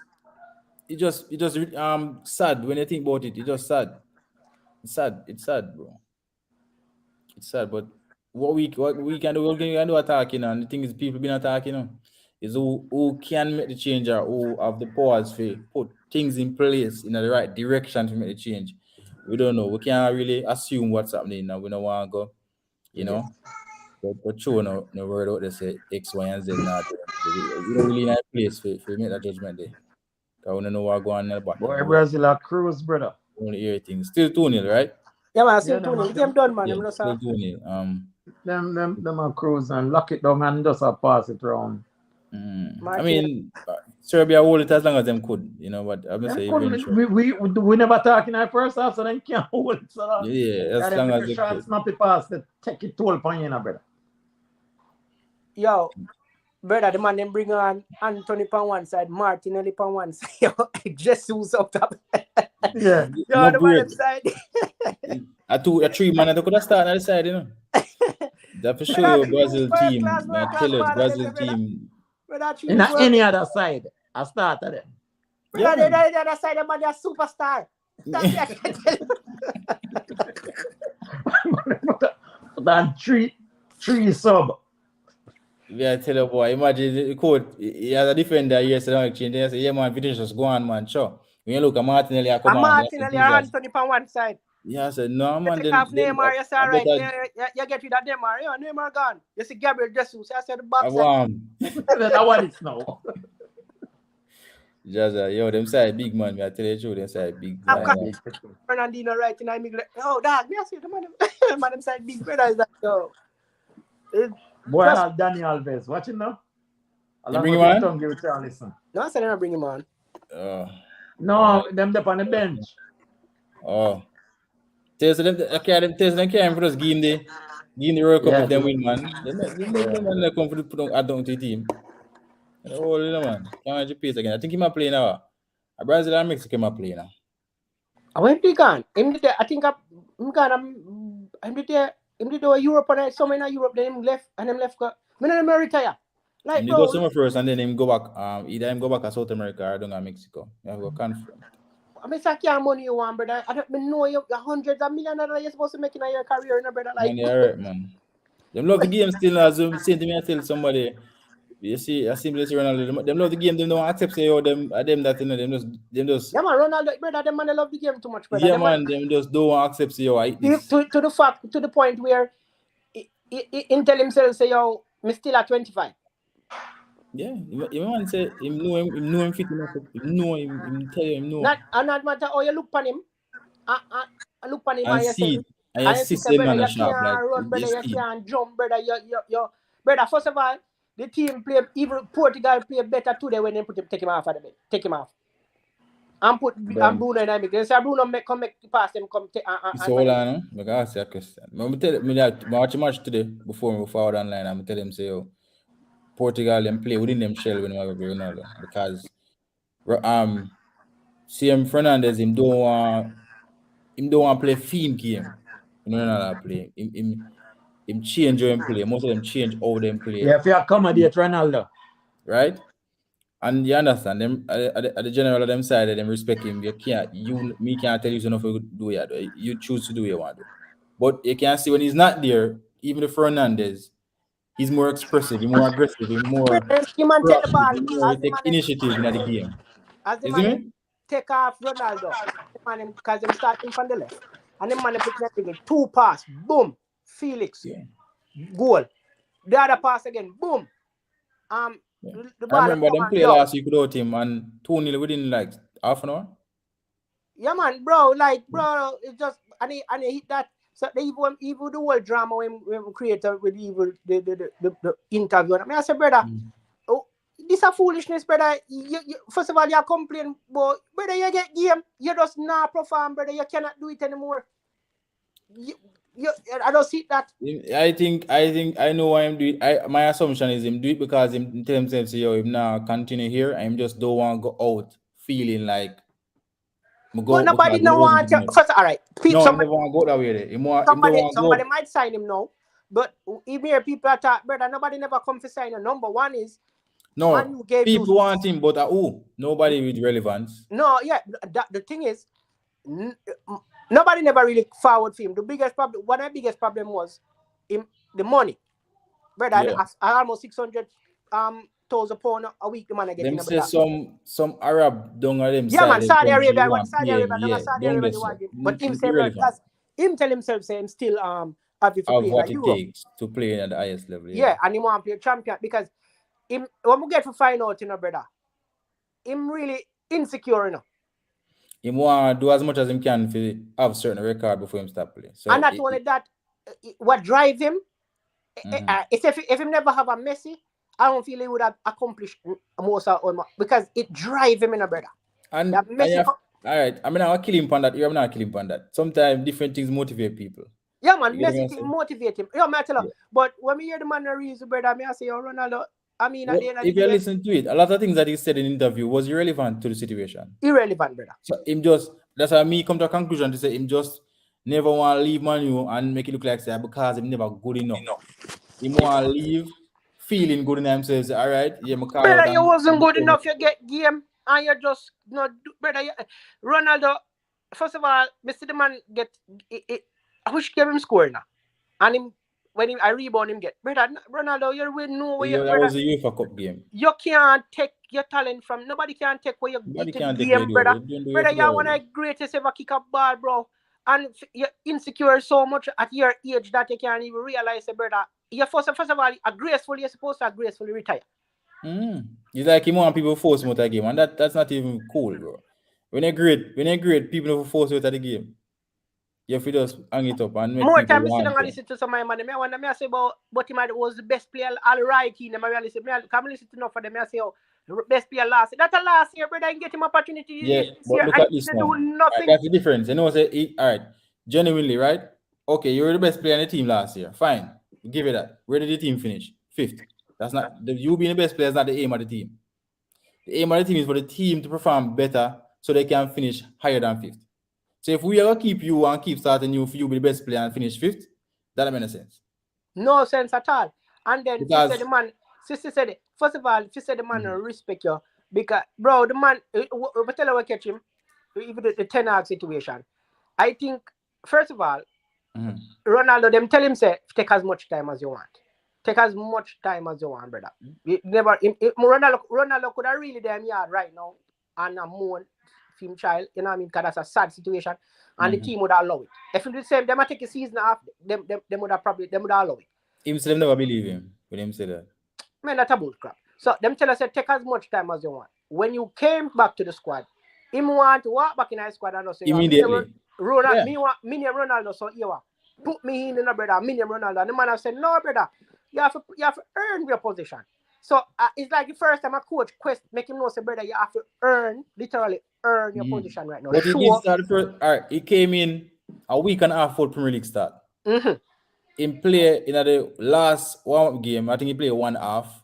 sad when you think about it. It's just sad. It's sad, bro. It's sad, but what we can do, we can do attacking, and the thing is, people been attacking, is who can make the change or who have the powers to put things in place in the right direction to make the change. We don't know. We can't really assume what's happening now. We don't want to go, you know. But sure, no word out there say X, Y, and Z. Now we don't really need a place for make that judgment there. Because we don't know what's going on in the back. Boy, Brazil are cruise, brother. Only hear things. Still 2-0, right? Yeah, man, still 2-0. The game done, man. Yeah, still 2-0. Them are cruise and lock it down and just pass it around. I mean, Serbia hold it as long as them could, you know. But I'm say we never talk in our first half, so they can't hold it. So yeah, as long as they could. Snappy pass, they take it toll upon you, brother. Yo, brother, the man them bring on Anthony on one side, Martinelli on one side, yo, Jesus up top. Yeah, yo, the man side. A 3 man that could have started on the side, you know. That for sure your Brazil team. I tell you, Brazil team. In any other side, I started them. Yeah, the other side, the man is a superstar. Than three sub. Yeah, I tell you, boy, imagine the coach, he has a defender here, so don't change. They say, yeah, man, Vinicius, go on, man, sure. When you look at Martinelli, I come on. Martinelli and Anthony on one side. Yeah, I said, no, man. You have Neymar, you say, all right, you get rid of Neymar. Yeah, Neymar gone. You see Gabriel Jesus, I said the back side. I want it now. Jaza, yo, them side big man, I tell you the truth, them side big. I've got Fernandino right in the oh, dog, me I see the man, them side big brother is like, yo. Boy, Danny Alves, watch him now. You bring him on? No, I said I don't bring him on. No, them up on the bench. Oh. Tell them carry for us give him the World Cup if them win, man. They come for put add down to the team. Oh, man. Can't you pace again? I think he might play now. Brazil and Mexico might play now. When he gone? I think I'm gone. I'm did Europe and somewhere in Europe, then him left and him left. Me and him retire. Like, and you go somewhere first and then him go back. Either him go back to South America or down to Mexico. You have to go confirm. I mean, it's like money you want, brother. I don't know you hundreds of millions of dollars you're supposed to make in your career, brother. Like, man, you're right, man. Them love the game still as you say to me. I tell somebody, you see, I simply see Ronaldo. Them love the game. Them don't accept say them that you know. Them just. Yeah, man, Ronaldo, brother. Them man, they love the game too much, brother. Yeah, them them just don't accept say yo. To the point where he tell himself say yo, me still at 25. Yeah, you man say him know him fit enough. Him know him tell you him know. Not matter how you look on him. I look on him And and you say, see and you see say, same brother, man a you sharp like can't run, brother, his you speed. can't jump, brother. You brother, first of all, the team play, even Portugal play better today when they take him off of the bench. Take him off. And Bruno in the mix. They say Bruno make pass them come take So hold on, I gotta ask you a question. I'm tell me that I watch a match today before we forward online. I'm tell him say Portugal them play within them shell when we go Ronaldo because CM Fernandez him don't want play theme game. You know Ronaldo play. Him change how him play. Most of them change how them play. Yeah, if you accommodate Ronaldo. Right? And you understand them at the general of them side them respect him. You can't me can't tell you enough to do it. You choose to do what you want to do. But you can see when he's not there, even the Fernandez, he's more expressive, he's more aggressive, he's more him and take the ball he take initiative in the game. as the You see man me? take off Ronaldo, because him starting from the left. And the man put that 2 pass, boom, Felix, goal. The other pass again, boom. The ball I remember them play last week without him and 2-0 within like half an hour. Yeah, man, bro, it's just and he hit that. So they even the whole drama when created with even the interview. I mean, I said, brother, this a foolishness, brother. You first of all, you complain, but brother, you get game, you just not perform, brother. You cannot do it anymore. I don't see that. I think I know why I'm doing. My assumption is him do it because him tell himself say, him now continue here. I just don't want to go out feeling like. But nobody no want to. First, all right. No, somebody want to go that way. There. Somebody might sign him now, but even here people are talking, brother. Nobody never come to sign him. Number one is no people want him, but nobody with relevance. No, yeah. The thing is, nobody never really forward for him. The biggest problem, one of the biggest problem was the money, brother. Yeah. Almost 600,000 pounds a week. The man getting. Them say some Arab don't have them. Yeah, man. Saudi Arabia, but him say because him tell himself say him still happy to play what it takes to play at the highest level. Yeah, and he want to play champion because him when we get to find out, brother, him really insecure, He want to do as much as him can to have certain record before him start playing. So and not only that, what drive him, if him never have a Messi, I don't feel he would have accomplished most of it because it drive him, brother. And Messi all right, I mean, I'll kill him on that. I'm not killing him on that. Sometimes different things motivate people. Yeah, man, Messi thing motivate him. Yeah, man, I tell you. But when we hear the man reason, brother, I say, Ronaldo, I mean, at the end of the day, if you listen to it, a lot of things that he said in the interview was irrelevant to the situation. Irrelevant, brother. So that's why me come to a conclusion to say him just never want to leave Man U and make it look like say because him never good enough. He want to leave feeling good in himself. Say, all right, yeah, my brother, you wasn't good enough. You get game and you just not brother. Ronaldo, first of all, Mr. the man get it. I wish give him score now, and him. When I rebound him get, brother, Ronaldo, you will know where that was a UEFA Cup game. You can't take your talent from nobody can take where you get the game, brother. Brother, you're one of the greatest ever kick a ball, bro. And you're insecure so much at your age that you can't even realize it, brother. You're first of all, you're supposed to gracefully retire. It's like you want people force him out of the game, and that's not even cool, bro. When you're great, people don't force you out of the game. You have to just hang it up and make more people time I sit down and listen to some of my man. I wonder me I say about but him was the best player all right in them. I listen to enough for them. I say best player last year. That's a last year, brother, and get him opportunity this year. Look at this now. Nothing. That's the difference. You know say all right, genuinely, right? Okay, you were the best player in the team last year. Fine. Give it that. Where did the team finish? 5th. That's not you being the best player is not the aim of the team. The aim of the team is for the team to perform better so they can finish higher than 5th. So if we ever keep you and keep starting you for you be the best player and finish 5th, that don't make no sense. No sense at all. And then because, she said the man, sister said it. First of all, she said the man respect you because bro, the man we tell her we catch him, even the Ten Hag situation. I think first of all, Ronaldo them tell him say take as much time as you want. Take as much time as you want, brother. Ronaldo could have really damn yard right now and a more film child, you know what I mean? Because that's a sad situation, and the team would allow it. If you do the same, they might take a season off. Them would allow it. Him say them never believe him when him say that. Man, that's a bull crap. So them tell us take as much time as you want. When you came back to the squad, him want to walk back in the squad and say, immediately. Ronald, me name Ronaldo, so you put me in, brother. Me name Ronaldo. And the man have said, no, brother, you have to earn your position. So it's like the first time a coach make him know, say, brother, you have to literally earn your position right now. But he did start first. All right, he came in a week and a half before Premier League start. In play in the last warm-up game, I think he played 1 half,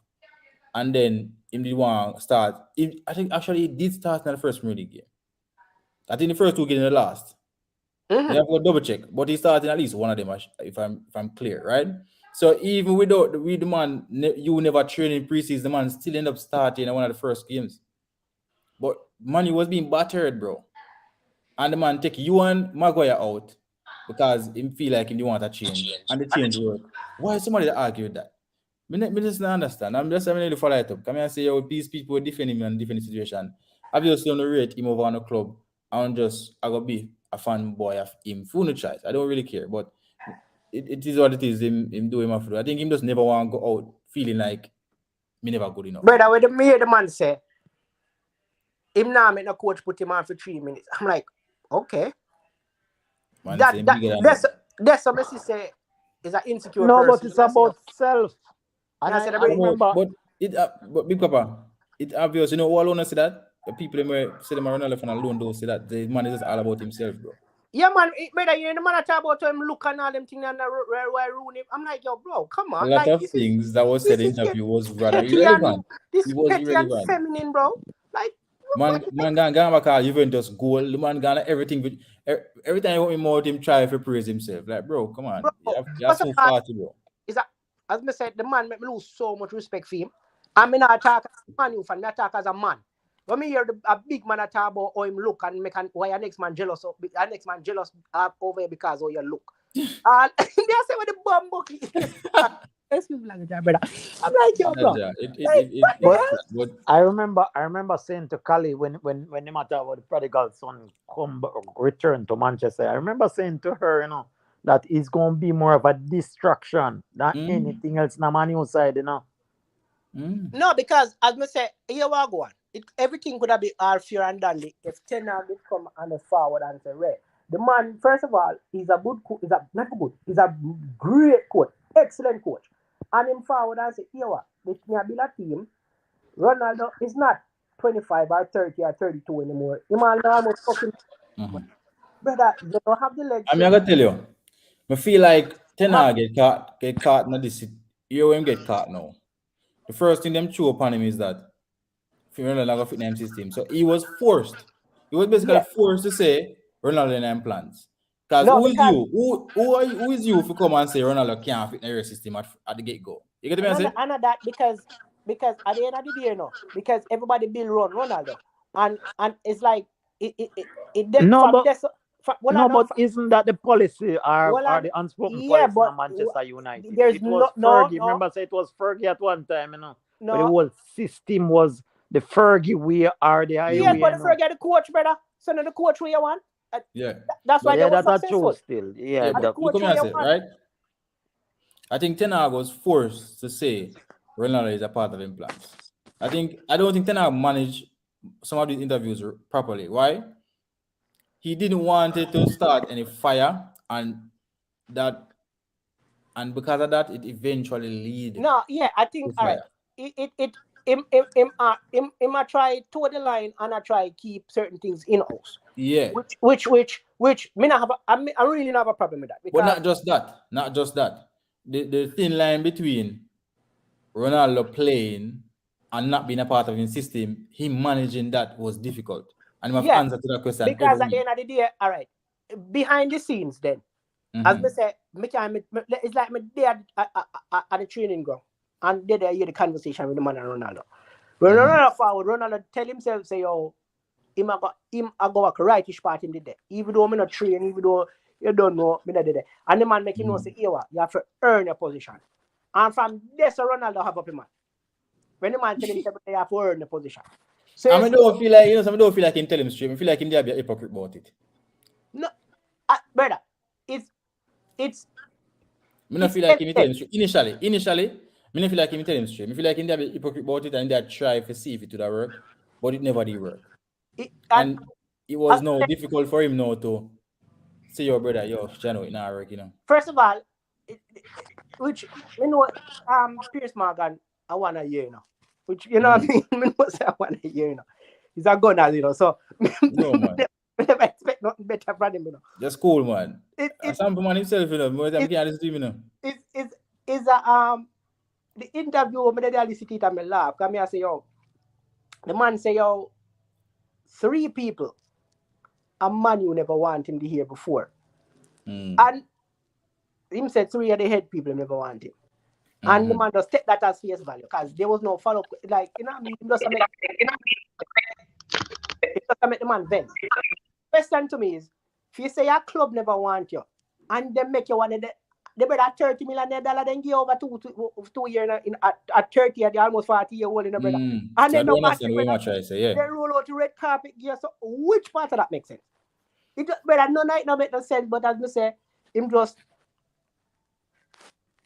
and then he did one start. I think actually he did start in the first Premier League game. I think the first 2 games in the last. You have to double check, but he started at least one of them, if I'm clear, right? So even with the man, you never train in preseason, the man still end up starting in one of the first games. But man, he was being battered, bro. And the man take you and Maguire out because he feel like he didn't want a change, and the change work. Why somebody argue with that? Me just not understand. I'm just having to follow it up. Come here and say, these people defend him in different situation. Obviously, on the rate him over on the club, I go be a fanboy of him. Full no choice. I don't really care, but it is what it is. Him do him after. I think him just never want to go out feeling like me never good enough. Brother, when the man say, him now make the coach put him on for 3 minutes. I'm like, okay. Man, that's what Messi say is an insecure No, person. but it's about self. And I remember. But Big Papa, it's obvious. You know, all alone say that. The people that say them are Ronaldo fan alone don't say that. The man is just all about himself, bro. Yeah, man, brother, you know, the man talk about him look and all them things and why ruin him. I'm like, yo, bro, come on. A lot of things that was said in the interview was rather irrelevant. This was irrelevant. Feminine, bro. Like, man gonna back at Juventus goal. The man gonna everything. Every time you want me more him try to praise himself. Like, bro, come on. You have so far to go. Is that, as I said, the man make me lose so much respect for him. I mean, I talk as a man, I talk as a man. When me hear a big man talk about how him look and make why your next man jealous, over here because of your look. And they say with the bomb bucket. Excuse me, brother. I'm like, yo, bro. But I remember saying to Kali when the matter about the prodigal son return to Manchester, I remember saying to her, you know, that it's gonna be more of a distraction than anything else in the Man U side, you know. No, because as I say, here we go on. Everything could have been all fair and dandy if Tenor did come on the forward and say, right. The man, first of all, he's a good coach. He's a great coach, excellent coach. And him forward and say, here what? The Build team, Ronaldo is not 25 or 30 or 32 anymore. Him almost fucking brother, they don't have the legs. I'm gonna tell you, I feel like Tenor get caught in this. You him get caught now. The first thing them chew upon him is that Ronaldo fit name system. So he was forced. He was basically forced to say Ronaldo name plans. Because who is you if you come and say Ronaldo can't fit in your system at the get-go? You get me? I know that because at the end of the day, because everybody build Ronaldo. And it's like but isn't that the policy or the unspoken policy in Manchester United? It was Fergie. Remember, say it was Fergie at one time, you know. But the whole system was the Fergie way or the highway. Yeah, but the Fergie the coach, brother. So now the coach where you want. That's why they were successful. Still. Yeah, look at me, right? I think Ten Hag was forced to say Ronaldo is a part of his plans. I don't think Ten Hag managed some of these interviews properly. Why? He didn't want it to start any fire, and because of that, it eventually lead. No, yeah, I think all right. I try to the line and I try keep certain things in house. Yeah. Which me not have I really not have a problem with that. But not just that. The thin line between Ronaldo playing and not being a part of his system, him managing that was difficult. And my answer to that question. Because at the end of the day, all right, behind the scenes then, as I say, it's like me there at the training ground. And they hear the conversation with the man and Ronaldo. When Ronaldo forward, Ronaldo tell himself, say, yo, him I go a rightish part in the day. Even though I'm not train, even though you don't know, me not there. And the man make him know, say, you have to earn your position. And from there, so Ronaldo have up him man. When the man tell him, you have to earn the position. So I don't feel like, some don't feel like him tell him straight. I feel like him there be a hypocrite about it. No, brother, it's. I don't feel like him tell him straight. Initially, I feel like him tell him straight. I feel like him a bit hypocrite about it and they try to see if it would have work, but it never did work. And it was no difficult for him now to say your brother, yo, Chano, it not work, you know. First of all, which you know, Pierce Morgan, I want a year now. Which you know what I mean? I know say I want a year now. He's a gunner, you know. So no man. I never expect nothing better from him, you know. Just cool, man. Some man himself, you know. More time can't listen to him, you know. It's a the interview me dey listen to it and me laugh. Cause me I say yo, the man say yo, 3 people, a man you never want him to hear before, and him said 3 of the head people never want him. And the man just take that as face value because there was no follow up. Like, you know what I mean? It just make the man vent. Question to me is, if you say your club never want you, and they make you one of they better $30 million, then give over 2 years at 30 at the almost 40-year-old in the brother. And then no matter they roll out the red carpet gear. So which part of that makes sense? It just better no night no make no sense, but as I say, him just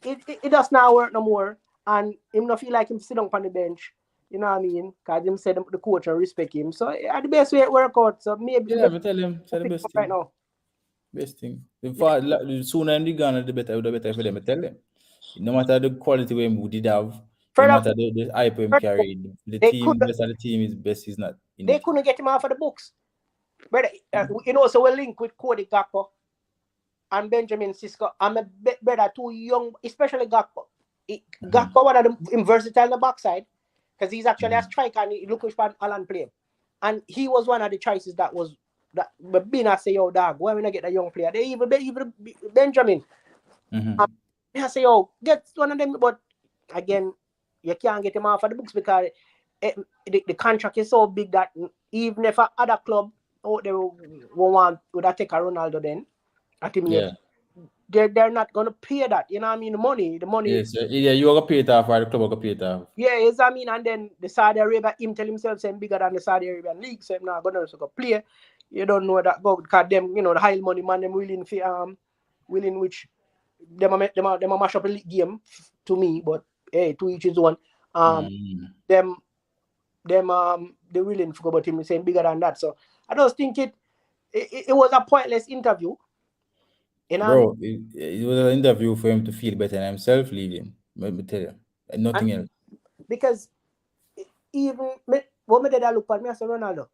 it does not work no more, and him not feel like him sit down on the bench. You know what I mean? Because him said the coach and respect him. So the best way it work out. So maybe but tell him say the best thing right now. Best thing. The sooner him the gun, the better for them. Tell them. No matter the quality we did have, no matter the hype him carried, the team is best is not. They couldn't get him off of the books. But you know, so we link with Cody Gakpo and Benjamin Sisko. I'm a better 2 young, especially Gakpo. Gakpo one of them versatile on the backside because he's actually a striker and he look which part Alan play. And he was one of the choices that being I say, yo, dog, why we not get a young player? They even Benjamin. I say, yo, get one of them, but again, you can't get him off of the books because the contract is so big that even if other club they would have take a Ronaldo then, I think they're not gonna pay that. You know what I mean? The money. Yes, you are gonna pay it off, or the club gonna pay it off. Yeah, yes, I mean, and then the Saudi Arabia, him tell himself saying bigger than the Saudi Arabian league, so him not gonna play. You don't know that go because them, you know, the high money man, them willing which them a mash up a league game to me, but hey, to each his own. Them they're willing to go, but him saying bigger than that. So I just think it was a pointless interview. You know, bro, it was an interview for him to feel better than himself leaving. Let me tell you, and nothing else. Because even when me did I look at me, I said Ronaldo,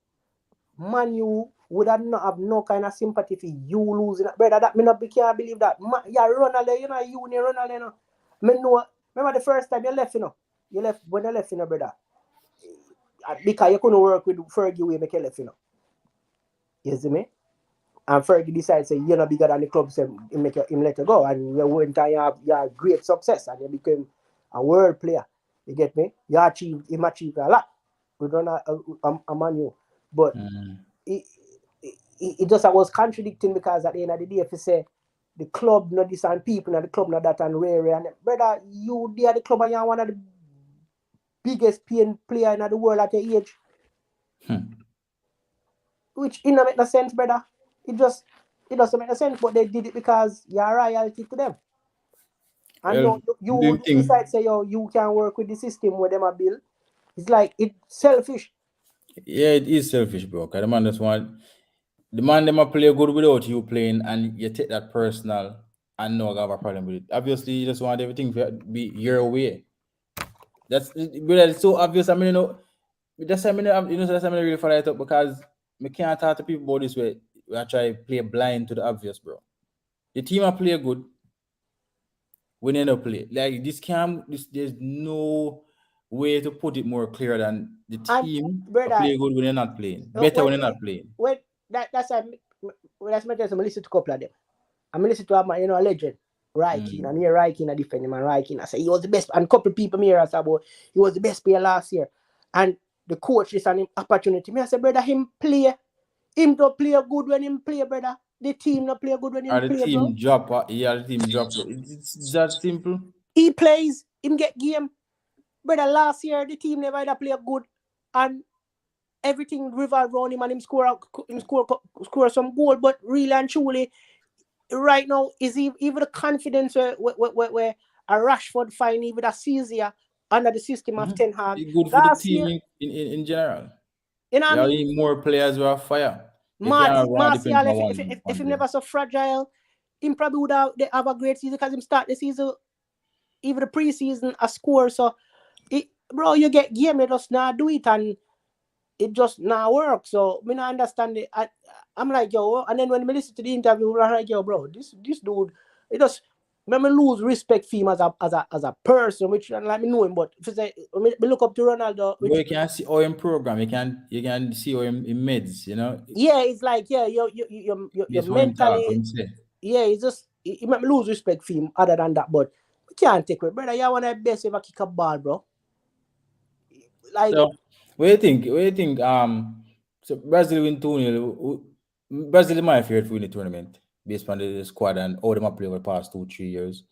man, you would not have no kind of sympathy for you losing, brother. That me not can't believe that. Man, yeah, Ronaldo, you know, you near Ronaldo, you know. Me know. Remember the first time you left, you know, when you left, you know, brother. Because you couldn't work with Fergie, we make you left, you know. You see me? And Fergie decided, say, you're not bigger than the club, so him let you go. And you went and you have great success and you became a world player. You get me? Him achieved a lot. We don't a man, but it just was contradicting because at the end of the day, if you say the club not this and people and the club not that and rare and brother, you there the club and you're one of the biggest paying player in the world at your age. Which it don't make no sense, brother. It doesn't make no sense, but they did it because you're royalty to them. And you decide say you can work with the system where them are built. It's like it's selfish. Yeah, it is selfish, bro. Cause the man just want them a play good without you playing, and you take that personal and no have a problem with it. Obviously, you just want everything to be your way. That's so obvious. I mean, you know, that's I mean, that's I mean really follow it up because we can't talk to people about this way. We are trying to play blind to the obvious, bro. The team are play good. We never play like this. There's no way to put it more clear than the team play good when they're not playing. Better when they're not playing. When that's my test. I'm listen to a couple of them. I'm listen to a legend, Rykin, and here Rykin a defend him and Rykin. I say he was the best, and a couple of people here I say about he was the best player last year. And the coach is an opportunity. Me I say, brother, him don't play good when him play, brother. The team not play good when him play. The team drop. The team drop. It's that simple. He plays, him get game. Brother, last year the team never had play good, and everything revolved around him and him score some goal. But really and truly, right now is even the confidence where a Rashford fine even a Caesar under the system of Ten Hag. It's good for the team in general. You know what I You mean? need more players who are fire. You can't have one depend Martial, on if he never so fragile, him probably would have a great season because him start the season, even the preseason, a score. So, bro, you get game, you just not do it, and it just not work. So, me not understand it. I'm like, yo, and then when me listen to the interview, I'm like, yo, bro, this dude, it just me lose respect for him as a person, which like me know him, but if I say me look up to Ronaldo, which you can see OM program, you can see OM in meds, you know. Yeah, it's like you're mentally. Yeah, it's just it might lose respect for him other than that, but we can't take it, brother. You want to best ever kick a ball, bro. Like, so what do you think? So Brazil win 2-0. Brazil is my favorite to win the tournament based on the squad and how they might play over the past 2-3 years.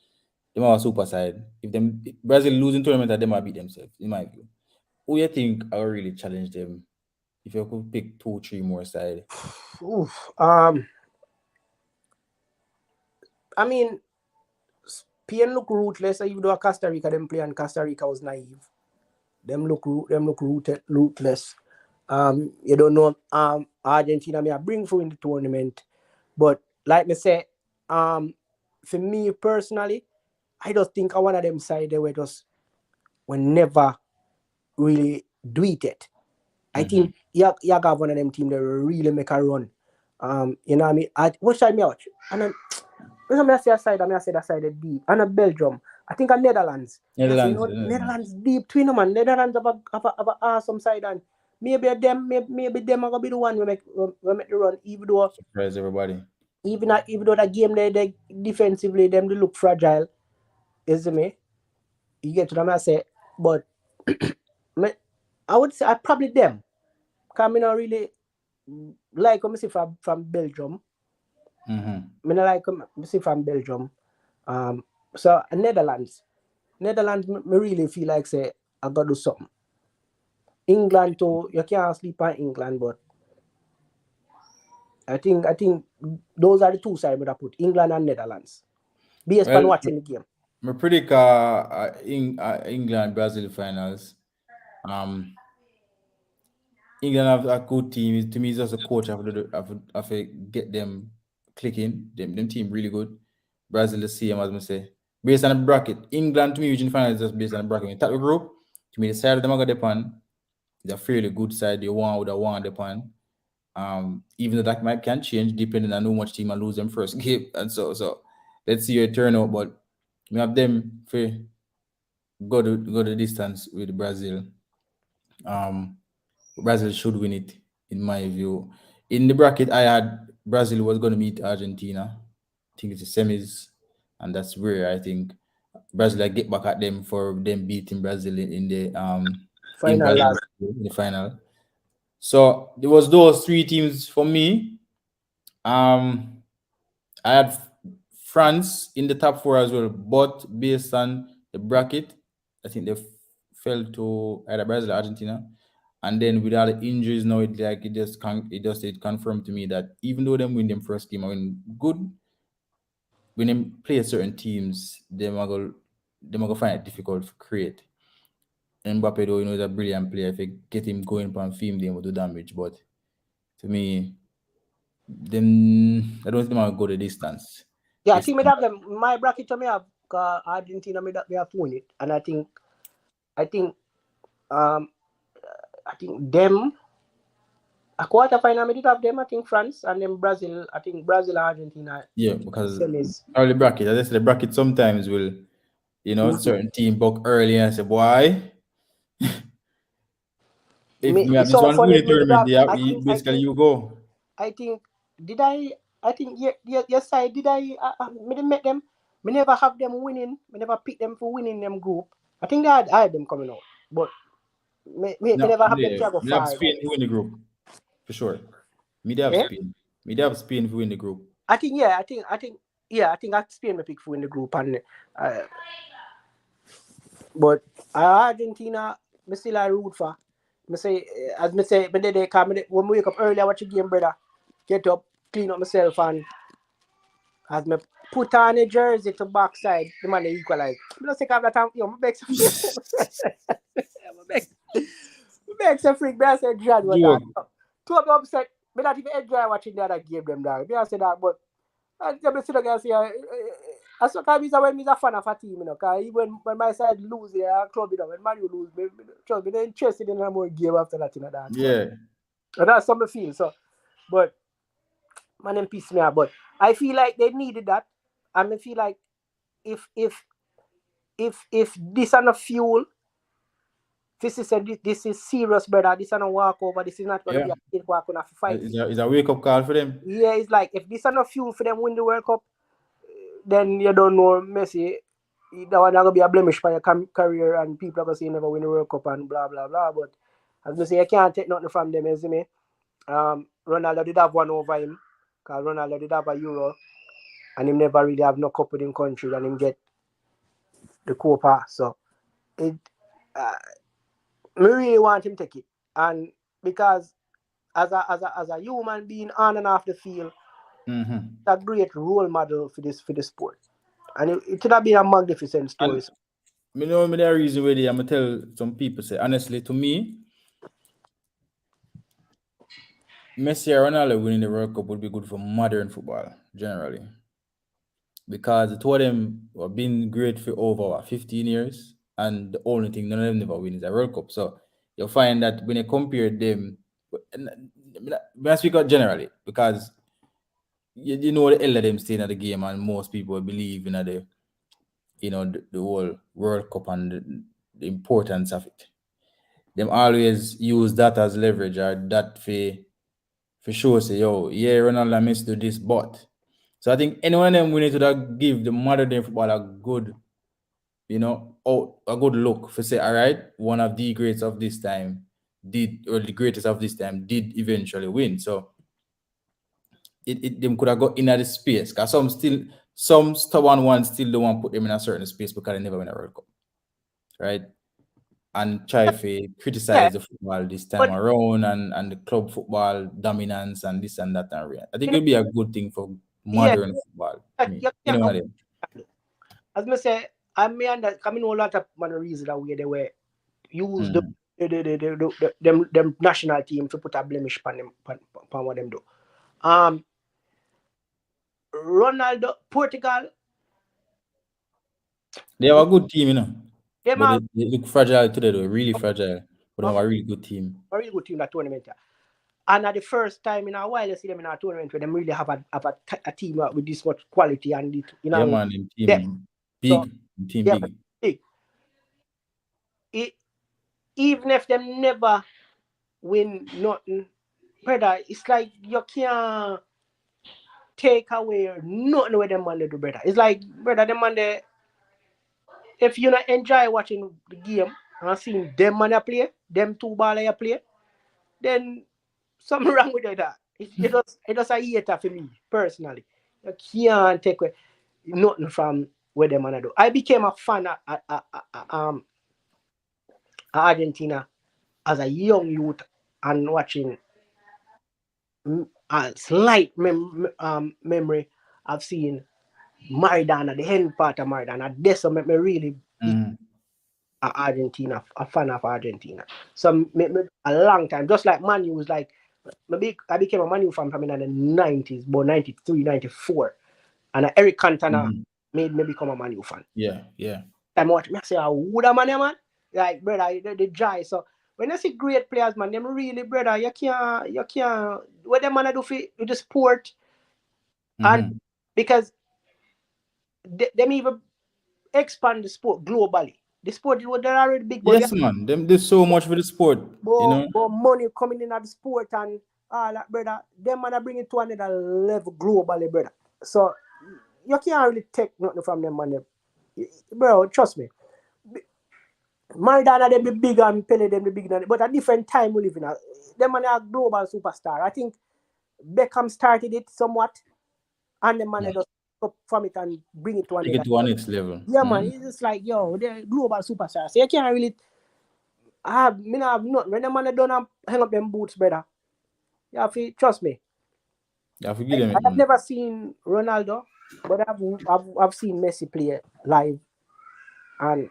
They might have a super side. If Brazil losing tournament, they might beat themselves, in my view. Who you think I will really challenge them if you could pick 2-3 more side? I mean, Spain look ruthless. Even though Costa Rica them play and Costa Rica was naive, them look ruthless. You don't know. Argentina may bring for in the tournament, but like me say, for me personally, I just think one of them side they were never really do it yet. I think you got one of them team that will really make a run. You know what I mean? What side me watch? And then I say aside, I say that side deep. And Belgium. I think Netherlands. Netherlands deep twin man. Netherlands have a awesome side, and maybe them are gonna be the one we make the run, even though surprise everybody. Even though that game they defensively them they look fragile. Isn't me? You get what I say, but I would say I probably them. Cause me not really like me see from Belgium. Me not like me see from Belgium. So Netherlands, me really feel like say I gotta do something. England too, you can't sleep on England, but I think those are the two sides I put England and Netherlands. Based on watching the game. I predict England Brazil finals. England have a good team. To me, it's just a coach have to get them clicking. Them team really good. Brazil the same as I say. Based on the bracket, England to me region final is just based on the bracket. In the group, to me the side of them are gonna depend. They're fairly good side. They want depend. Even though that can change depending on how much team I lose them first game, and so let's see your turnout. But we have them for go the distance with Brazil. Brazil should win it, in my view. In the bracket, I had Brazil was going to meet Argentina. I think it's the semis, and that's where I think Brazil get back at them for them beating Brazil in the final. So there was those three teams for me. I had France in the top 4 as well, but based on the bracket, I think they fell to either Brazil or Argentina. And then with all the injuries now, it confirmed to me that even though them win them first game, I mean, good. When they play certain teams, they are gonna find it difficult to create. Mbappe, though, is a brilliant player. If you get him going on film, they will do damage. But to me, then I don't think they'll go the distance. Yeah, I think me have them. My bracket to me have Argentina. Me have to win it, and I think them a quarterfinal. Me did have them. I think France and then Brazil. I think Brazil and Argentina. Yeah, because early bracket. I guess the bracket sometimes will, certain team book early and say, boy. If you have this one winning tournament, basically you go. I think yes, I did. Me didn't make them. Me never have them winning. Me never pick them for winning them group. I think I had them coming out, but me never have them travel far. Me have Spain to win the group for sure. Me have Spain. Me have Spain to win the group. I think Spain me pick for win the group, and but Argentina me still a root for. Me say when we wake up early, I watch the game, brother. Get up, clean up myself, and as me put on a jersey to backside, the man they equalize. I don't think I have that time. Yo, my back some make some freak. I said, John, what that? Two of them upset. Me not even enjoy watching the other game them dog. Me I say that, but I just see the guys here. That's what time is when me a fan of a team, you know. Cause even when my side lose, yeah, club, you know, when Man U lose, me trust me, they're interested in a more game after that, you know. That. Yeah. And that's something I feel. So, but man, them piss me out. But I feel like they needed that, and I feel like if this and a fuel. This is serious, brother. This is not a walkover. This is not going to be a kid who are going to fight. It's a wake-up call for them. Yeah, it's like, if this is not fuel for them win the World Cup, then you don't know Messi. That one going to be a blemish for your career, and people are going to say you never win the World Cup and blah, blah, blah. But as I say, you can't take nothing from them, isn't it? Ronaldo did have one over him, because Ronaldo did have a Euro, and him never really have no cup within country, and him get the Copa. So, I really want him to take it, and because as a human being on and off the field, a great role model for the sport, and it could have been a magnificent story. Me know me the reason why I'm gonna tell some people say honestly to me, Messi or Ronaldo winning the World Cup would be good for modern football generally, because the two of them have been great for over 15 years. And the only thing none of them never win is a World Cup. So you'll find that when you compare them, I speak out generally, because you know the elder them staying at the game, and most people believe in the whole World Cup and the importance of it. Them always use that as leverage, or that for sure say, yo, yeah, Ronaldo and Messi do this, but so I think anyone of them we need to give the modern day football a good, a good look for say, all right, one of the greats of this time the greatest of this time did eventually win. So them could have got in the space, because some stubborn ones still don't want to put them in a certain space because they never win a World Cup, right? And try to criticize the football this time around, and the club football dominance and this and that. And I think it'll be a good thing for modern football. As I say, I know a lot of reasons that way they were use them national team to put a blemish on what them do. Ronaldo, Portugal. They have a good team, but they look fragile today, though. Really fragile. But they have a really good team. A really good team that tournament. And at the first time in a while, you see them in a tournament where they really have a team with this much quality and Yeah, man, team big. Team big. Even if them never win nothing, brother, it's like you can't take away nothing with them man they do, brother. It's like, brother, them man they, if you not enjoy watching the game and seeing them man play, them two ballers play, then something wrong with that. It does a hater for me personally. You can't take away nothing from what them man do. I became a fan of Argentina as a young youth, and watching a slight memory of seeing Maradona, the end part of Maradona. That's what made me really Argentina, a fan of Argentina. So a long time, just like Man U was like, I became a Man U fan from in the 90s, but 93, 94. And Eric Cantona made me become a Man U fan. Yeah. I watch me, I say, who the man? Like, brother, the joy. So when I see great players, man, them really, brother, you can't, what them man do for the sport, and because them even expand the sport globally. The sport, they're already big. Yes, man, them do so much for the sport. But money coming in at the sport and all that, brother, them man bring it to another level globally, brother. So you can't really take nothing from them, man. Bro, trust me. Maradona them be big and Pele them be big, but a different time we live in. Them man are global superstar. I think Beckham started it somewhat, and the man just up from it and bring it to a next level. Yeah, man, it's just like, yo, they're global superstars. So you can't really have nothing. When the man don't hang up them boots, brother, you have to trust me. You have to give them. I've never seen Ronaldo But I've seen Messi play live, and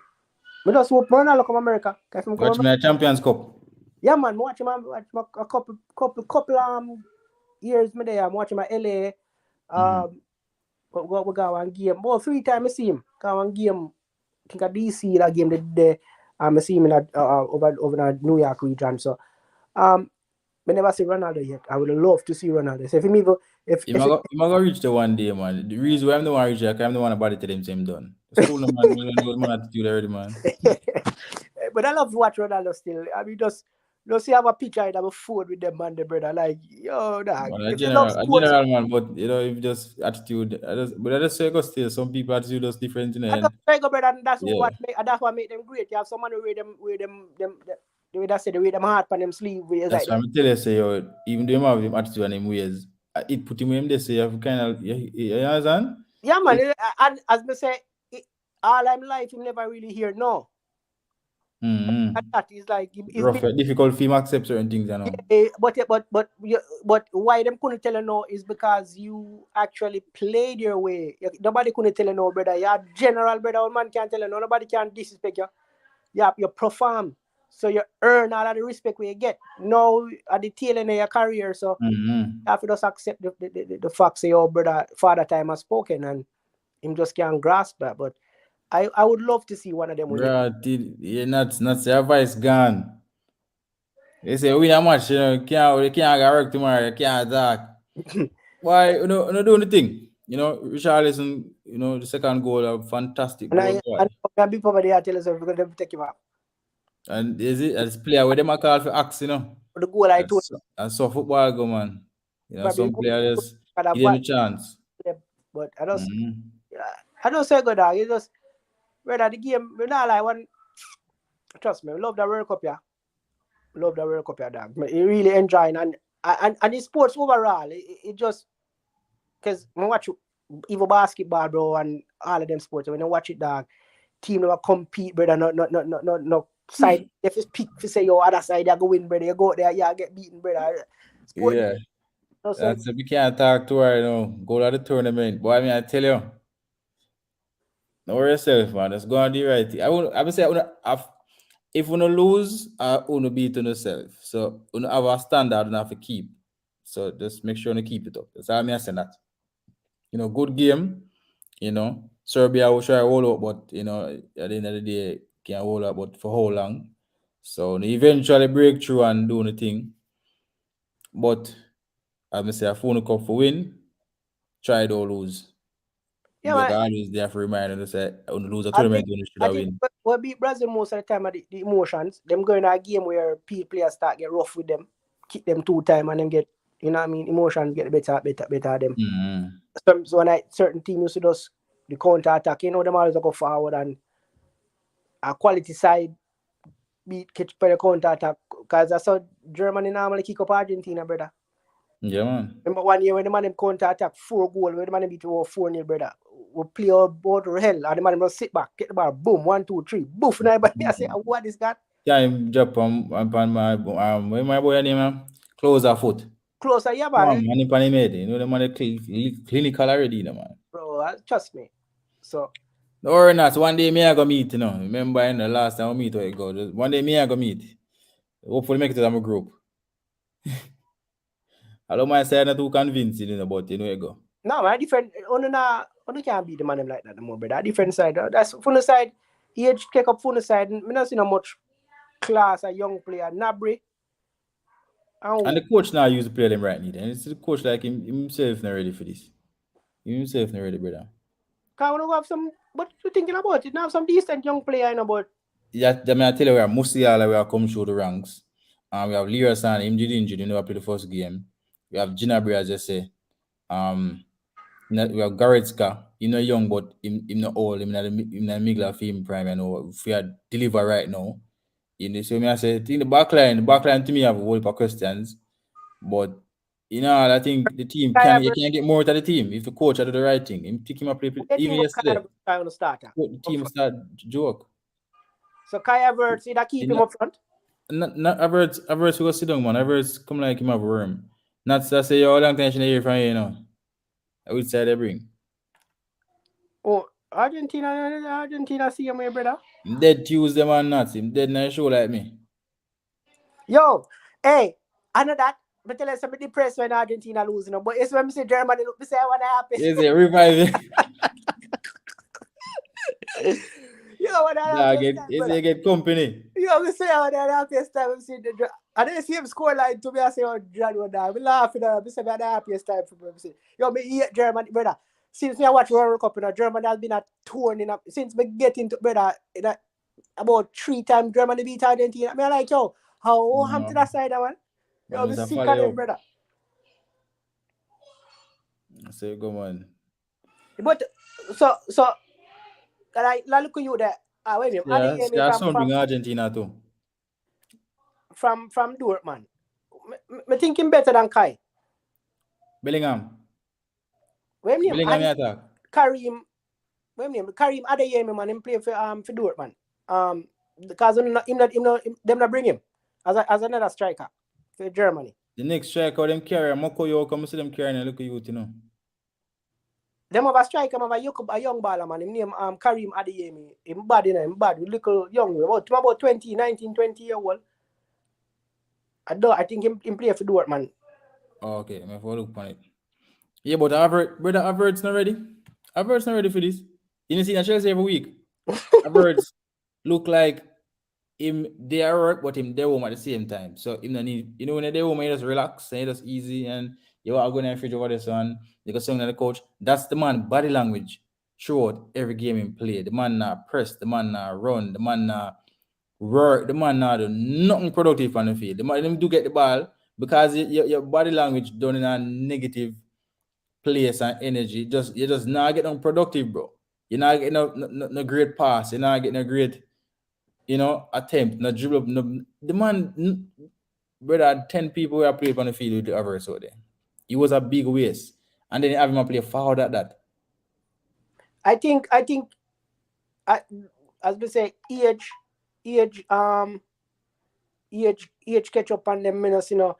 I just hope Ronaldo come America. Watch me a Champions Cup. Yeah, man, watch him a couple years me there. I'm watching my LA. We go one game. About 3 times I see him. Go one game. I think a DC that game the I see him in over the New York region. So I never see Ronaldo yet. I would love to see Ronaldo. So if You might reach the one day, man. The reason why I'm the one reach, I'm the one about it to them same done. The school man, you know, man attitude already, man. But I love to watch Ronaldo still. I mean, just see have a picture of a food with them man, the brother. Like, yo, dog. A general man, but you know, if just attitude, but I just say go still. Some people attitude is different, you know. I just go, brother, and that's what make them great. You have someone who the way that say the way them heart on them sleeve. That's why I'm telling you, say, yo, even though you have him attitude and him ways, it put him in there, so you have kind of, you understand? Yeah, man. And as me say, all I'm life, you never really hear no. Mm-hmm. And that is like rough, difficult for him accept certain things, you know. But why them couldn't tell you no is because you actually played your way. Nobody couldn't tell you no, brother. You're general, brother. One man can't tell you no. Nobody can disrespect you. You perform, so you earn all of the respect where you get. Now at the tail end of your career, so you have to just accept the fact. Say, oh, brother, father time has spoken, and him just can't grasp that. But I would love to see one of them win. You're not your voice gone. They say win a match, you know, you can't go work tomorrow, you can't talk. Why you know doing the thing? You know, Richarlison, you know, the second goal, a fantastic goal. And before they tell us we're gonna take him up. And is it as player where them a call for axe, you know? The goal I told and so football go, man. You know, some players give them a chance. But I don't say good dog. It's just whether the game we not like one. Trust me, we love the World Cup, yeah. Love the World Cup, yeah, dog. You really enjoying and the sports overall. It just because I watch even basketball, bro, and all of them sports. When I watch it, dog, team never compete, brother. No side. If it's pick, if you say your other side, you go win, brother. You go there, you get beaten, brother. Sport, yeah. That's we can't talk to her, you know. Go to the tournament. Boy, I mean, I tell you. Know yourself, man. Just go on the right thing. I would say if you lose, I want beat on yourself. So you have a standard and have to keep. So just make sure you keep it up. That's how I say that. You know, good game. You know, Serbia will try to hold up, but you know, at the end of the day, can't hold up, but for how long? So they eventually break through and do the thing. But I must say, a phone cup for win, try to lose. Yeah, always there for reminder to say, lose a tournament, you should win. We beat Brazil most of the time at the emotions. Them going to a game where players start get rough with them, kick them 2 times, and then get, you know what I mean, emotions get better of them. Mm-hmm. So when certain teams used to just the counter attack, you know, them always go forward and a quality side beat catch for the counter attack. Because I saw Germany normally kick up Argentina, brother. Yeah, man. Remember one year when the man counter attack 4 goals, when the man beat 4-0, brother. We play out both hell, and the man will sit back, get the ball, boom, 1, 2, 3, boof. And everybody I say, what is that? Yeah, him drop on my where my boy name, man? Closer foot. Closer, yeah, man. Man, he made it. You know, the man clinical already, you know, man. Bro, trust me. So. Or not, one day me I go meet, you know. Remember in the last time we meet where you go. One day me I go meet. Hopefully make it to my group. I don't mind saying not too convincing, you know, but you know you go. No, man, different. You can't beat the man like that anymore, brother. Different side. That's full side. Age take up full side. I don't see no much class a young player. Nabry. And the coach now use to play them right now. And it's the coach like himself not ready for this. Himself not ready, brother. Can't we have some? What you thinking about it? Now have some decent young player, you know, but. Yeah, I mean, I tell you, we have Musiala, we have come through the ranks. And we have Lira San, him did injured, never played the first game. We have Ginabry, as I say. We have Goretzka, he's not young, but he's not old. He's not the middle of him prime. You know, if we are deliver right now, you know. So I say, I think the backline to me have a whole heap of questions, but you know, I think the team you can get more out of the team if the coach do the right thing. Him pick him up even yesterday. The team start joke. So Kai Havertz, either keep him up front. Not Havertz will sit down, man. Havertz come like him have a worm. Not to say, how long time should I hear from you, you know. Which side they bring? Oh, Argentina see my brother. I'm dead Tuesday man not. I'm dead na show like me. Yo, hey, I know that. But tell us I'm depressed when Argentina losing. But it's when I say Germany look, I say I want to happy. Is it revive? You know what I Yeah, get company. You know, I say I want to happiest time I've seen the I didn't see him score line to me. I say, oh, John, what that? I'm laughing at him. I say, I'm the happiest time for me. I say, yo, me hate Germany, brother. Since me I watch World Cup, Germany has been a torn in since me get into, brother, about 3 times Germany beat Argentina. I mean, like, yo, how ham to that side, man? Yo, I'm sick of them, brother. I say, go on. But, so, I look at you there. Wait a minute. Yeah, something Argentina too. From Dortmund. Me thinking better than Kai. Bellingham. When name? Bellingham attack. Karim. When name? Karim Adeyemi, man. Him play for Dortmund. Because them not bring him as another striker for Germany. The next striker them carry Mokoyo, come see them carrying and look at you know. Them have a striker, have a young baller, man. Him name Karim Adeyemi. Him bad, you know, him bad. Little young, about 19, 20 years old. I think him play for Dortmund. Oh, okay, I'm going to look on it. Yeah, but Havertz not ready. Havertz not ready for this. You didn't see that Chelsea every week. Havertz look like him there work, but him there home at the same time. So him not need, you know, when they're home, he just relax and he just easy and you are going to fridge over the sun. They go something to the coach. That's the man body language throughout every game in play. The man not press, the man not run, the man not work, the man not do nothing productive on the field. The man them do get the ball because your body language done in a negative place and energy. You just not get no productive, bro. You're not getting no great pass. You're not getting a great, attempt. No dribble. No, the man, brother, 10 people who played on the field with the Havertz out there. He was a big waste, and then you have him play forward at that. I think, as we say, age catch up on them. You know,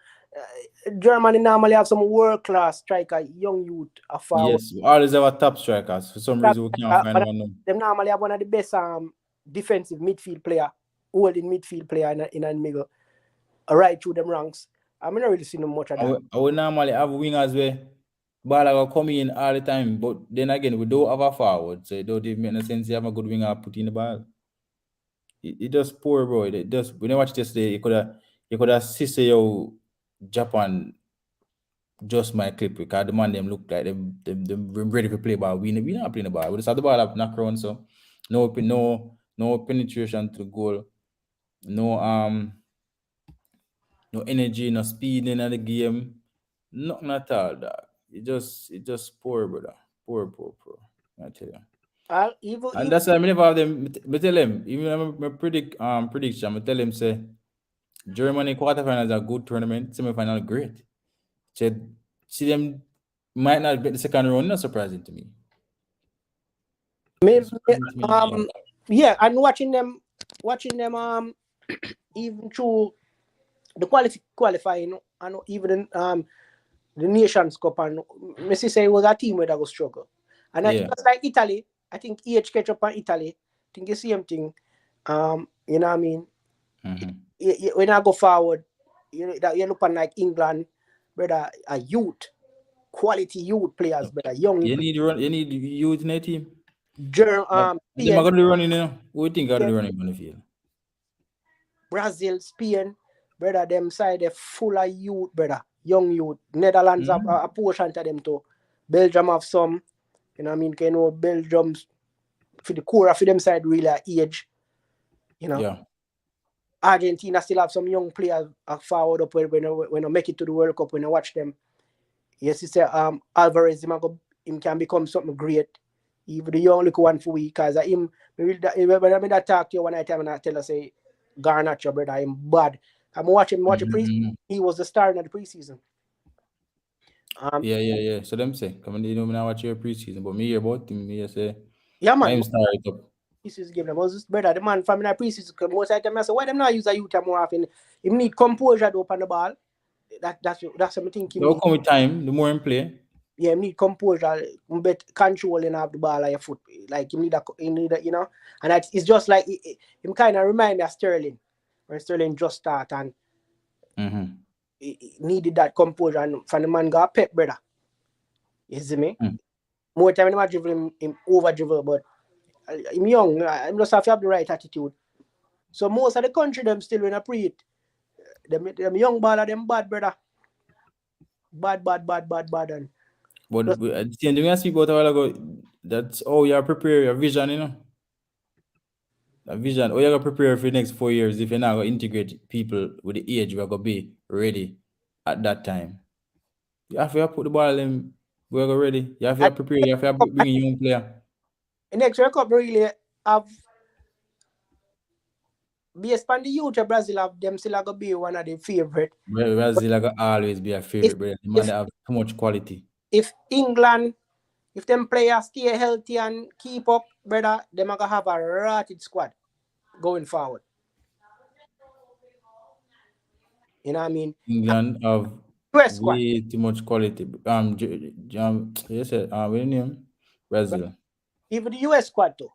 Germany normally have some world class striker, young youth. Yes, we always have a top strikers. For some reason, we can't find one. Them normally have one of the best defensive midfield player, holding midfield player in the middle, right through them ranks. I'm not really seeing much of that. I would normally have wingers where ball are coming in all the time, but then again, we don't have a forward, so it don't even make no sense to have a good winger put in the ball. It just poor, bro. It just when I watched yesterday, you could have see your Japan just my clip because the man them look like them ready to play ball. We not playing the ball. We just have the ball up knock around, so no penetration to the goal, no energy, no speed in the game, nothing at all, dog. It just poor, brother. Poor. I tell you. And that's why I never have them. I tell him, even my prediction, I tell him say Germany quarterfinals are good tournament, semifinal great. See them might not get the second round, not surprising to me. Yeah, and watching them even through the qualifying and even the Nations Cup, and Messi say it was a team where they go struggle. And I think it's like Italy. I think catch up on Italy. I think the same thing. You know what I mean? Mm-hmm. When I go forward, you look on like England, brother, a quality youth players, brother, young. You need youth in the team. They're going to be running, Who do you think are going to be running on the field? Brazil, Spain, brother, them side they're full of youth, brother, young youth. Netherlands have a portion to them too. Belgium have some, you know what I mean? You know, Belgium's for the core for them side really at age, you know. Yeah. Argentina still have some young players forward up when I make it to the World Cup, when I watch them. Yes, it's Alvarez, him can become something great. Even the young look one for week, because him, when I talk to you one time and I tell her, say, Garnacho, brother, I'm bad. I'm watching preseason. He was the star in the preseason. Yeah. So them say, come on, you know, when I watch your preseason, but me hear about him, me say, yeah, man. I'm started up. Preseason game, brother, the man from the preseason, most of the time I say, why them not use a youth more often? He need composure to open the ball. That's what I'm thinking. They'll come with time, the more in play. Yeah, need composure, but controlling of the ball at your foot. Like you need a, you know, and it's just like him kind of remind me of Sterling when Sterling just start and he needed that composure and from the man got pep, brother. You see me? More time I dribble him over dribble, but I'm young. I just have to have the right attitude. So most of the country them still in a pre-it. Them young baller, them bad, brother. Bad. And but the thing we speak about a while ago, that's how you prepare your vision, you know. A vision. How you gonna prepare for the next 4 years if you're not gonna integrate people with the age we're gonna be ready at that time. You have to put the ball in we're gonna ready. You have to prepare, you have to bring a young player. The next World Cup really have based on the youth of Brazil have them still gonna be one of the favorite. Brazil gonna always be a favorite, brother. The man have too much quality. If England, if them players stay healthy and keep up, brother, them gonna have a rotted squad going forward. You know what I mean? England have way too much quality. Yes, what the name? Brazil. Even the US squad too.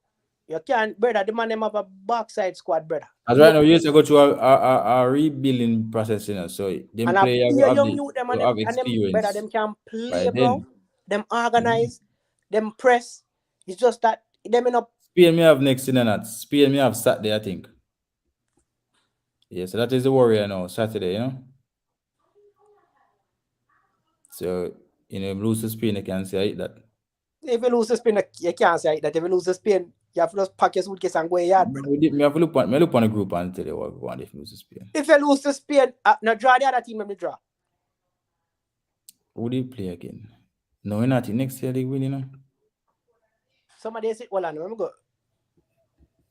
You can't, brother. The man them have a backside squad, brother. As right now, US go through a rebuilding process, you know. So them players have experience. Brother, them can play, bro. Them organize, them press. It's just that them in up. Spain may have next in that. Spain may have Saturday, I think. Yeah, so that is the warrior now, Saturday, you know. So, you know, lose to Spain, you can say that. If you lose to Spain, you can't say that. If you lose to Spain, you have to just pack your suitcase and go yard, brother. Me have to look on the group and tell you what go on if you lose to Spain. If you lose to Spain, now draw the other team, let me draw. Who do you play again? No, we're not. Next year they win, you know. Somebody say, hold on, let me go.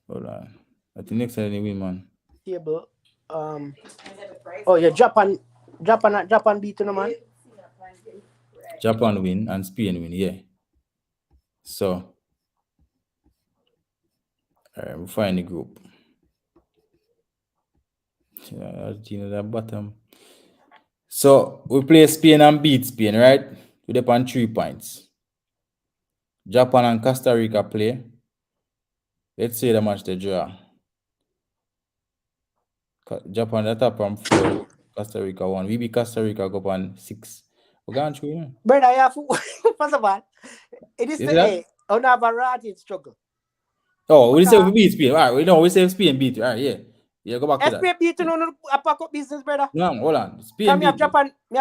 Hold on. I think next year they win, man. Table. Oh yeah, Japan beat no man. Japan win and Spain win, yeah. So, we'll find the group. Yeah, the bottom. So we play Spain and beat Spain, right? We're up on 3 points. Japan and Costa Rica play. Let's say the match they draw. Japan at top on 4, Costa Rica 1. We beat Costa Rica go on 6. We're going through, you know. Brother, I have first of all, it is the A. On a variety struggle. Oh, we say we beat Spain. All right, we say Spain beat. All right, yeah. Yeah, go back to that. Spain beat no pack up business, brother. No, hold on. Spain beat. Me have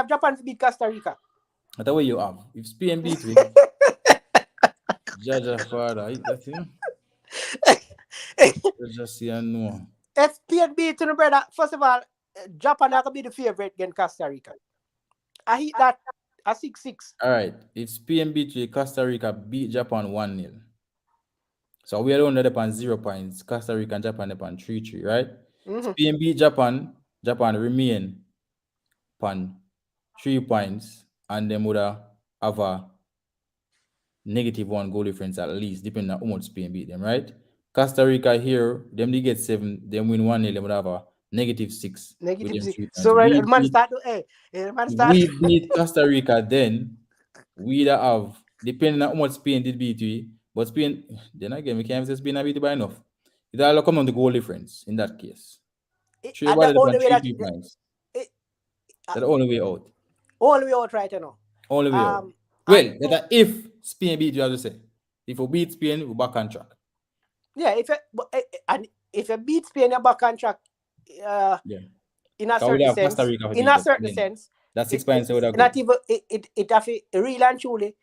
Japan to beat Costa Rica. That's the way you have. If Spain beat we, Jaja father, that's you know. Just see and know. If Spain beat brother, first of all, Japan are gonna be the favorite against Costa Rica. I hit that a 6-6. All right. If Spain beat you, Costa Rica beat Japan 1-0. So we are only upon 0 points. Costa Rica and Japan upon 3-3, right? Spain beat Japan. Japan remain upon 3 points, and them would have a -1 goal difference at least, depending on how much Spain beat them, right? Costa Rica here, them they get 7, them win 1-0, them would have a -6. -6. So right, man start to we beat Costa Rica, then we'd have, depending on how much Spain did beat we, but Spain, then again, we can't say Spain have beat by enough. It all come on the goal difference in that case. That's the only way out. Only way out right now. Only way out. Well, that if Spain beat you, as I say, if we beat Spain, we're back on track. Yeah, if you beat Spain, you're back on track. In a certain sense, that's 6 points. Not even it have real and truly.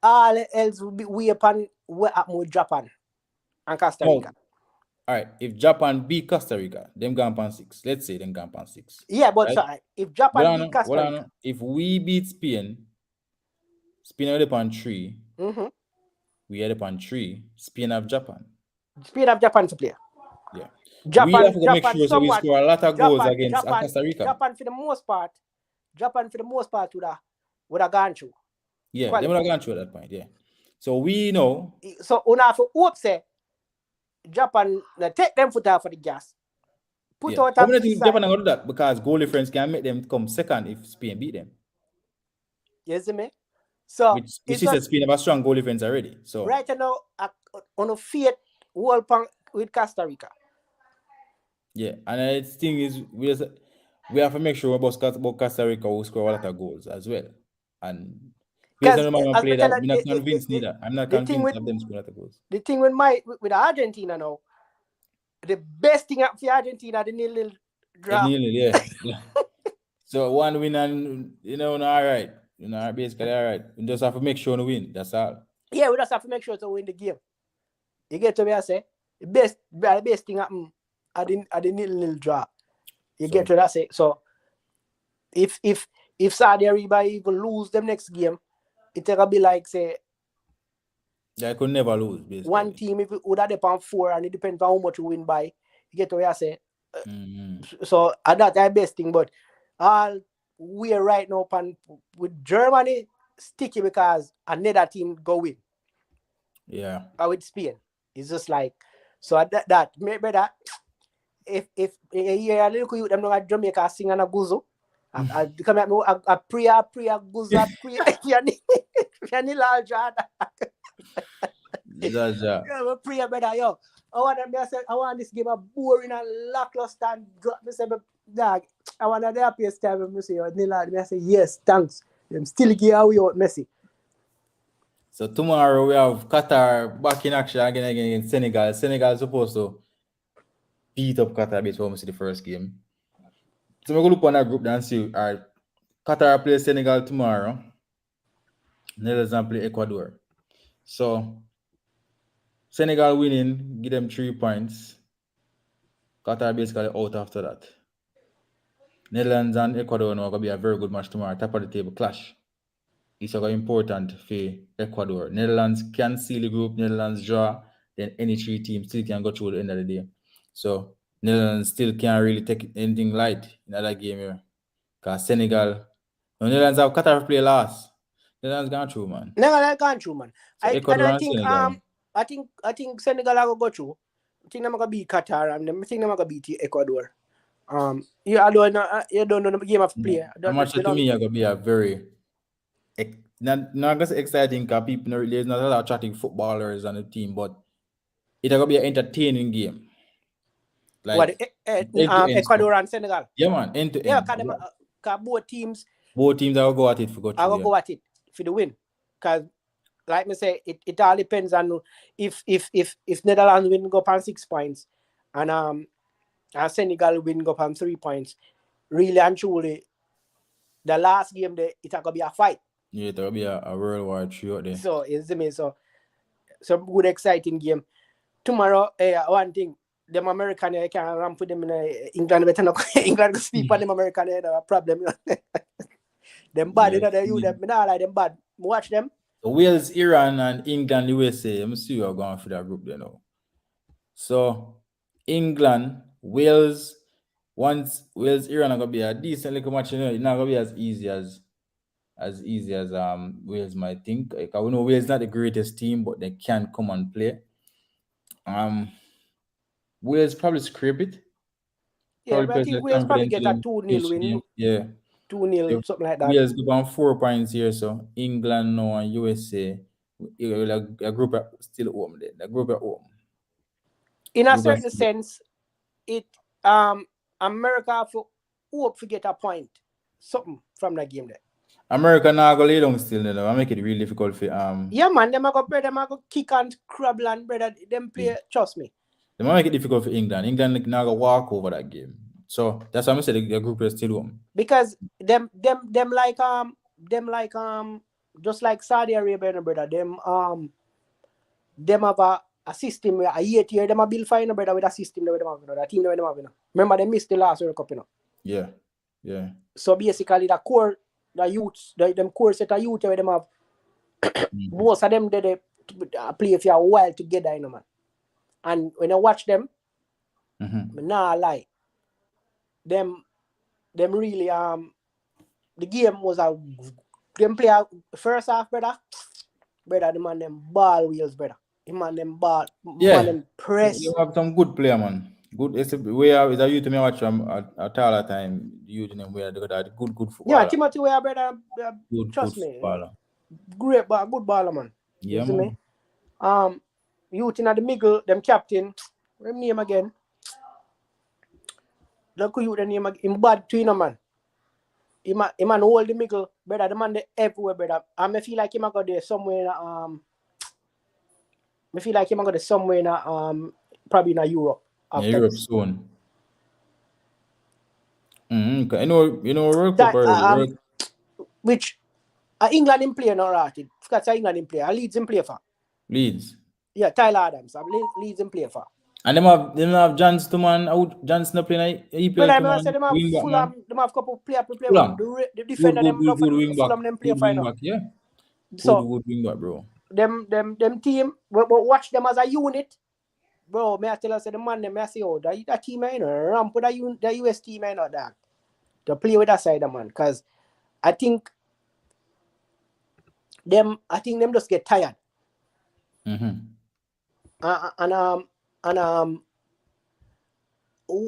All else will be way upon what happened with Japan and Costa Rica. All right, if Japan beat Costa Rica, them gone on 6. Let's say them gone on 6. Yeah, but right? Sorry, if Japan beat Costa Rica, if we beat Spain are up on 3. We are up on 3. Spain have Japan. Spain have Japan to play. Yeah. Japan, we have to make sure so we score a lot of goals against Costa Rica. Japan for the most part would have gone through. Yeah, they would have gone through at that point. Yeah. So we know. So we have to hope say Japan take them foot off for the gas. Put out. I don't think Japan are going to do that because goal difference can make them come second if Spain beat them. You see me? So which is a Spain have a strong goal defense already. So right now, on a fiat World Cup with Costa Rica. Yeah, and the thing is, we have to make sure about Costa Rica will score a lot of goals as well. And based on the man play that, I'm not convinced neither. I'm not convinced of them scoring a lot of goals. The thing with Argentina now, the best thing for Argentina, the nil draw. Yeah. So one win and all right. Basically all right. We just have to make sure to win. That's all. Yeah, we just have to make sure to win the game. You get to me, I say the best thing happen at the nil draw. You get to that say. So if Saudi Arabia even lose them next game, it's gonna be like say they could never lose. Basically. One team if it would have on 4 and it depends on how much you win by. You get to where I say. So that's the best thing, but all we're right now with Germany sticky because another team go win. Yeah. Or with Spain. It's just like so that maybe that if a year a little you them not Jamaica sing and a guzo. I come at me a prayer guzo any large yeah, prayer better yo. I want this game a boring and lackluster and me say dog. I want the happiest time when me say I say yes, thanks. Them still give away out Messi. So tomorrow we have Qatar back in action again against Senegal. Senegal is supposed to beat up Qatar before we see the first game. So we're going to look on that group and see. All right, Qatar plays Senegal tomorrow. Netherlands play Ecuador. So Senegal winning, give them 3 points. Qatar basically out after that. Netherlands and Ecuador now going to be a very good match tomorrow. Top of the table clash. It's very important for Ecuador. Netherlands can seal the group. Netherlands draw. Then any 3 teams still can go through the end of the day. So Netherlands still can't really take anything light in that game here. Because Senegal, Netherlands have Qatar play last. Netherlands gone through, man. Netherlands gone through, man. So I think Senegal will go through. I think they're gonna beat Qatar and I think they're gonna beat Ecuador. You don't know the game of play. Match to me, gonna be a very not gonna say exciting because people there's not a lot of chatting footballers on the team, but it's gonna be an entertaining game. Like Ecuador and Senegal. Yeah, man, end to end. Yeah, because both teams will go at it for go at it for the win. Because like me say, it all depends on if Netherlands win go up on 6 points and Senegal win go up on 3 points. Really and truly, the last game there it's gonna be a fight. Yeah, it's gonna be a World War III out there. So it's me so good exciting game. Tomorrow, one thing. Them American I can't ramp with them in England better not England sleep on them American a problem. Them bad, them not like them bad. Watch them. So Wales, Iran, and England, USA. I'm see you are going for that group there now. So England, Wales, once Wales, Iran are gonna be a decent little match, it's not gonna be as easy as Wales might think. Like, we know Wales is not the greatest team, but they can come and play. Wales probably scrape it. Yeah, but I think Wales probably get a 2-0 win. Yeah. 2-0, something like that. Wales go on 4 points here, so England now and USA, a group are still home there. The group are home. In a certain sense, it America have to hope to get a point, something from that game there. America now go lay down still, I make it really difficult for Yeah, man, them are go kick and crabble and brother, them play. Trust me. They might make it difficult for England. England now go walk over that game. So that's why I said the group is still home. Because them like just like Saudi Arabia, brother, them have a system where a year them a build fine, brother, with a system that them have, that team that them have. Remember they missed the last World Cup, Yeah. So basically the core, the youths, them core set of youth where them have most of them they play for a while together, man. And when I watch them, nah lie. Them really the game was them play first half, brother, the man them ball wheels, brother. The man them ball, man them press. You have some good player, man. Good. It's a youth to me watch them at all the time. Youth them where they got good football. Yeah, Timothy Weah, brother. Good trust me. Footballer. great ball, good baller, man. Yeah, You see man. me? Youth in the middle, them captain, what name again? Look who you the name him bad to you, man. He man hold the middle, brother. The man they everywhere, brother. And I feel like he might go there somewhere in I feel like he might go there somewhere in probably in Europe after Europe this. soon. You know, World Cup That already. which England in play now, right? Because England in play. Leeds in play for. Leeds. Yeah, Tyler Adams. Leeds in play for. And them have Johnston man out. Johnston playing But EPL I come mean, I on said them have wing back man. Fulham, them have couple player play man. Fulham. The Good, defender good, them good, good wing back. Fulham them play Good for wing now. back, yeah. Good, So good wing back, bro. them team, but watch them as a unit, bro. May I tell us the man them I say, oh, that team I know, ramp with the US team I know that to play with that side, man. Cause I think them just get tired. Mm-hmm.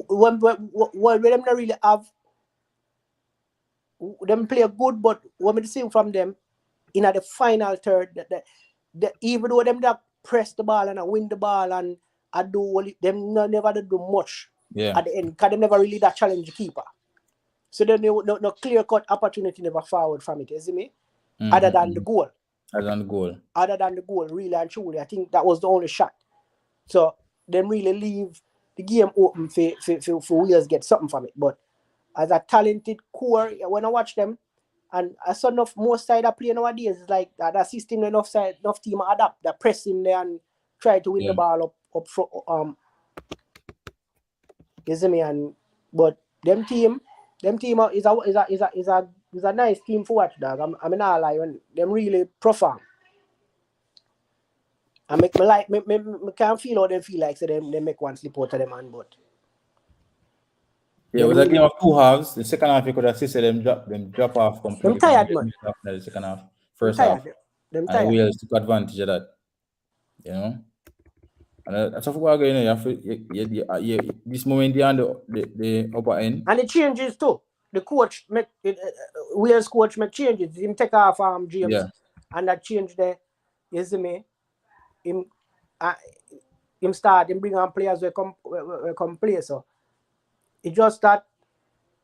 When them not really have them play good, but what we see from them in the final third, even though them that press the ball and win the ball and I do them never do much at the end because they never really that challenge the keeper. So then no clear cut opportunity never forward from it, you see me? Mm-hmm. Other than the goal. Other than the goal, really and truly, I think that was the only shot. So them really leave the game open for Wales get something from it. But as a talented core, when I watch them, and I saw enough most side that play nowadays is like that system enough team adapt, that press in there and try to win the ball up front. You see me? But them team is a nice team to watch, dog. I mean, I like when them really perform. I make me like me can't feel how they feel like so they make one slip out of them hand, but it was a game of two halves. The second half you could have seen them drop off completely. Them tired, man. The second half, first them half, tired. Them and tired. Wales took advantage of that. You know, and that's a football game. You have to, this moment they on the upper end. And the changes too. The coach make Wales coach make changes. Him take off James, and that change there. You see me? Him start. Him bring on players who come play. So it's just that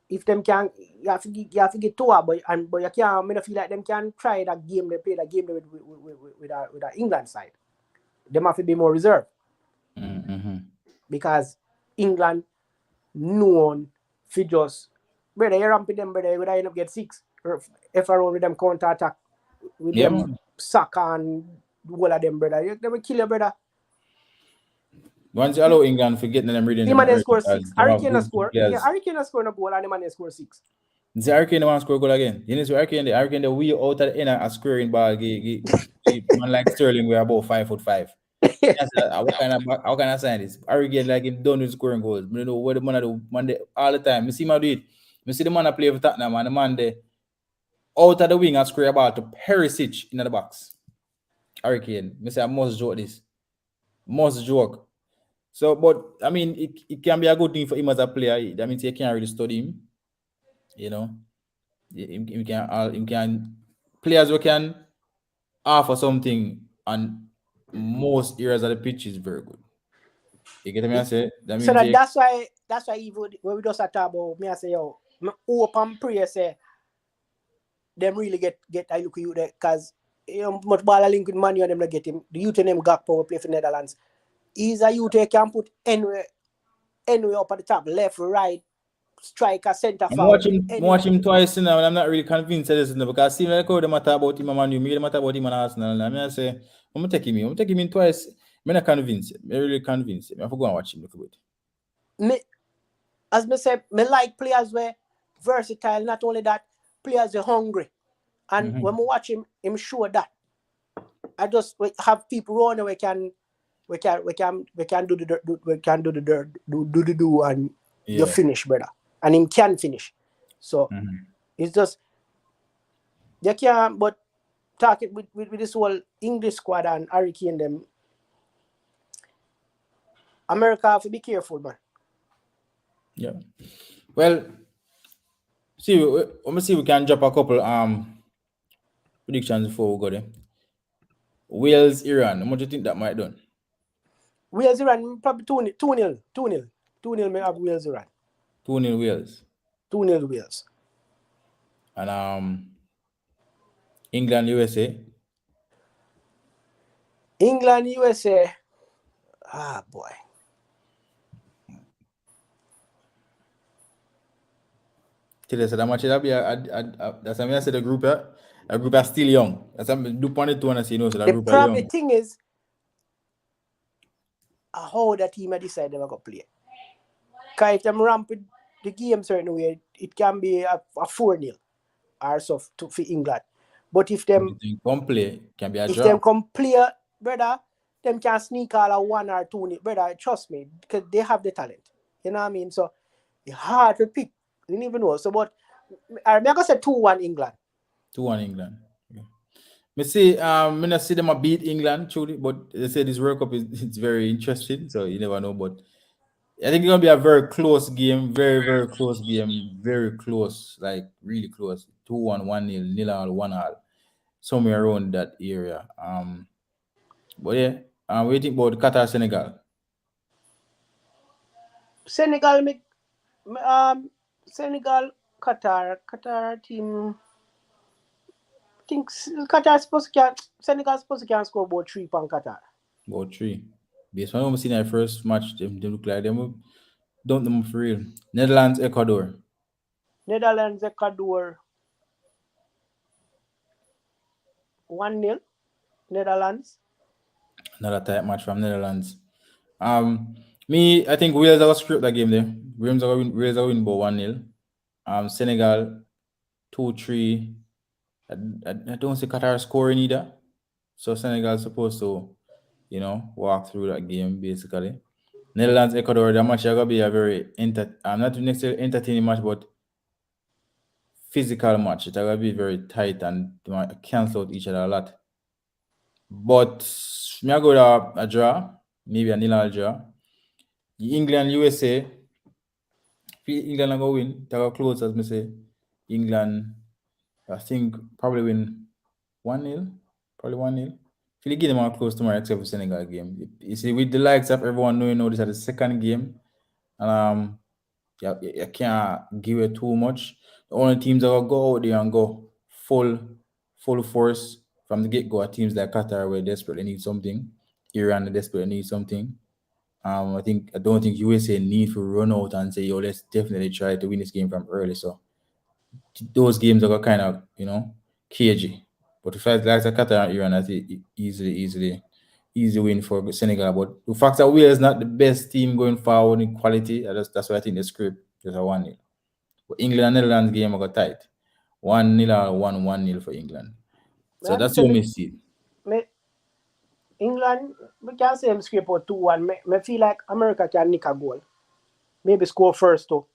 if them can, you have to get two, but you can't. I mean, feel like them can try that game. They play that game with our England side. Them have to be more reserved. Mm-hmm. Because England known for just brother, you ramping them, brother, you would end up get 6 or if around with them counter attack with them Saka and all of them, brother. They will kill your brother. Once you allow England for getting them reading, the man they score 6. Hurricane score. Hurricane score no goal and the man they score 6. The Hurricane want to score goal again. You know, so Hurricane the way out at the end a scoring ball. Man like Sterling, we're about 5'5". What kind of sign this? Hurricane like him done with scoring goals. You know what the man do Monday all the time. I see him do it. I see the man play for Tottenham and the man there out of the wing and score a ball to Perisic in the box. Hurricane. I say I must joke this. Must joke. So, but I mean, it can be a good thing for him as a player. That means you can't really study him. You know, him can players who can offer something on most areas of the pitch is very good. You get me? I say that means so that's why even when we just talk about me, I say yo, me hope and pray say them really get I look at you there because much ball link with Man U and them not get him. The youth and them Gakpo play for Netherlands. He's a youth they can put anywhere up at the top, left, right, striker, centre forward. Watch him twice now, and I'm not really convinced of this because see like how they matter about him and Man U, me they matter about him and Arsenal. I mean, I say I'm gonna take him in twice. I'm not convinced. I'm really convinced. I have to go and watch him a little bit. As me say, me like players where versatile. Not only that, players are hungry, and when we watch him sure that. I just have people around we can do the do and you finish, brother. And him can finish. So it's just you can't but talk it with this whole English squad and Hurricane them. America have to be careful, man. Yeah. Well, let me see we can drop a couple predictions before we go there. Wales, Iran. How much do you think that might done? Wales, Iran, probably 2-0. 2-0 may have Wales, Iran. 2-0 Wales. 2-0 Wales. And England, USA. England, USA. Ah, boy. Tell us that much that'll be that's what I said the group a group are still young. That's what I do point it to and say no, so that The group are young. probably thing is how the team decide they're gonna play. Because if them ramp with the game certain way, it can be a 4-0 or so for England. But if them come play, can be a if draw. them come play, brother, them can sneak all a 1 or 2-0. Brother, trust me, because they have the talent. You know what I mean? So it's hard to pick. You don't even know. So but I'm gonna say 2-1 England. 2-1 England. Okay. Me see I not see them beat England truly, but they say this World Cup it's very interesting, so you never know. But I think it's gonna be a very close game, very, very close game, very close, like really close. 2-1, 1-0, 0-0, 1-0. Somewhere around that area. But yeah, what do you think about Qatar, Senegal? Senegal, Qatar team. I think Senegal supposed to can score about 3 points Qatar. About 3. Based on what we seen in the first match, they look like them don't them for real. Netherlands, Ecuador. Netherlands, Ecuador. 1-0. Netherlands. Another tight match from Netherlands. I think Wales are gonna script that game there. Wales are gonna win about 1-0. Senegal 2-3. I don't see Qatar scoring either. So Senegal is supposed to, walk through that game basically. Netherlands, Ecuador, that match is gonna be a very not necessarily entertaining match, but physical match. It's gonna be very tight and they might cancel out each other a lot. But me I go to a draw, maybe a 0-0 draw. England, USA. England are gonna win. They are close as me say. England, I think probably win 1-0. Probably 1-0. Feel give them all close tomorrow except for Senegal game. You see, with the likes of everyone knowing this is the second game, and you can't give it too much. The only teams that will go out there and go full force from the get-go are teams like Qatar where desperately need something. Iran desperately need something. I don't think USA need to run out and say, yo, let's definitely try to win this game from early. So those games are kind of, cagey. But the fact like Qatar and Iran, I think easy win for Senegal. But the fact that Wales is not the best team going forward in quality, that's why I think the script is a 1-0. But England and Netherlands game got tight. 1-0 or 1-1-0 for England. So that's what we see. England, we can say them script out 2-1. I feel like America can nick a goal. Maybe score first too.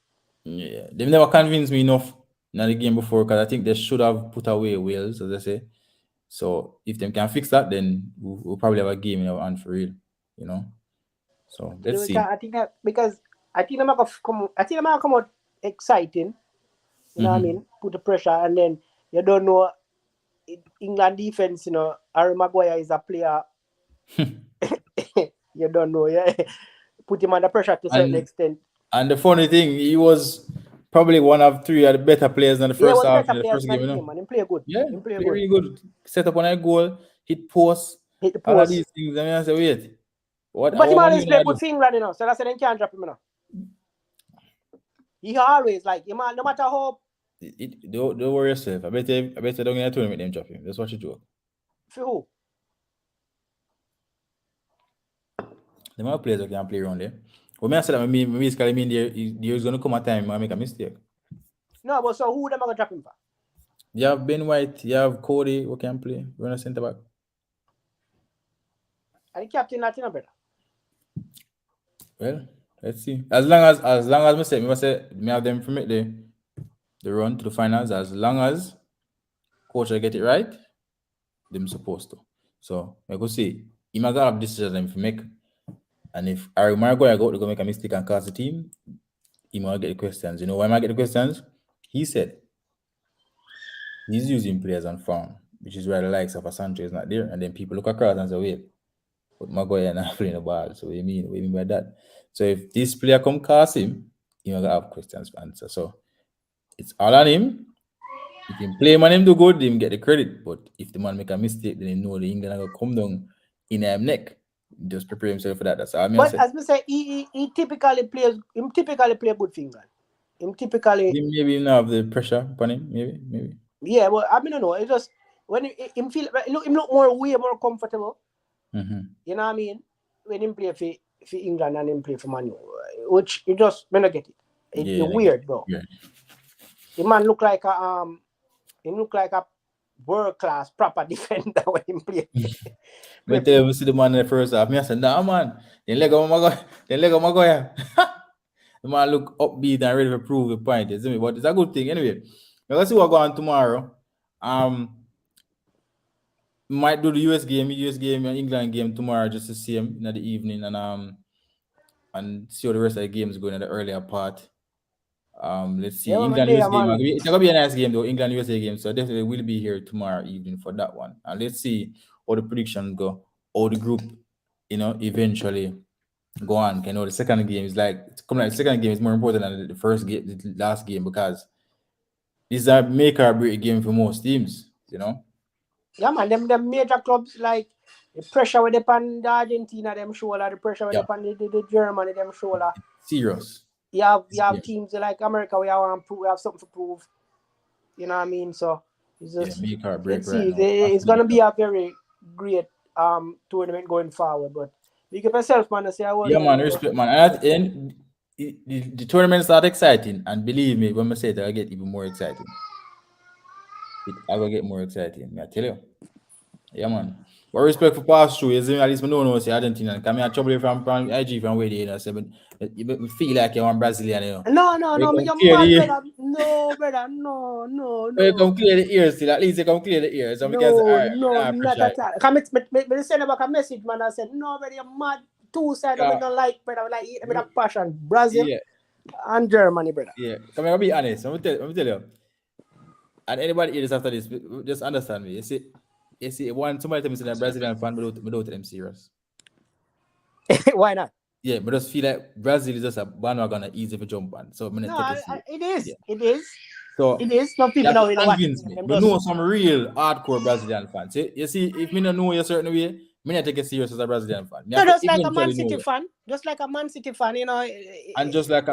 Yeah, they've never convinced me enough in the game before because I think they should have put away Wales, as I say. So if they can fix that, then we'll probably have a game in our hand for real, So let's see. I think that because I think they might come out exciting. You know what I mean? Put the pressure, and then you don't know England defense. Harry Maguire is a player. You don't know, yeah. Put him under pressure to a certain extent. And the funny thing, he was probably one of 3 of the better players in the first half in the first game. Man. He play good. Yeah, he play really good. Set up on a goal, hit post. Hit the post. All of these things. I say, wait. But he always play good for England, so that's why they can't drop him, He always no matter how. Don't worry yourself. I bet you don't get a tournament them drop him. That's what you do. For who? The more players that can play around there. But I said that basically there's gonna come a time I make a mistake. No, but so who them are gonna drop him for? You have Ben White, you have Cody who can play. We're on a centre back. And the captain Latina better. Well, let's see. As long as I say me have them to make the run to the finals. As long as coach will get it right, them supposed to. So I go see he might have decisions to make. And if Harry Maguire go to go make a mistake and cause the team, he might get the questions. You know why I might get the questions? He said he's using players on farm. which is why the likes of a Sancho is not there. And then people look across and say, wait, but Maguire not playing the ball. So what do you mean by that? So if this player come cost him, you're gonna have questions to answer. So it's all on him. If him play man him do good, him get the credit. But if the man make a mistake, then he know the England gonna come down in him neck. Just prepare himself for that. That's all I mean. But as we say, he typically play good for England. Him typically maybe not have the pressure upon him, maybe. Yeah, well, I mean, I don't know. It's just when him feel him look way more comfortable. Mm-hmm. You know what I mean? When him play for England and him play for Man U, which you just when I get it. It's weird, bro. Yeah. The man look like a world class proper defender when him play. But tell you see the man in the first half. Me I said, nah man, then leg of Maguire. The man look upbeat and ready to prove the point, isn't it? But it's a good thing anyway. Now let's see what going on tomorrow. Might do the US game and England game tomorrow just to see him in the evening and see how the rest of the games going in the earlier part. Let's see. England US game. It's gonna be a nice game though, England USA game. So definitely will be here tomorrow evening for that one. And let's see how the predictions go, how the group, eventually go on. The second game is the second game is more important than the first game, the last game, because this is a make or break game for most teams, Yeah, man, them major clubs like the pressure with upon the Argentina, them shoulder, the pressure with upon the Germany, them shoulder. Serious. You have teams like America, we have something to prove. You know what I mean? So it's just make or break. It's gonna be a very great tournament going forward. But you give yourself, man, to say man, respect, man. And at the end, the tournament start exciting, and believe me, when I say that, I get even more exciting. I will get more exciting. I tell you. Yeah, man. But respect for pass through, at least I know say Argentina. Come here, trouble from IG from where they say, but you feel like you're one Brazilian, No, you're mad, brother. No, brother, no. You come clear the ears still. At least you come clear the ears. So not at all. Come me send back a message, man. I said, no, brother, you're mad. Two sides I don't like, brother. Like eat with a passion. Brazil and Germany, brother. Yeah. Come here, be honest. I'm tell you. And anybody hear this after this, just understand me. You see, one somebody tell me say that Brazilian fan without them serious. Why not? Yeah, but just feel like Brazil is just a bandwagon easy to jump on. So it is. Yeah. It is. So it is. Some people know convince me. We know some real hardcore Brazilian fans. You see, if me don't know you a certain way, me not take it serious as a Brazilian fan. No, just like a Man City fan. Just like a Man City fan, And just like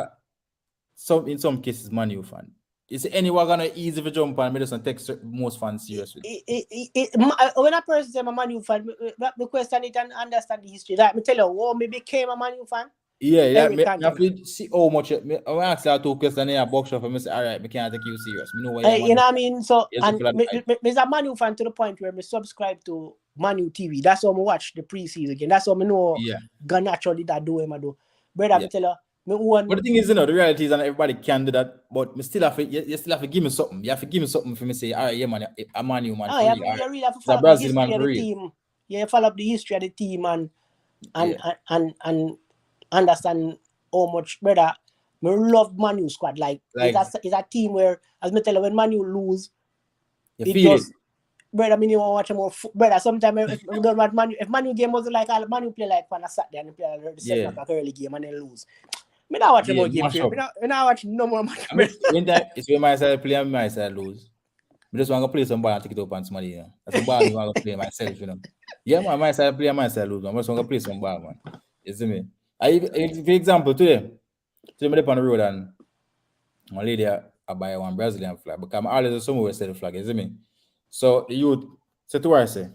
in some cases, Man U fan. Is anyone gonna easy to jump on? Me doesn't take most fans seriously. When a person say I'm a Man U fan, the question it and understand the history. Like me tell you, me became a Man U fan. Yeah. Me have to see how much. I ask you 2 questions in a box shop and I say, all right, me can't take you serious. Me know what you know what I mean. So and me's a Man U fan to the point where me subscribe to Man U TV. That's how me watch the preseason game. That's how me know. Gonna naturally that do him do. Brother, me tell you. But the thing is, the reality is that everybody can do that, but you still have to give me something. You have to give me something for me to say, all right, yeah, man, I'm Man U, man. You really have to follow the history of the team. You follow up the history of the team and understand how much, brother, I love Man U squad. Like it's a team where, as me tell you, when Man U lose, you feel it. Brother, I mean, you want to watch more. Brother, sometimes if Man U game was like Man U play like on a Saturday and play the 7 o'clock early game and then lose. Me not watch more games. Me not watch no more match. It's when my side play and my side lose. I just want to play some ball and take it up on somebody. That's the ball I want to play myself, Yeah, man, my side play and my side lose. I just want to play some ball, man. You see me? For example, today I'm on the road and my lady I buy one Brazilian flag because I'm always somewhere sell the flag. You see me? So the youth said to her, say,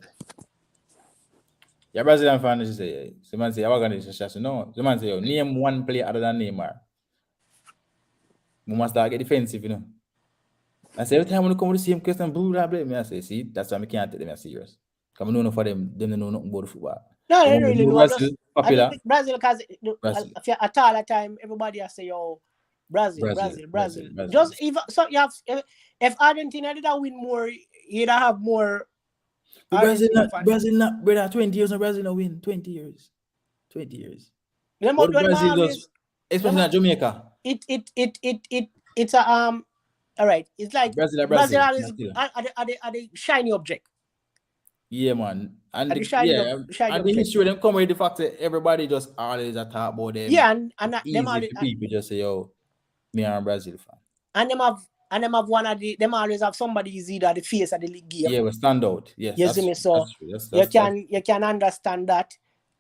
"You're Brazilian fan." She say, "The man say, I'm going to say, no." The man say, "Name one player other than Neymar." We must start get defensive, I say every time when you come with the same question, blah blah blah. I say, see, that's why I can't take them serious. Because I know for them don't know nothing about the football. No, they really know. Popular. Brazil, because at all the time, everybody has say, "Yo, Brazil." Just if Argentina did not win more, you'd have more. Brazil not, brother. 20 years, Brazil not win. 20 years. What Brazil does, especially in Jamaica. It's a all right. It's like Brazil is are the shiny object. Yeah, man. And And the, the shine yeah, up, shine and up the check. history them come with the fact that everybody just always talk about them. Yeah, and it's them easy for people just say, yo, me are a Brazil fan. And them have one of them always have somebody is either the face of the league game. Yeah, we stand out. Yes, you see me? So you can understand that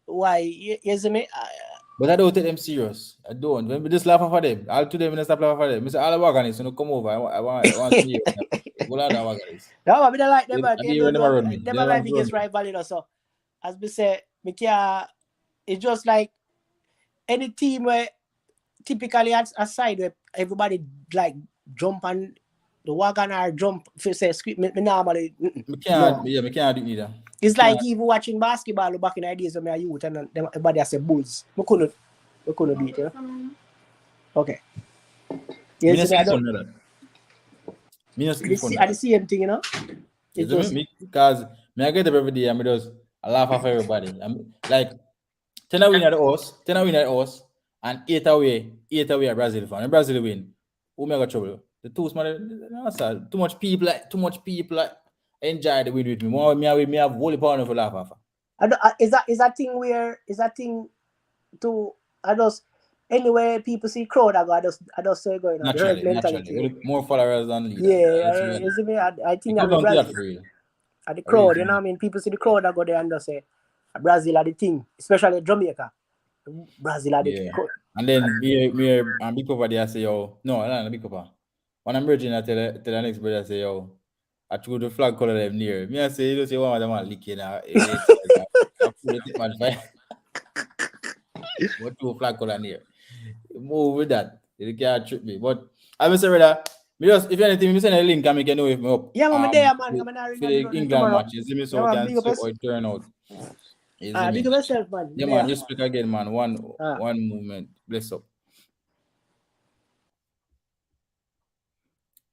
why you see me. But I don't take them serious. I don't. When we just laugh for them, I'll to them and stop laughing for them. I say all the Waganis, come over. I want to hear them. What are the Waganis? No, I don't like them. Them are my biggest rival, you know. So as we say, it's just like any team where typically aside where everybody like jump and the wagon or jump if you say script me normally me can't do it either. It's like even watching basketball back in the days when I youth and everybody say Bulls. We couldn't do it, you know? Okay. Yes, I don't. It's the same thing, you know. It's just because I get up every day and I laugh off everybody. I'm like 10 win at the horse, and 8 away a Brazil fan. When Brazil win, who make a trouble? The two small, no, sir. Too much people enjoy the win with me. More me have volley power for laugh off. Is that thing to I just anyway people see crowd I just say going on naturally. More followers than leaders. Yeah, you see me? I think that Brazil at the crowd, you know what I mean? People see the crowd that go there and just say Brazil are the thing, especially Jamaica. Brazil are the crowd. And then me and big papa there say, yo, no, I'm not big papa. When I'm virgin, I tell the next brother, say, yo, I threw the flag color them near. Me I say, you don't say one of them are leaking. I put the tip man fire. What two flag color near? Move with that. You can't trick me. But I will say that if anything, me send a link and me can know if me up. Yeah, I'm there, man. For the England match, you see me so can see how it turn out. Big yourself, man. Yeah, man. Just speak again, man. One movement. Bless up.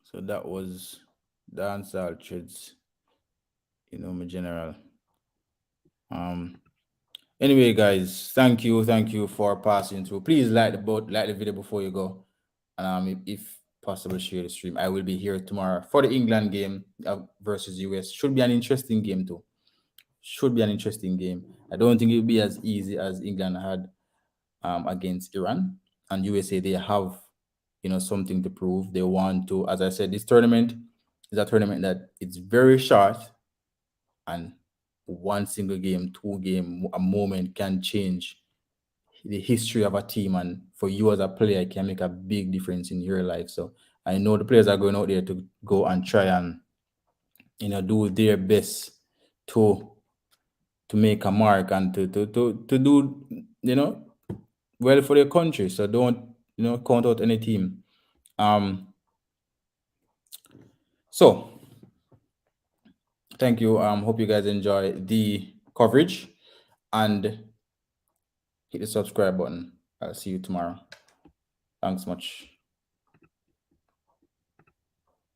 So that was dancehall trades. You know, my general. Anyway, guys, thank you for passing through. Please like the video before you go, and if possible, share the stream. I will be here tomorrow for the England game versus US. Should be an interesting game too. Should be an interesting game. I don't think it will be as easy as England had against Iran, and USA. They have something to prove. They want to, as I said, this tournament is a tournament that it's very short, and one single game, a moment can change the history of a team, and for you as a player, it can make a big difference in your life. So I know the players are going out there to go and try and do their best to make a mark and to do well for their country. So don't count out any team. So thank you. Hope you guys enjoy the coverage and hit the subscribe button. I'll see you tomorrow. Thanks much.